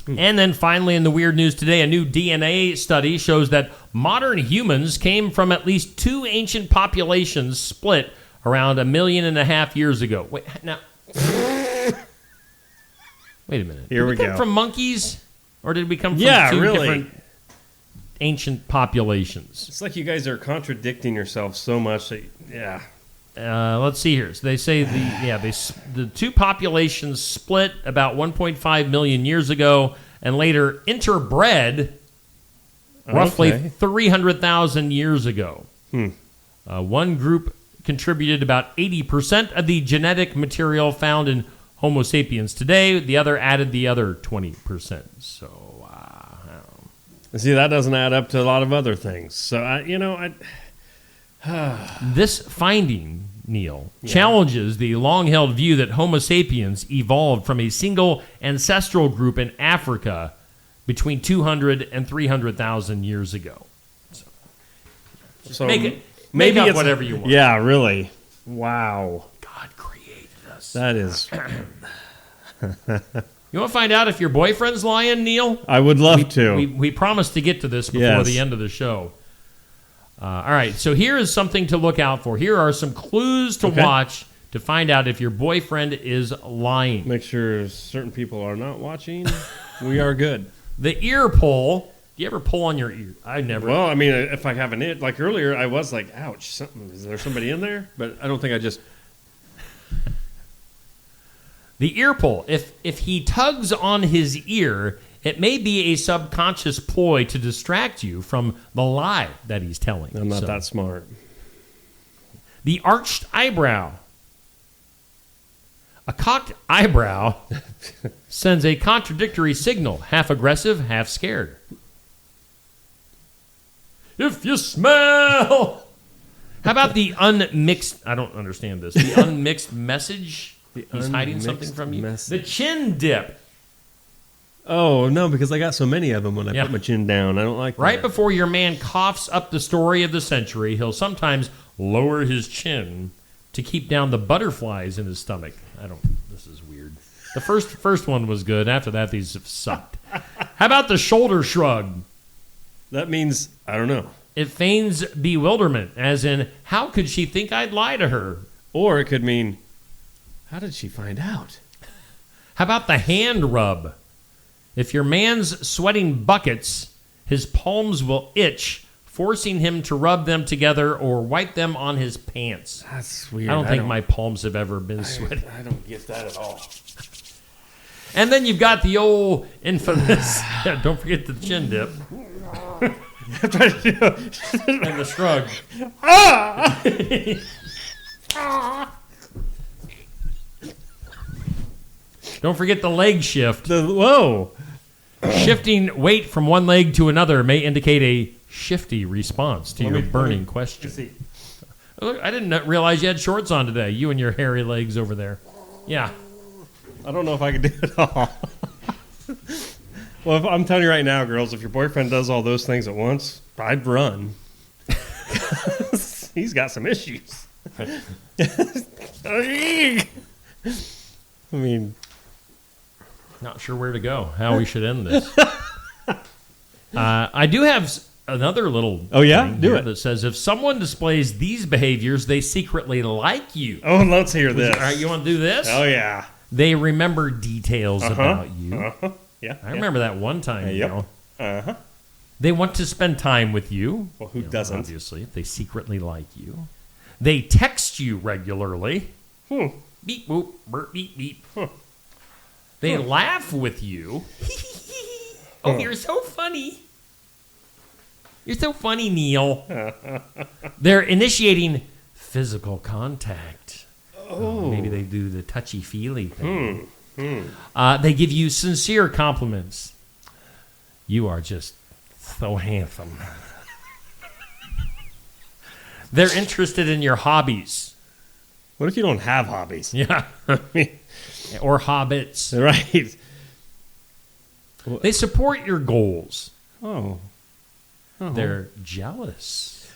S1: And then finally in the weird news today, a new DNA study shows that modern humans came from at least 2 ancient populations split around 1.5 million years ago. Wait, now... Wait a minute.
S4: Here we
S1: Did we come
S4: go.
S1: from monkeys? Or did we come from 2 different ancient populations?
S4: It's like you guys are contradicting yourselves so much that, yeah.
S1: Let's see here. So they say the 2 populations split about 1.5 million years ago and later interbred roughly 300,000 years ago. One group contributed about 80% of the genetic material found in Homo sapiens today. The other added the other 20%. So,
S4: see, that doesn't add up to a lot of other things. So,
S1: this finding, Neil, challenges the long-held view that Homo sapiens evolved from a single ancestral group in Africa between 200 and 300,000 years ago.
S4: So
S1: make up whatever you want.
S4: Yeah, really. Wow.
S1: God created us.
S4: That is...
S1: You want to find out if your boyfriend's lying, Neil?
S4: I would love to.
S1: We promised to get to this before the end of the show. All right, so here is something to look out for. Here are some clues to watch to find out if your boyfriend is lying.
S4: Make sure certain people are not watching. We are good.
S1: The ear pull. Do you ever pull on your ear? I never.
S4: Well, I mean, if I have an it, like earlier, I was like, ouch, is there somebody in there? But I don't think I just...
S1: The ear pull. If he tugs on his ear, it may be a subconscious ploy to distract you from the lie that he's telling.
S4: I'm not that smart.
S1: The arched eyebrow. A cocked eyebrow sends a contradictory signal, half aggressive, half scared. If you smell... How about the unmixed... I don't understand this. The unmixed message... He's hiding something from you. The chin dip.
S4: Oh, no, because I got so many of them when I put my chin down. I don't like that.
S1: Right before your man coughs up the story of the century, he'll sometimes lower his chin to keep down the butterflies in his stomach. This is weird. The first one was good. After that, these have sucked. How about the shoulder shrug?
S4: That means, I don't know.
S1: It feigns bewilderment, as in, how could she think I'd lie to her?
S4: Or it could mean... How did she find out?
S1: How about the hand rub? If your man's sweating buckets, his palms will itch, forcing him to rub them together or wipe them on his pants.
S4: That's weird.
S1: I don't think my palms have ever been sweaty.
S4: I don't get that at all.
S1: And then you've got the old infamous, don't forget the chin dip. And the shrug. Don't forget the leg shift.
S4: Whoa.
S1: Shifting weight from one leg to another may indicate a shifty response to your burning question. Look, I didn't realize you had shorts on today. You and your hairy legs over there. Yeah.
S4: I don't know if I could do it all. Well, I'm telling you right now, girls, if your boyfriend does all those things at once, I'd run. He's got some issues. I mean...
S1: Not sure where to go, how we should end this. I do have another little thing
S4: do it.
S1: That says if someone displays these behaviors, they secretly like you.
S4: Oh, let's hear this.
S1: All right, you want to do this?
S4: Oh, yeah.
S1: They remember details about you.
S4: Yeah.
S1: I remember that one time.
S4: Yep.
S1: They want to spend time with you.
S4: Well, who doesn't?
S1: Obviously, if they secretly like you. They text you regularly. Beep, boop, burp, beep, beep. They laugh with you. Oh, you're so funny. You're so funny, Neil. They're initiating physical contact.
S4: Oh.
S1: Maybe they do the touchy-feely thing. They give you sincere compliments. You are just so handsome. They're interested in your hobbies.
S4: What if you don't have hobbies?
S1: Yeah. Or hobbits.
S4: Right.
S1: They support your goals.
S4: Oh.
S1: They're jealous.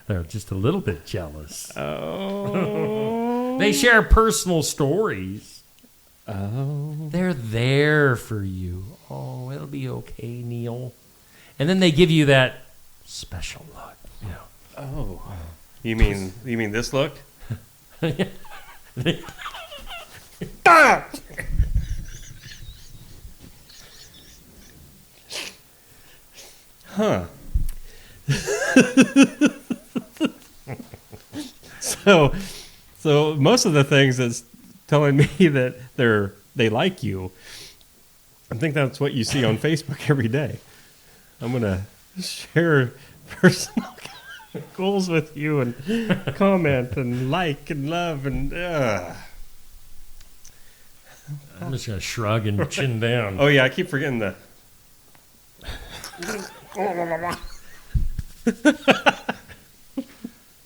S1: They're just a little bit jealous.
S4: Oh.
S1: They share personal stories.
S4: Oh.
S1: They're there for you. Oh, it'll be okay, Neil. And then they give you that special look. You know.
S4: Oh. You mean this look? Huh. So most of the things that's telling me that they like you, I think that's what you see on Facebook every day. I'm gonna share personal goals with you and comment and like and love and.
S1: I'm just gonna shrug and chin down.
S4: Oh yeah, I keep forgetting the.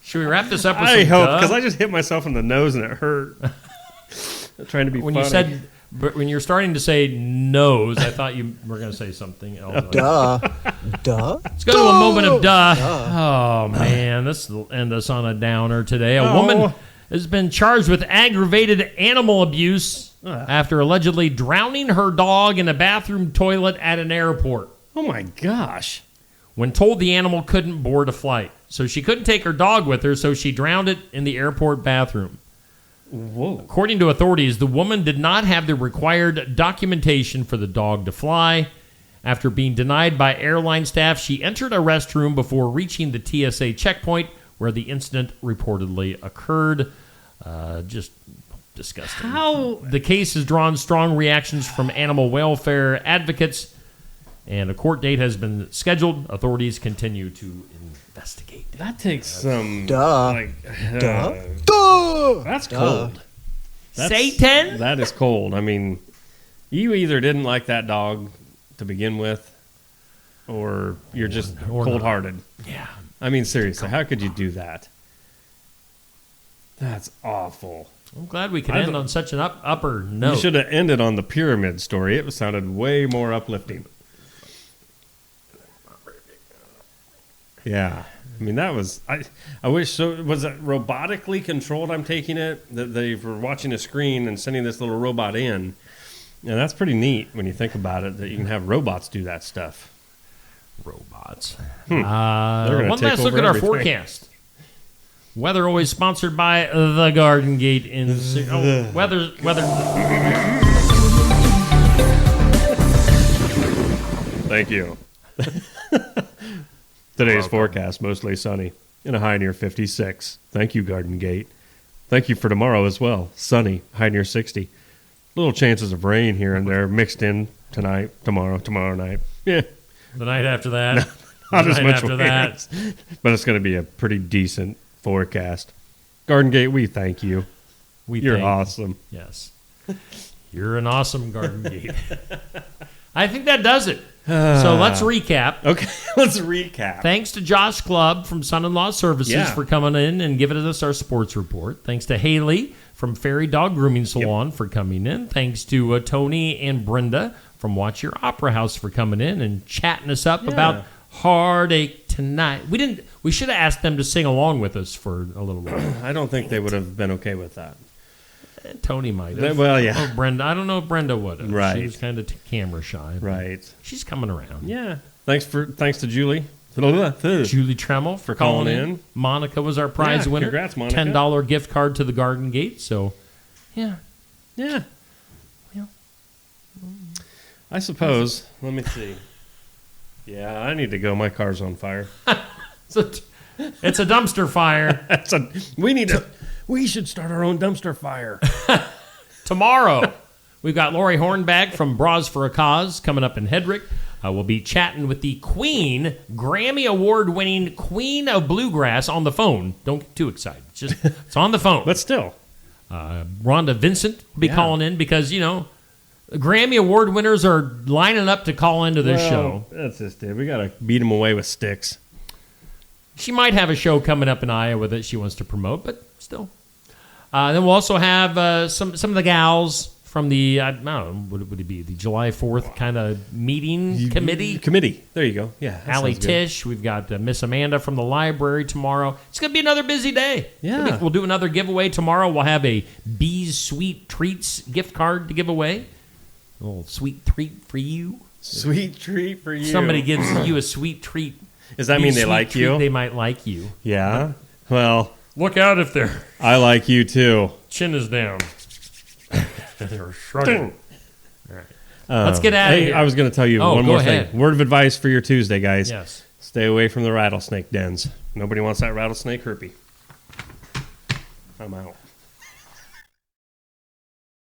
S1: Should we wrap this up with
S4: I
S1: some
S4: hope,
S1: duh?
S4: because I just hit myself in the nose and it hurt. Trying to be
S1: when
S4: funny.
S1: you said, but when you're starting to say nose, I thought you were going to say something else.
S21: Duh.
S1: Let's go to a moment of duh. Oh man, this will end us on a downer today. A woman has been charged with aggravated animal abuse after allegedly drowning her dog in a bathroom toilet at an airport.
S4: Oh my gosh.
S1: When told the animal couldn't board a flight. So she couldn't take her dog with her, so she drowned it in the airport bathroom.
S4: Whoa.
S1: According to authorities, the woman did not have the required documentation for the dog to fly. After being denied by airline staff, she entered a restroom before reaching the TSA checkpoint where the incident reportedly occurred. Just disgusting.
S4: How?
S1: The case has drawn strong reactions from animal welfare advocates, and a court date has been scheduled. Authorities continue to investigate.
S4: That takes some...
S21: Duh.
S4: Duh. That's cold.
S1: Satan?
S4: That is cold. I mean, you either didn't like that dog to begin with, or you're just cold-hearted.
S1: Yeah.
S4: I mean, seriously, how could you do that? That's awful.
S1: I'm glad we could end on such an upper note.
S4: You should have ended on the pyramid story. It sounded way more uplifting. Yeah. I mean, that was... I wish... So was it robotically controlled, I'm taking it? That they were watching a screen and sending this little robot in. And that's pretty neat when you think about it, that you can have robots do that stuff.
S1: Robots.
S4: They're gonna
S1: One
S4: take
S1: last look
S4: over
S1: at our
S4: everything.
S1: forecast. Weather always sponsored by The Garden Gate in... weather...
S4: Thank you. Today's forecast, mostly sunny and a high near 56. Thank you, Garden Gate. Thank you for tomorrow as well. Sunny, high near 60. Little chances of rain here and there mixed in tonight, tomorrow night. Yeah.
S1: The night after that.
S4: Not
S1: the
S4: as
S1: night
S4: much
S1: after
S4: rain.
S1: that.
S4: But it's going to be a pretty decent forecast. Garden Gate, we thank you. You're
S1: thank-
S4: awesome.
S1: Yes. You're an awesome Garden Gate. I think that does it. So let's recap.
S4: Okay, let's recap.
S1: Thanks to Josh Clubb from Son-in-Law Services for coming in and giving us our sports report. Thanks to Hailey from Faerie Dog Grooming Salon for coming in. Thanks to Toni and Brenda from Watch Your Opera House for coming in and chatting us up about Heartache Tonight. We should have asked them to sing along with us for a little while.
S4: I don't think they would have been okay with that.
S1: Tony might have.
S4: Well, yeah.
S1: Or Brenda. I don't know if Brenda would have.
S4: Right.
S1: She was kind of camera shy.
S4: Right.
S1: She's coming around.
S4: Yeah. Thanks to Julie.
S1: Julie Tremmel for calling in.
S4: in.
S1: Monica was our prize winner.
S4: Congrats, Monica.
S1: $10 gift card to the Garden Gate. So, yeah.
S4: Yeah.
S1: Well,
S4: I suppose. Let me see. Yeah, I need to go. My car's on fire.
S1: It's a dumpster fire.
S4: We should start our own dumpster fire.
S1: Tomorrow, we've got Lori Hornbag from Bras for a Cause coming up in Hedrick. We'll be chatting with the Queen, Grammy Award-winning Queen of Bluegrass on the phone. Don't get too excited. It's on the phone.
S4: But still.
S1: Rhonda Vincent will be calling in because, Grammy Award winners are lining up to call into this show.
S4: That's just it. We got to beat them away with sticks.
S1: She might have a show coming up in Iowa that she wants to promote, but still. Then we'll also have some of the gals from the, I don't know, what would it be? The July 4th kind of meeting committee?
S4: Committee. There you go. Yeah.
S1: Allie Tish. We've got Miss Amanda from the library tomorrow. It's going to be another busy day.
S4: Yeah.
S1: We'll do another giveaway tomorrow. We'll have a Bee's Sweet Treats gift card to give away. A little sweet treat for you.
S4: Sweet treat for you.
S1: Somebody gives you a sweet treat.
S4: Does that mean they like you?
S1: They might like you.
S4: Yeah. Well,
S1: look out if they're.
S4: I like you too.
S1: Chin is down. They're shrugging. All right. Let's get out of here.
S4: I was going to tell you one more
S1: ahead.
S4: thing. Word of advice for your Tuesday, guys.
S1: Yes.
S4: Stay away from the rattlesnake dens. Nobody wants that rattlesnake herpy. I'm out.